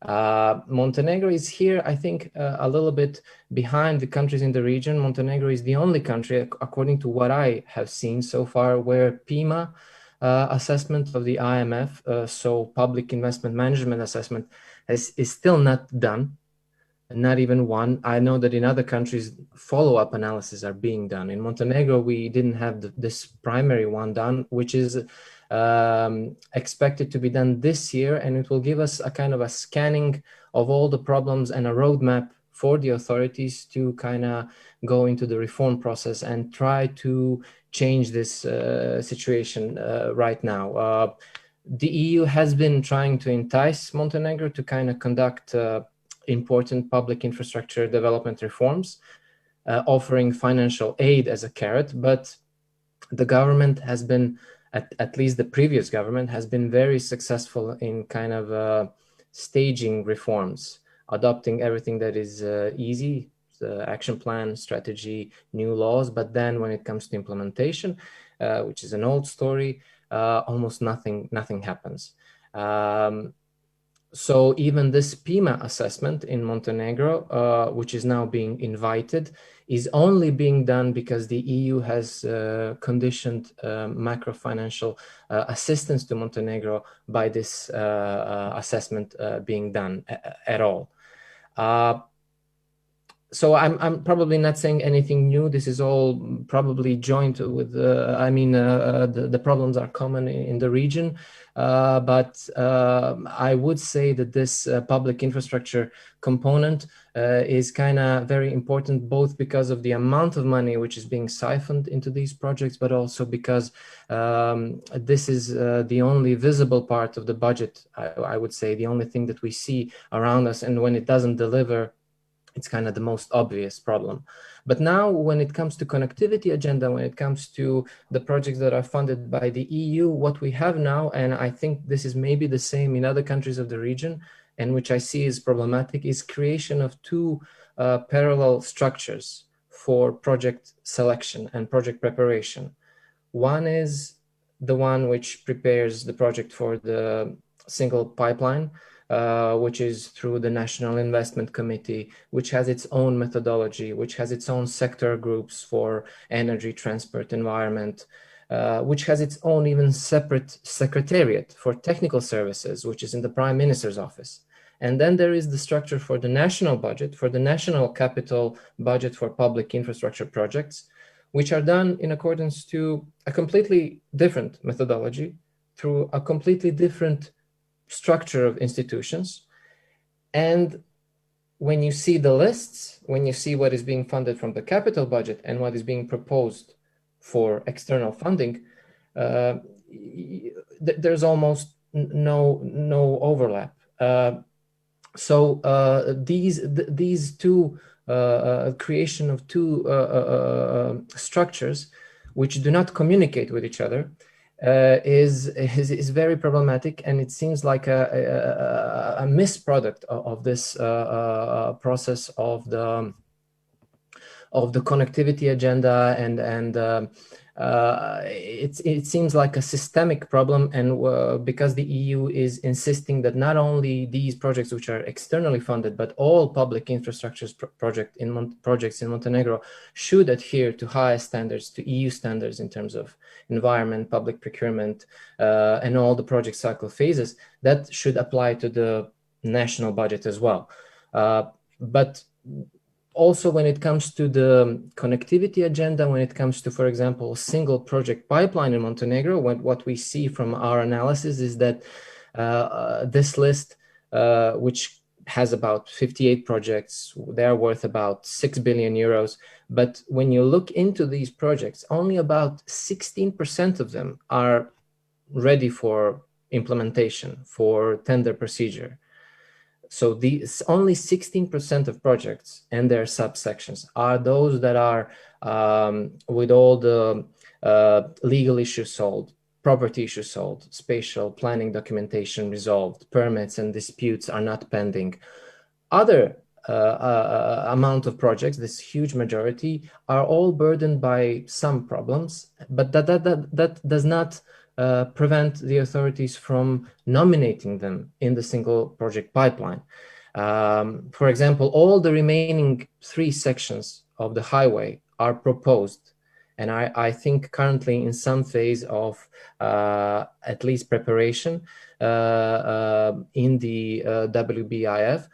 Montenegro is here, I think, a little bit behind the countries in the region. Montenegro is the only country, according to what I have seen so far, where PIMA assessment of the IMF, so Public Investment Management Assessment, is still not done. not even one. I know that in other countries, follow-up analyses are being done. In Montenegro, we didn't have this primary one done, which is expected to be done this year, and it will give us a kind of a scanning of all the problems and a roadmap for the authorities to kind of go into the reform process and try to change this situation right now. The EU has been trying to entice Montenegro to kind of conduct important public infrastructure development reforms, offering financial aid as a carrot, but the government has been, at least the previous government, has been very successful in kind of staging reforms, adopting everything that is easy, the action plan, strategy, new laws, but then when it comes to implementation, which is an old story, almost nothing happens. So even this PIMA assessment in Montenegro, which is now being invited, is only being done because the EU has conditioned macro-financial assistance to Montenegro by this assessment being done at all. So I'm probably not saying anything new. This is all probably joint with, the problems are common in the region. But I would say that this public infrastructure component is kind of very important, both because of the amount of money which is being siphoned into these projects, but also because this is the only visible part of the budget, I would say, the only thing that we see around us. And when it doesn't deliver, it's kind of the most obvious problem. But now when it comes to connectivity agenda, when it comes to the projects that are funded by the EU, what we have now, and I think this is maybe the same in other countries of the region, and which I see is problematic, is creation of two parallel structures for project selection and project preparation. One is the one which prepares the project for the single pipeline, which is through the National Investment Committee, which has its own methodology, which has its own sector groups for energy, transport, environment, which has its own even separate secretariat for technical services, which is in the Prime Minister's office. And then there is the structure for the national budget, for the national capital budget for public infrastructure projects, which are done in accordance to a completely different methodology through a completely different structure of institutions. And when you see the lists, when you see what is being funded from the capital budget and what is being proposed for external funding, there's almost no overlap. So these two creation of two structures which do not communicate with each other is very problematic, and it seems like a misproduct of this process of the connectivity agenda, and it seems like a systemic problem, and because the EU is insisting that not only these projects which are externally funded, but all public infrastructure projects in Montenegro should adhere to higher standards, to EU standards in terms of environment, public procurement, and all the project cycle phases, that should apply to the national budget as well. But also, when it comes to the connectivity agenda, when it comes to, for example, single project pipeline in Montenegro, what we see from our analysis is that this list, which has about 58 projects, they're worth about 6 billion euros. But when you look into these projects, only about 16% of them are ready for implementation, for tender procedure. So these only 16% of projects and their subsections are those that are with all the legal issues solved, property issues solved, spatial planning documentation resolved, permits and disputes are not pending. Other amount of projects, this huge majority, are all burdened by some problems, but that does not prevent the authorities from nominating them in the single project pipeline. For example, all the remaining 3 sections of the highway are proposed, and I think currently in some phase of at least preparation in the WBIF.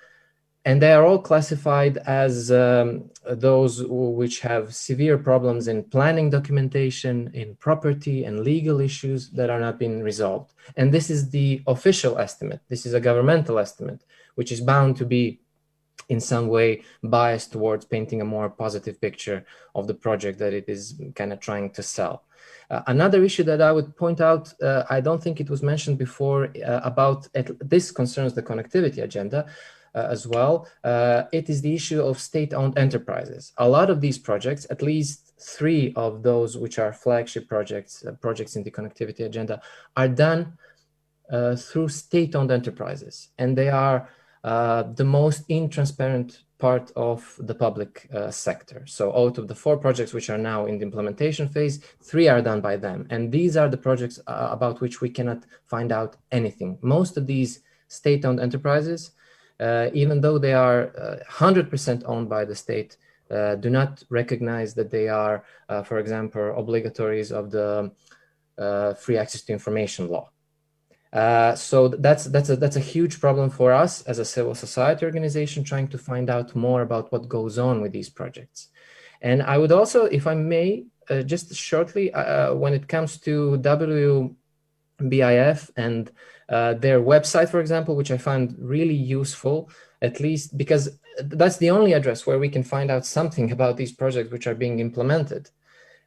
And they are all classified as those which have severe problems in planning documentation, in property and legal issues that are not being resolved. And this is the official estimate. This is a governmental estimate, which is bound to be in some way biased towards painting a more positive picture of the project that it is kind of trying to sell. Another issue that I would point out, I don't think it was mentioned before this concerns the connectivity agenda as well. It is the issue of state-owned enterprises. A lot of these projects, at least 3 of those which are flagship projects, projects in the connectivity agenda, are done through state-owned enterprises. And they are the most intransparent part of the public sector. So out of the 4 projects which are now in the implementation phase, 3 are done by them. And these are the projects about which we cannot find out anything. Most of these state-owned enterprises, even though they are 100% owned by the state, do not recognize that they are, for example, obligatories of the free access to information law. So that's a huge problem for us as a civil society organization trying to find out more about what goes on with these projects. And I would also, if I may, just shortly, when it comes to WBIF and their website, for example, which I find really useful, at least because that's the only address where we can find out something about these projects which are being implemented.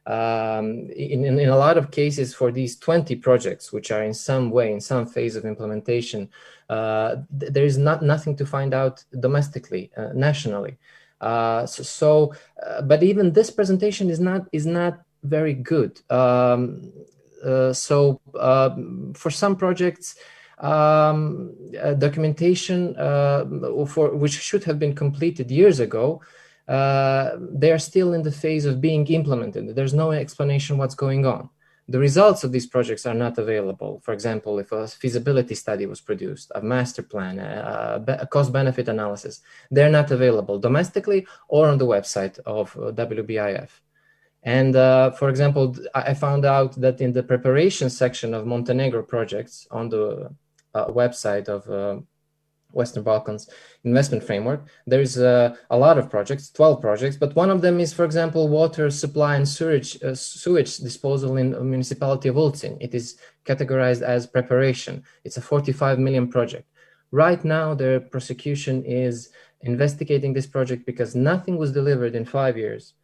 In a lot of cases for these 20 projects, which are in some way, in some phase of implementation, there is nothing to find out domestically, nationally. But even this presentation is not very good. For some projects, documentation which should have been completed years ago, they are still in the phase of being implemented. There's no explanation what's going on. The results of these projects are not available. For example, if a feasibility study was produced, a master plan, a cost-benefit analysis, they're not available domestically or on the website of WBIF. And for example, I found out that in the preparation section of Montenegro projects on the website of Western Balkans Investment Framework, there's a lot of projects, 12 projects, but one of them is, for example, water supply and sewage disposal in the municipality of Ulcin. It is categorized as preparation. It's a 45 million project. Right now, the prosecution is investigating this project because nothing was delivered in 5 years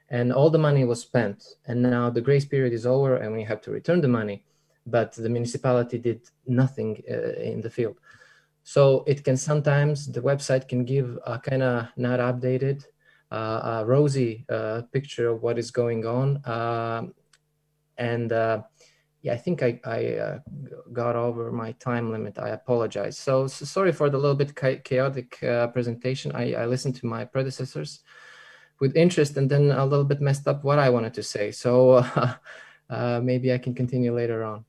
and all the money was spent. And now the grace period is over and we have to return the money, but the municipality did nothing in the field. So it can sometimes, the website can give a kind of not updated, a rosy picture of what is going on. Yeah, I think I got over my time limit. I apologize. So sorry for the little bit chaotic presentation. I listened to my predecessors with interest and then a little bit messed up what I wanted to say. So maybe I can continue later on.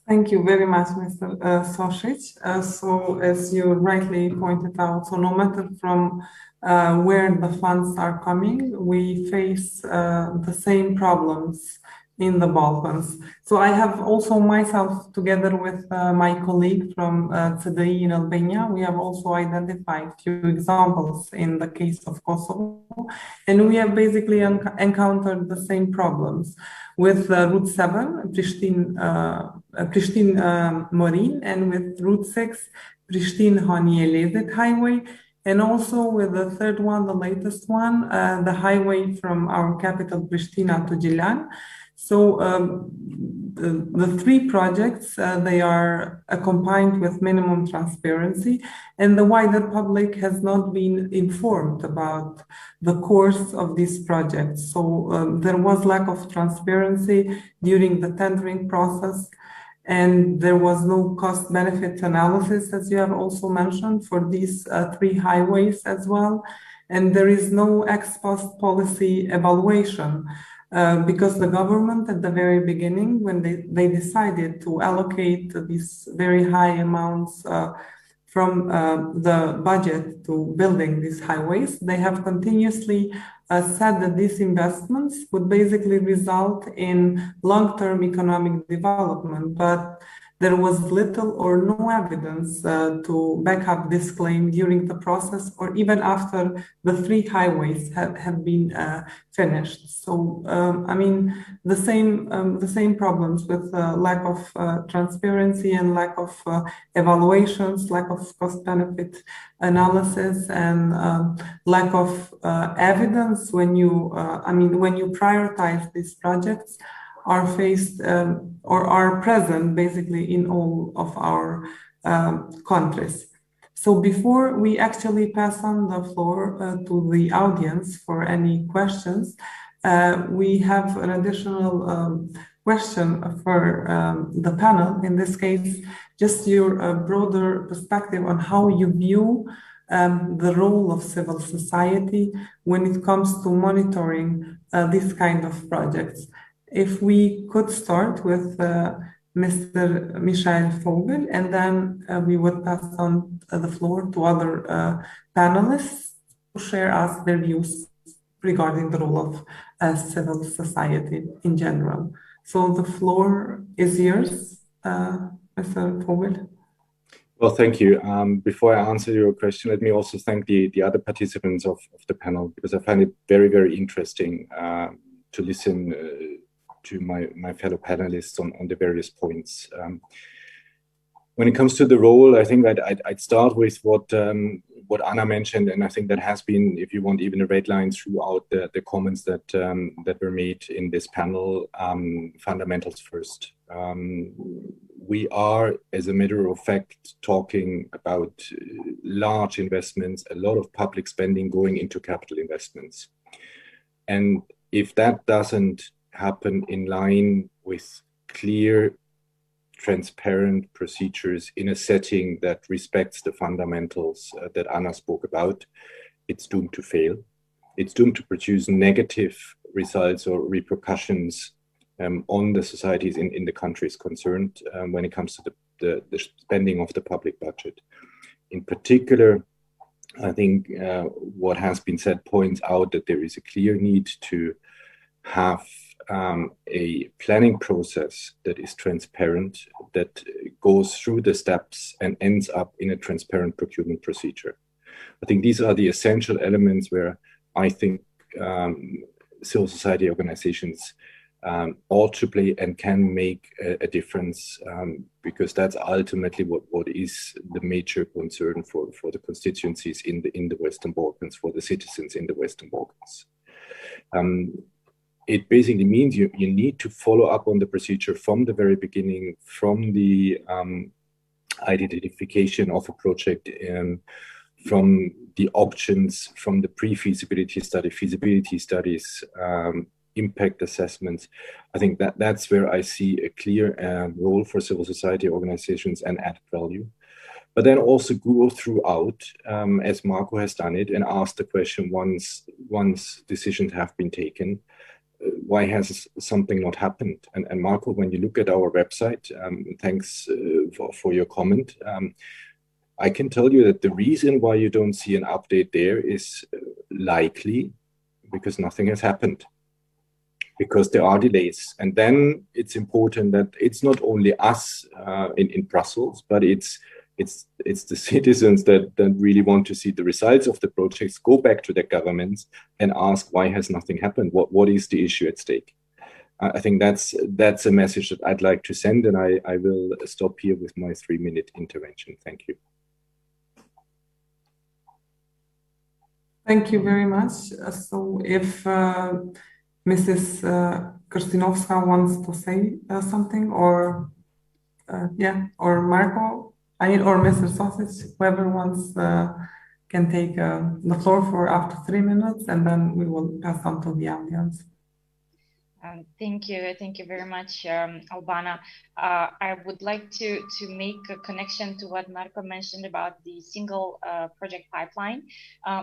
Thank you very much, Mr. Sosic. So as you rightly pointed out, so no matter from where the funds are coming, we face the same problems in the Balkans. So I have also myself, together with my colleague from CDI in Albania, we have also identified few examples in the case of Kosovo, and we have basically encountered the same problems with Route 7, Pristin-Morin, and with Route 6, Pristin-Hanijelezet highway, and also with the third one, the latest one, the highway from our capital, Pristina, to Gjilan. So the 3 projects, they are accompanied with minimum transparency, and the wider public has not been informed about the course of these projects. So there was lack of transparency during the tendering process, and there was no cost-benefit analysis, as you have also mentioned, for these 3 highways as well. And there is no ex-post policy evaluation. Because the government at the very beginning, when they decided to allocate these very high amounts from the budget to building these highways, they have continuously said that these investments would basically result in long-term economic development. But there was little or no evidence to back up this claim during the process or even after the 3 highways have been finished. So, I mean, the same problems with lack of transparency and lack of evaluations, lack of cost-benefit analysis, and lack of evidence when you, when you prioritize these projects, are faced or are present basically in all of our countries. So before we actually pass on the floor to the audience for any questions, we have an additional question for the panel. In this case, just your broader perspective on how you view the role of civil society when it comes to monitoring these kind of projects. If we could start with Mr. Michael Vogel, and then we would pass on the floor to other panelists to share us their views regarding the role of civil society in general. So the floor is yours, Mr. Vogel. Well, thank you. Before I answer your question, let me also thank the other participants of the panel, because I find it very, very interesting to listen to my fellow panelists on the various points. When it comes to the role, I think I'd start with what Anna mentioned, and I think that has been, if you want, even a red line throughout the comments that were made in this panel. Fundamentals first. We are, as a matter of fact, talking about large investments, a lot of public spending going into capital investments. And if that doesn't happen in line with clear, transparent procedures in a setting that respects the fundamentals that Anna spoke about, it's doomed to fail. It's doomed to produce negative results or repercussions on the societies in the countries concerned when it comes to the spending of the public budget. In particular, I think what has been said points out that there is a clear need to have a planning process that is transparent, that goes through the steps and ends up in a transparent procurement procedure. I think these are the essential elements where I think civil society organizations ought to play and can make a difference, because that's ultimately what is the major concern for the constituencies in the Western Balkans, for the citizens in the Western Balkans. It basically means you need to follow up on the procedure from the very beginning, from the identification of a project, from the options, from the pre-feasibility study, feasibility studies, impact assessments. I think that's where I see a clear role for civil society organizations and added value. But then also go throughout, as Marco has done it, and ask the question once decisions have been taken, why has something not happened? And Marco, when you look at our website, thanks for your comment. I can tell you that the reason why you don't see an update there is likely because nothing has happened, because there are delays. And then it's important that it's not only us in Brussels, but it's the citizens that really want to see the results of the projects, go back to their governments and ask, why has nothing happened? What is the issue at stake? I think that's a message that I'd like to send, and I will stop here with my 3-minute intervention. Thank you. Thank you very much. So if Mrs. Krstinovska wants to say something, or or Marco, or Mr. Sausage, whoever wants can take the floor for up to 3 minutes, and then we will pass on to the audience. Thank you very much, Albana. I would like to make a connection to what Marco mentioned about the single project pipeline,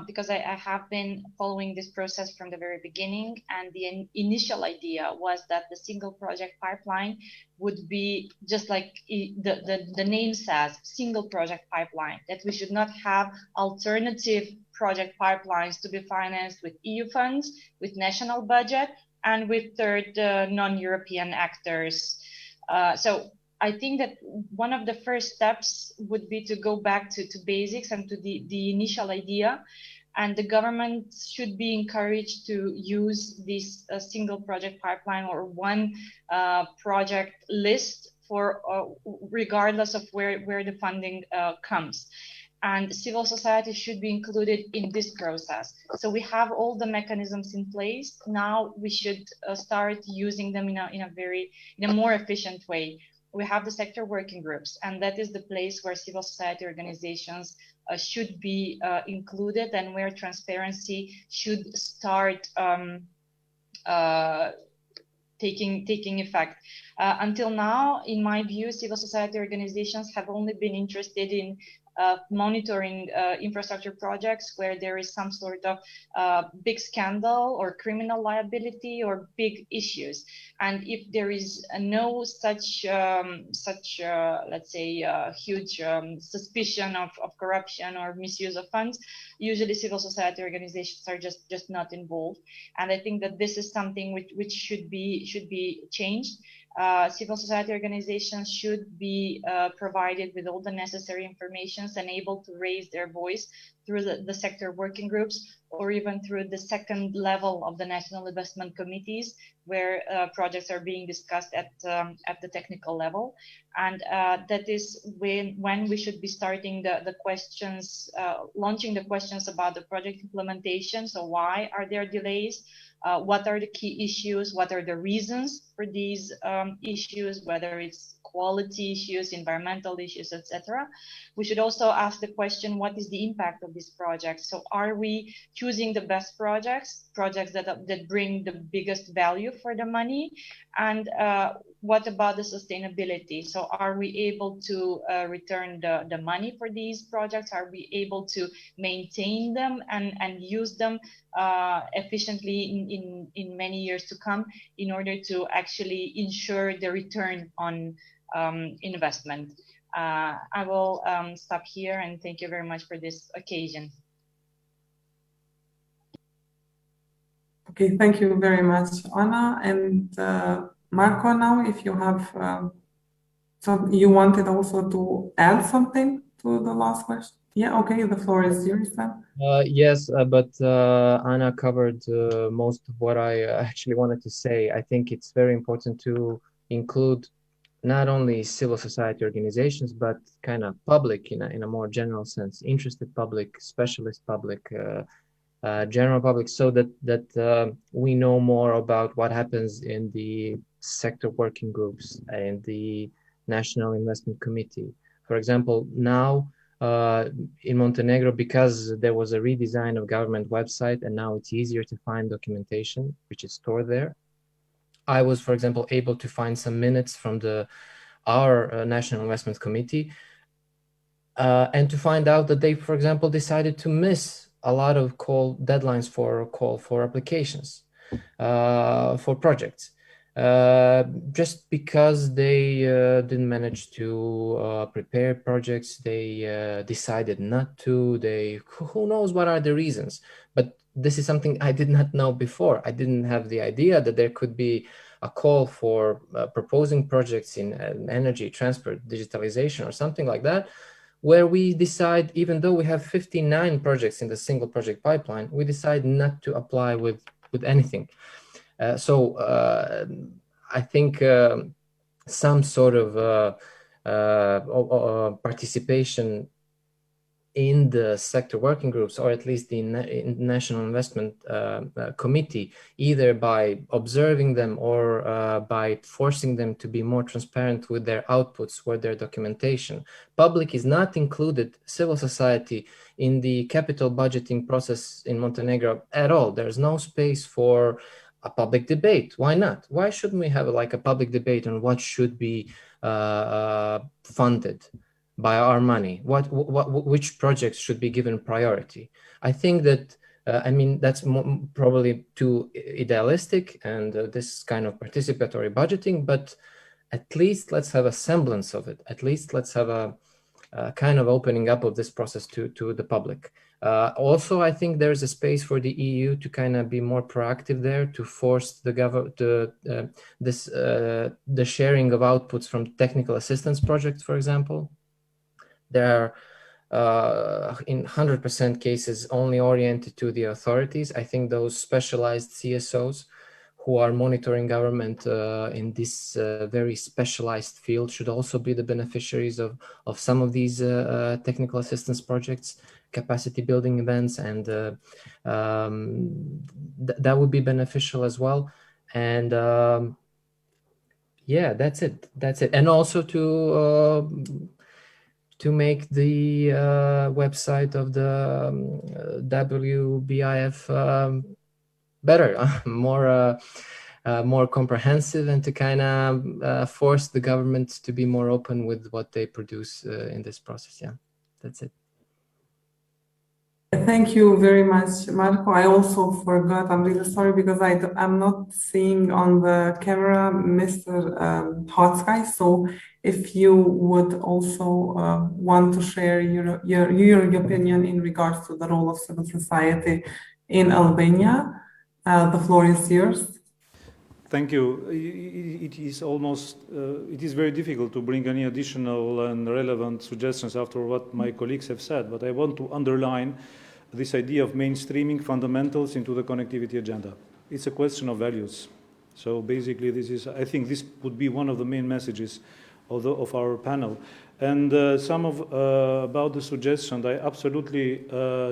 because I have been following this process from the very beginning, and the initial idea was that the single project pipeline would be just like the name says, single project pipeline, that we should not have alternative project pipelines to be financed with EU funds, with national budget, and with third non-European actors. So I think that one of the first steps would be to go back to basics and to the initial idea. And the government should be encouraged to use this single project pipeline or one project list for regardless of where the funding comes. And civil society should be included in this process. So we have all the mechanisms in place. Now we should start using them in a more efficient way. We have the sector working groups, and that is the place where civil society organizations should be included, and where transparency should start taking effect. Until now, in my view, civil society organizations have only been interested in monitoring infrastructure projects where there is some sort of big scandal or criminal liability or big issues. And if there is no such let's say huge suspicion of corruption or misuse of funds, usually civil society organizations are just not involved. And I think that this is something which should be changed. Civil society organizations should be provided with all the necessary information and able to raise their voice through the sector working groups, or even through the second level of the national investment committees, where projects are being discussed at the technical level. And that is when we should be starting the questions, launching the questions about the project implementation. So why are there delays? What are the key issues? What are the reasons for these issues, whether it's quality issues, environmental issues, etc. We should also ask the question, what is the impact of these projects? So are we choosing the best projects that bring the biggest value for the money? And what about the sustainability? So are we able to return the money for these projects? Are we able to maintain them and use them efficiently in many years to come, in order to actually ensure the return on investment? I will stop here, and thank you very much for this occasion. Okay, thank you very much, Anna. And Marco, now, if you have, so you wanted also to add something to the last question? Yeah, okay, the floor is yours then. Yes, but Anna covered most of what I actually wanted to say. I think it's very important to include not only civil society organizations, but kind of public in a more general sense, interested public, specialist public, general public, so that we know more about what happens in the sector working groups and the National Investment Committee. For example, now in Montenegro, because there was a redesign of government website and now it's easier to find documentation which is stored there, I was, for example, able to find some minutes from our National Investment Committee and to find out that they, for example, decided to miss a lot of deadlines for applications for projects. Just because they didn't manage to prepare projects, they decided not to. Who knows what are the reasons? But this is something I did not know before. I didn't have the idea that there could be a call for proposing projects in energy, transport, digitalization, or something like that, where we decide, even though we have 59 projects in the single project pipeline, we decide not to apply with anything. So I think some sort of participation in the sector working groups, or at least the National Investment Committee, either by observing them or by forcing them to be more transparent with their outputs, with their documentation. Public is not included, civil society, in the capital budgeting process in Montenegro at all. There's no space for a public debate. Why not? Why shouldn't we have a public debate on what should be funded by our money? Which projects should be given priority? I think that, I mean, that's probably too idealistic and this kind of participatory budgeting, but at least let's have a semblance of it. At least let's have kind of opening up of this process to the public. Also, I think there's a space for the EU to kind of be more proactive there, to force the government the sharing of outputs from technical assistance projects, for example. There are in 100% cases only oriented to the authorities. I think those specialized CSOs who are monitoring government in this very specialized field should also be the beneficiaries of some of these technical assistance projects, capacity building events, and that would be beneficial as well. And yeah, that's it. And also to make the website of the WBIF better, more comprehensive, and to kind of force the government to be more open with what they produce in this process. Yeah, that's it. Thank you very much, Marco. I also forgot, I'm really sorry, because I'm not seeing on the camera Mr. Hotsky. So if you would also want to share your opinion in regards to the role of civil society in Albania, the floor is yours. Thank you. It is very difficult to bring any additional and relevant suggestions after what my colleagues have said, but I want to underline this idea of mainstreaming fundamentals into the connectivity agenda. It's a question of values. So basically, I think this would be one of the main messages of our panel. And about the suggestion, I absolutely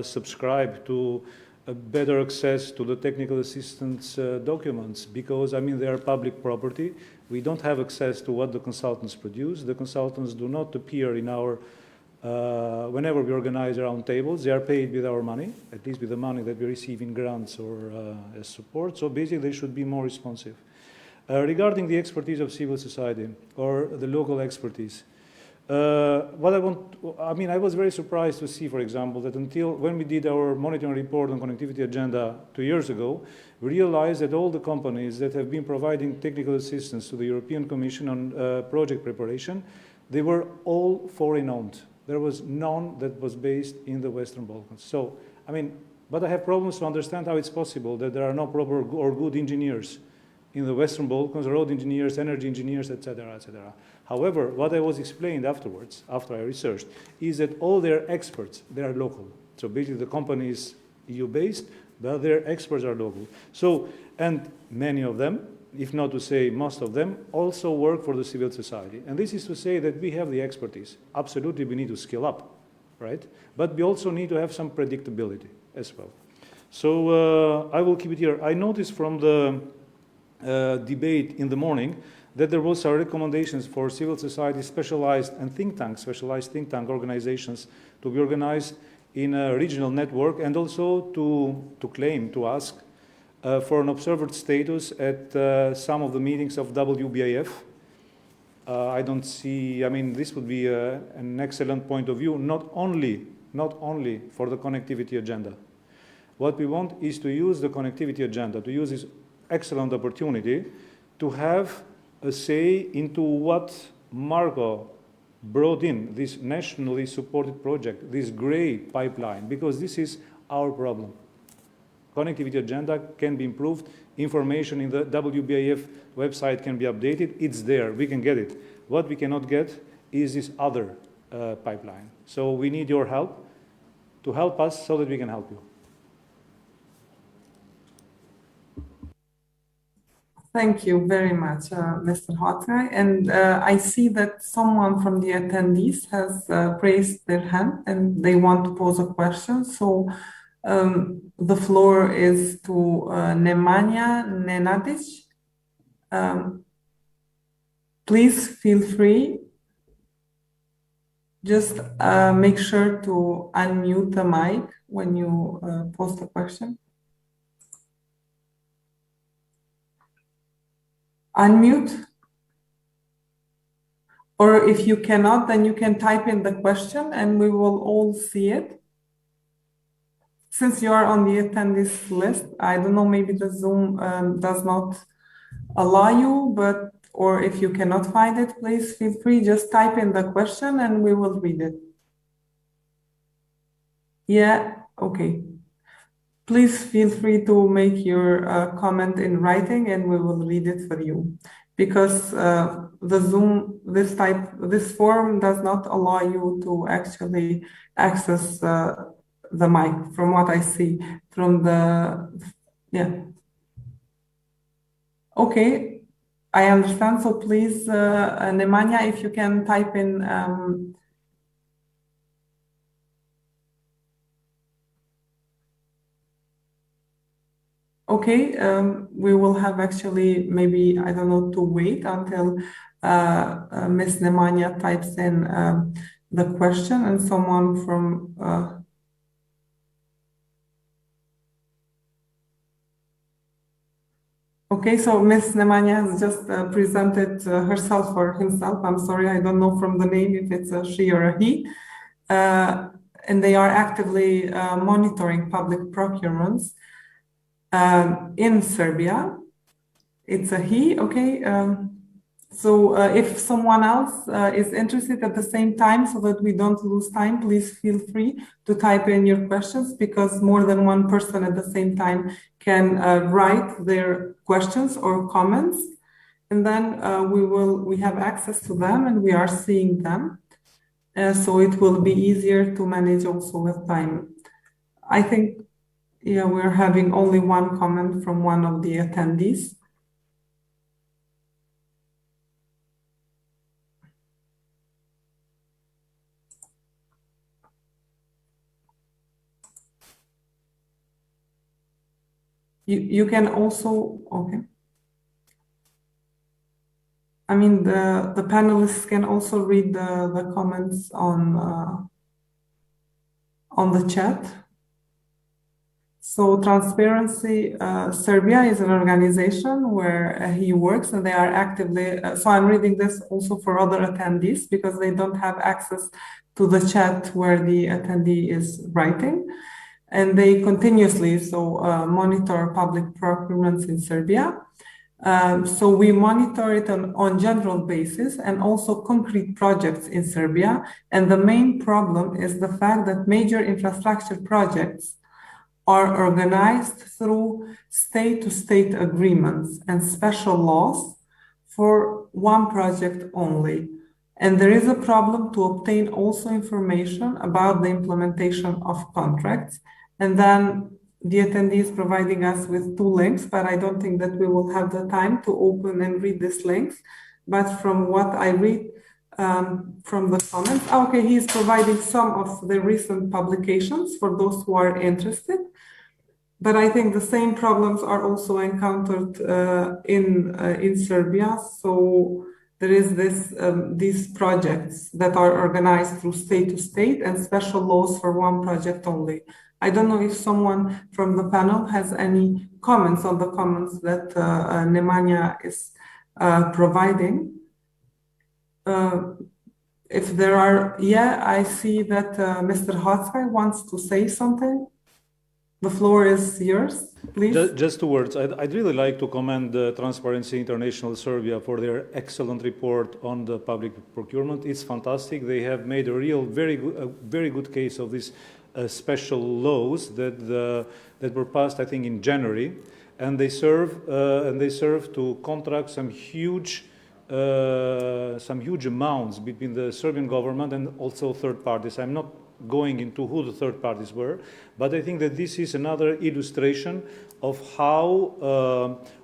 subscribe to a better access to the technical assistance documents, because, I mean, they are public property. We don't have access to what the consultants produce. The consultants do not appear in our, whenever we organize round tables, they are paid with our money, at least with the money that we receive in grants or as support. So basically, they should be more responsive. Regarding the expertise of civil society or the local expertise, I was very surprised to see, for example, that until when we did our monitoring report on connectivity agenda 2 years ago, we realized that all the companies that have been providing technical assistance to the European Commission on project preparation, they were all foreign-owned. There was none that was based in the Western Balkans. So, I mean, but I have problems to understand how it's possible that there are no proper or good engineers in the Western Balkans, road engineers, energy engineers, etc., etc. However, what I was explained afterwards, after I researched, is that all their experts, they are local. So basically the company is EU-based, but their experts are local. So, and many of them, if not to say most of them, also work for the civil society. And this is to say that we have the expertise. Absolutely, we need to scale up, right? But we also need to have some predictability as well. So I will keep it here. I noticed from the debate in the morning that there was some recommendations for civil society specialized think tank organizations to be organized in a regional network, and also to ask for an observer status at some of the meetings of WBIF. I don't see, I mean, this would be an excellent point of view, not only for the connectivity agenda. What we want is to use the connectivity agenda, to use this excellent opportunity to have a say into what Marco brought in, this nationally supported project, this gray pipeline, because this is our problem. Connectivity agenda can be improved. Information in the WBIF website can be updated. It's there. We can get it. What we cannot get is this other pipeline. So we need your help to help us so that we can help you. Thank you very much, Mr. Hotsky. And I see that someone from the attendees has raised their hand and they want to pose a question. So the floor is to Nemanja Nenadic. Please feel free. Just make sure to unmute the mic when you pose the question. Unmute. Or if you cannot, then you can type in the question and we will all see it. Since you are on the attendees list, I don't know, maybe the Zoom does not allow you, or if you cannot find it, please feel free, just type in the question and we will read it. Yeah, okay. Please feel free to make your comment in writing and we will read it for you. Because the Zoom, this form does not allow you to actually access the mic from what I see from yeah. Okay, I understand. So please, Nemanja, if you can type in okay, we will have actually maybe, I don't know, to wait until Ms. Nemanja types in the question and someone from okay, so Ms. Nemanja has just presented herself or himself. I'm sorry, I don't know from the name if it's a she or a he. And they are actively monitoring public procurements in Serbia. It's a he, okay. So if someone else is interested at the same time, so that we don't lose time, please feel free to type in your questions, because more than one person at the same time can write their questions or comments, and then we have access to them and we are seeing them. So it will be easier to manage also with time. I think, yeah, we're having only one comment from one of the attendees. You can also, okay. I mean, the panelists can also read the comments on the chat. So Transparency Serbia is an organization where he works, and they are actively, so I'm reading this also for other attendees because they don't have access to the chat where the attendee is writing. And they continuously monitor public procurements in Serbia. So we monitor it on general basis and also concrete projects in Serbia. And the main problem is the fact that major infrastructure projects are organized through state-to-state agreements and special laws for one project only. And there is a problem to obtain also information about the implementation of contracts. And then the attendee is providing us with 2 links, but I don't think that we will have the time to open and read these links. But from what I read from the comments, okay, he's providing some of the recent publications for those who are interested. But I think the same problems are also encountered in Serbia. So there is these projects that are organized through state to state and special laws for one project only. I don't know if someone from the panel has any comments on the comments that Nemanja is providing. If there are, yeah, I see that Mr. Hotzai wants to say something. The floor is yours, please. Just 2 words. I'd really like to commend Transparency International Serbia for their excellent report on the public procurement. It's fantastic. They have made a very good case of these special laws that were passed, I think, in January, and they serve to contract some huge amounts between the Serbian government and also third parties. I'm not going into who the third parties were, but I think that this is another illustration of how,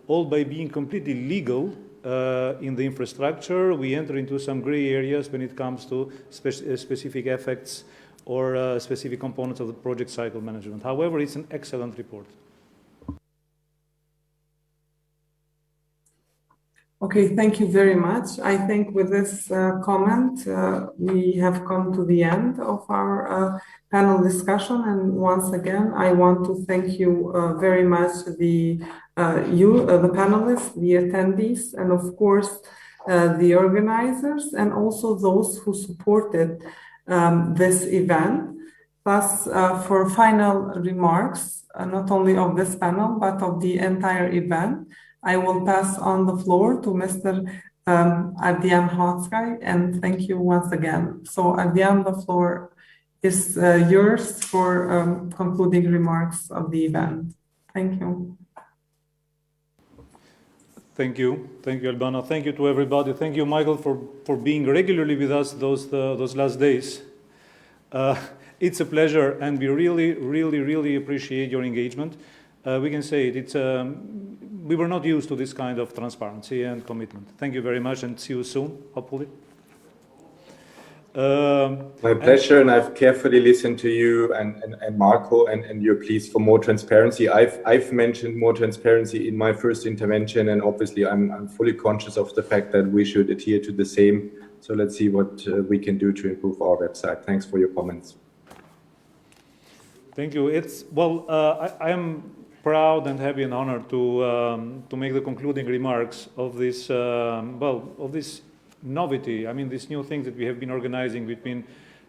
all by being completely legal in the infrastructure, we enter into some gray areas when it comes to specific effects or specific components of the project cycle management. However, it's an excellent report. Okay, thank you very much. I think with this comment, we have come to the end of our panel discussion. And once again, I want to thank you very much, the panelists, the attendees, and of course, the organizers, and also those who supported this event. Thus, for final remarks, not only of this panel, but of the entire event, I will pass on the floor to Mr. Ardian Hotzai, and thank you once again. So Ardian, the floor is yours for concluding remarks of the event. Thank you. Thank you, Albana. Thank you to everybody. Thank you, Michael, for being regularly with us those last days. It's a pleasure, and we really appreciate your engagement. We can say it. We were not used to this kind of transparency and commitment. Thank you very much, and see you soon, hopefully. My pleasure, and I've carefully listened to you and Marco and your pleas for more transparency. I've mentioned more transparency in my first intervention, and obviously I'm fully conscious of the fact that we should adhere to the same. So let's see what we can do to improve our website. Thanks for your comments. Thank you. I am proud and happy and honored to make the concluding remarks of this of this novity. I mean, this new thing that we have been organizing between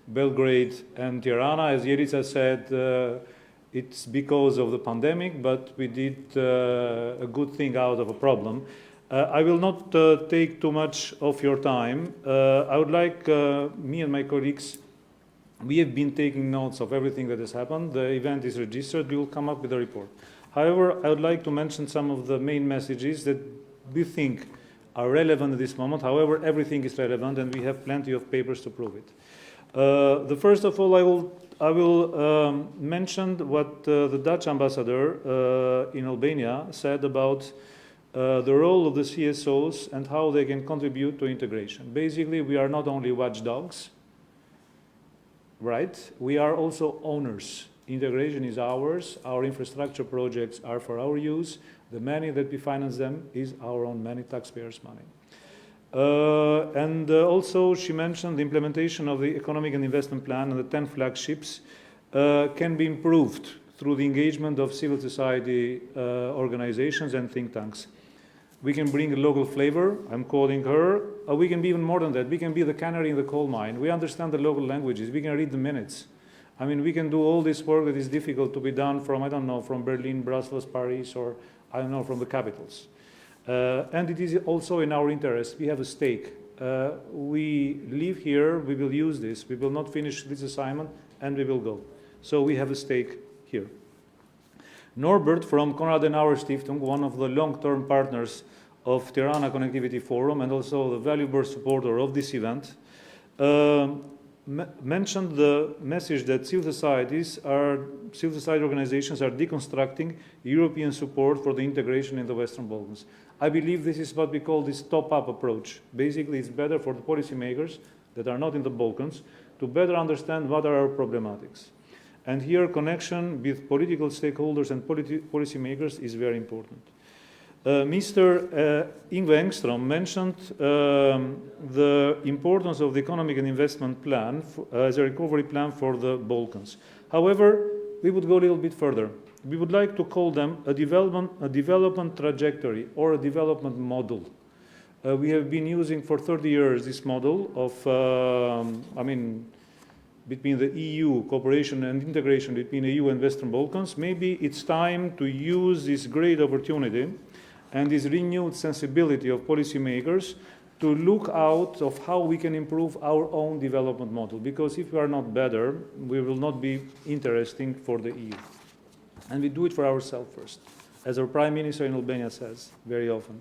Belgrade and Tirana. As Jelica said, it's because of the pandemic, but we did a good thing out of a problem. I will not take too much of your time. I would like me and my colleagues, we have been taking notes of everything that has happened. The event is registered. We will come up with a report. However, I would like to mention some of the main messages that we think are relevant at this moment. However, everything is relevant, and we have plenty of papers to prove it. The first of all, I will mention what the Dutch ambassador in Albania said about the role of the CSOs and how they can contribute to integration. Basically, we are not only watchdogs, right? We are also owners. Integration is ours. Our infrastructure projects are for our use. The money that we finance them is our own money, taxpayers' money. Also, she mentioned the implementation of the Economic and Investment Plan and the 10 flagships can be improved through the engagement of civil society organizations and think tanks. We can bring a local flavor, I'm quoting her. We can be even more than that. We can be the canary in the coal mine. We understand the local languages. We can read the minutes. I mean, we can do all this work that is difficult to be done from, I don't know, from Berlin, Brussels, Paris, or I don't know, from the capitals. And it is also in our interest. We have a stake. We live here, we will use this. We will not finish this assignment, and we will go. So we have a stake here. Norbert from Konrad Adenauer Stiftung, one of the long-term partners of Tirana Connectivity Forum and also the valuable supporter of this event, mentioned the message that civil society organizations are deconstructing European support for the integration in the Western Balkans. I believe this is what we call this top-up approach. Basically, it's better for the policymakers that are not in the Balkans to better understand what are our problematics. And here, connection with political stakeholders and policymakers is very important. Mr. Ingve Engström mentioned the importance of the Economic and Investment Plan as a recovery plan for the Balkans. However, we would go a little bit further. We would like to call them a development trajectory or a development model. We have been using for 30 years this model of, between the EU cooperation and integration between EU and Western Balkans. Maybe it's time to use this great opportunity and this renewed sensibility of policymakers to look out of how we can improve our own development model. Because if we are not better, we will not be interesting for the EU. And we do it for ourselves first, as our Prime Minister in Albania says very often.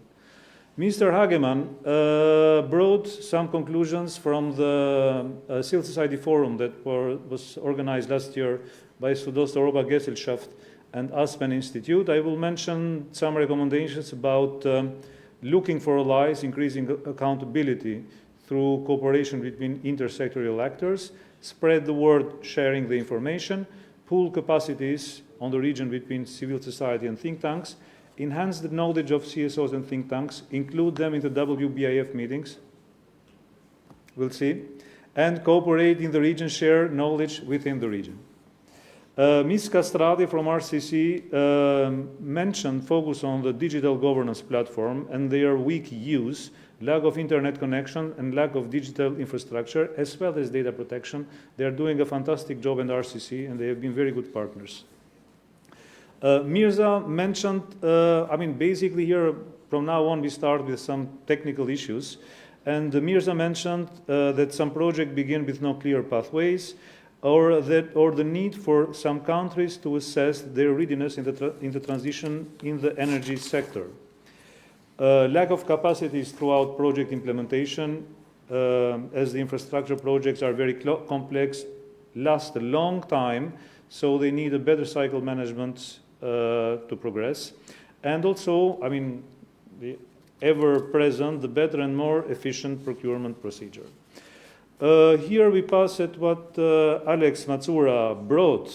Mr. Hageman brought some conclusions from the Civil Society Forum that was organized last year by Südosteuropa Gesellschaft and Aspen Institute. I will mention some recommendations about looking for allies, increasing accountability through cooperation between intersectoral actors, spread the word sharing the information, pool capacities on the region between civil society and think tanks, enhance the knowledge of CSOs and think tanks, include them in the WBIF meetings, we'll see, and cooperate in the region, share knowledge within the region. Ms. Castrati from RCC mentioned focus on the digital governance platform and their weak use, lack of internet connection and lack of digital infrastructure, as well as data protection. They are doing a fantastic job in RCC and they have been very good partners. Mirza mentioned, basically here, from now on, we start with some technical issues. And Mirza mentioned that some projects begin with no clear pathways. or the need for some countries to assess their readiness in the transition in the energy sector. Lack of capacities throughout project implementation, as the infrastructure projects are very complex, last a long time, so they need a better cycle management to progress. And also, I mean, the ever-present, the better and more efficient procurement procedure. Here we pass at what Alex Matsura brought,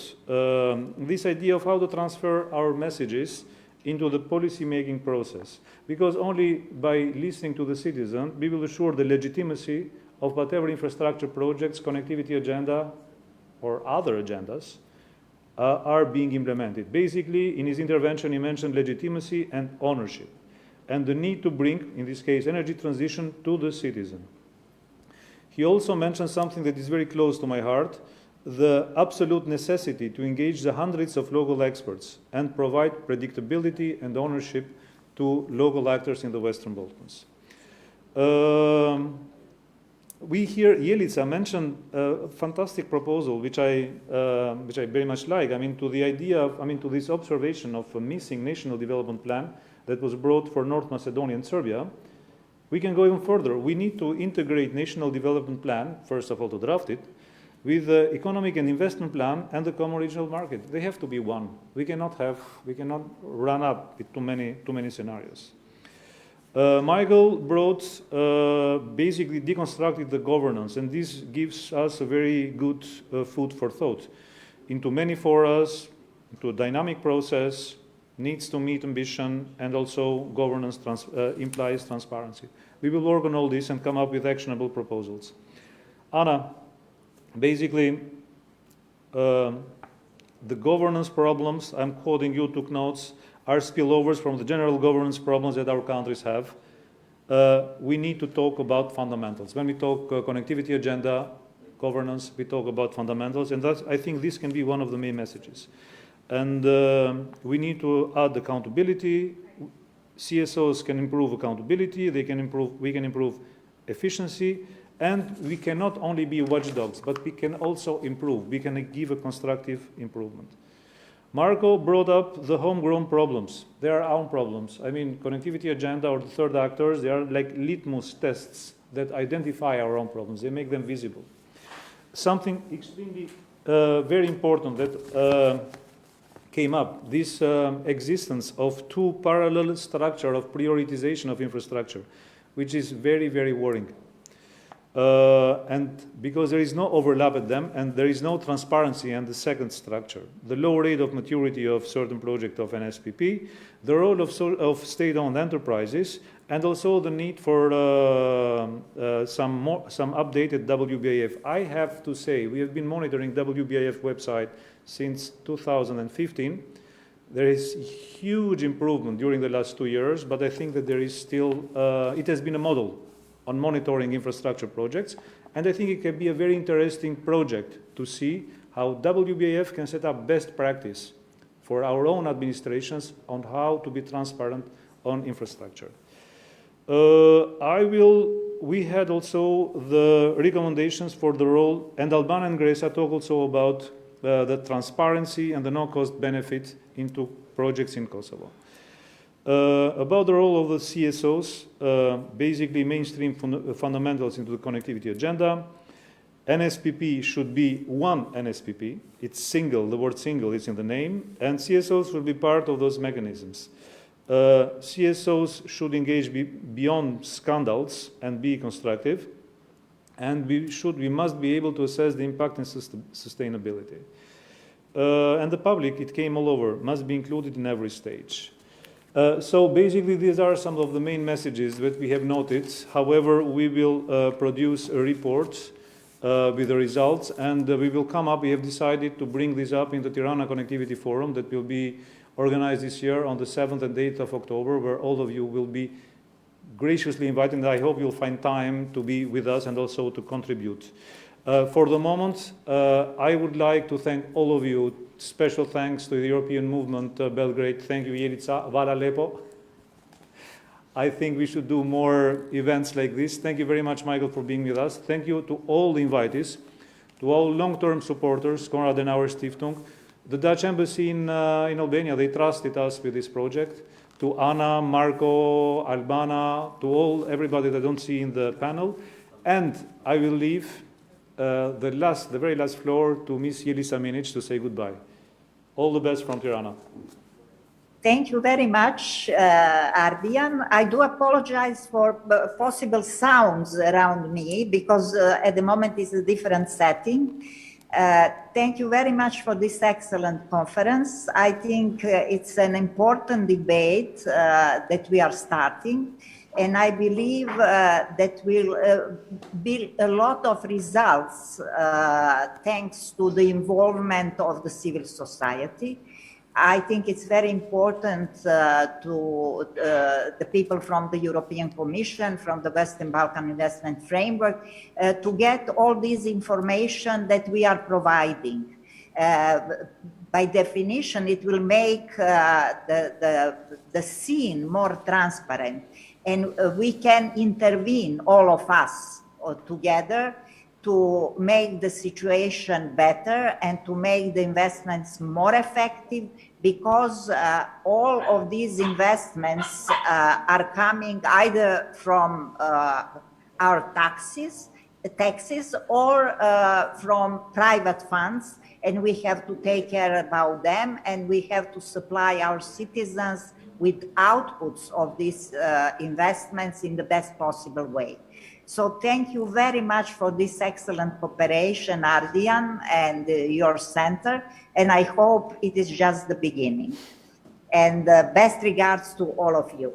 this idea of how to transfer our messages into the policy-making process. Because only by listening to the citizen, we will assure the legitimacy of whatever infrastructure projects, connectivity agenda, or other agendas are being implemented. Basically, in his intervention, he mentioned legitimacy and ownership, and the need to bring, in this case, energy transition to the citizen. He also mentioned something that is very close to my heart, the absolute necessity to engage the hundreds of local experts and provide predictability and ownership to local actors in the Western Balkans. We hear Jelica mentioned a fantastic proposal, which I very much like. I mean, to the idea of, to this observation of a missing national development plan that was brought for North Macedonia and Serbia. We can go even further. We need to integrate national development plan, first of all, to draft it, with the economic and investment plan and the common regional market. They have to be one. We cannot run up with too many scenarios. Michael brought, basically deconstructed the governance, and this gives us a very good food for thought into many forums, into a dynamic process, needs to meet ambition, and also governance implies transparency. We will work on all this and come up with actionable proposals. Anna, basically, the governance problems, I'm quoting you, took notes, are spillovers from the general governance problems that our countries have. We need to talk about fundamentals. When we talk connectivity agenda, governance, we talk about fundamentals, and I think this can be one of the main messages. And we need to add accountability. CSOs can improve accountability, we can improve efficiency, and we cannot only be watchdogs, but we can also improve. We can give a constructive improvement. Marco brought up the homegrown problems. They are our problems. I mean, connectivity agenda or the third actors, they are like litmus tests that identify our own problems. They make them visible. Something extremely very important that came up, this existence of two parallel structure of prioritization of infrastructure, which is very, very worrying. And because there is no overlap at them and there is no transparency in the second structure, the low rate of maturity of certain projects of NSPP, the role of state-owned enterprises, and also the need for some updated WBIF. I have to say, we have been monitoring WBIF website since 2015. There is huge improvement during the last 2 years, but I think that there is still, it has been a model on monitoring infrastructure projects, and I think it can be a very interesting project to see how WBIF can set up best practice for our own administrations on how to be transparent on infrastructure. We had also the recommendations for the role, and Albania and Grecia talk also about the transparency and the no-cost benefit into projects in Kosovo. About the role of the CSOs, basically mainstream fundamentals into the connectivity agenda. NSPP should be one NSPP. It's single, the word single is in the name, and CSOs will be part of those mechanisms. CSOs should engage beyond scandals and be constructive, and we must be able to assess the impact and sustainability. And the public, it came all over, must be included in every stage. So basically, these are some of the main messages that we have noted. However, we will produce a report with the results, and we will come up. We have decided to bring this up in the Tirana Connectivity Forum that will be organized this year on the 7th and 8th of October, where all of you will be graciously invited, and I hope you'll find time to be with us and also to contribute. For the moment, I would like to thank all of you. Special thanks to the European Movement, Belgrade. Thank you, Jelica. Hvala lepo. I think we should do more events like this. Thank you very much, Michael, for being with us. Thank you to all the invitees, to all long-term supporters, Konrad Adenauer Stiftung, the Dutch embassy in Albania, they trusted us with this project. To Anna, Marco, Albana, to everybody that I don't see in the panel. And I will leave the very last floor to Ms. Jelisa Minic to say goodbye. All the best from Tirana. Thank you very much, Ardian. I do apologize for possible sounds around me because at the moment it's a different setting. Thank you very much for this excellent conference. I think it's an important debate that we are starting, and I believe that will build a lot of results thanks to the involvement of the civil society. I think it's very important to the people from the European Commission, from the Western Balkan Investment Framework, to get all this information that we are providing. By definition, it will make the scene more transparent, and we can intervene, all of us together, to make the situation better and to make the investments more effective, because all of these investments are coming either from our taxes or from private funds, and we have to take care about them, and we have to supply our citizens with outputs of these investments in the best possible way. So thank you very much for this excellent cooperation, Ardian, and your center, and I hope it is just the beginning. And best regards to all of you.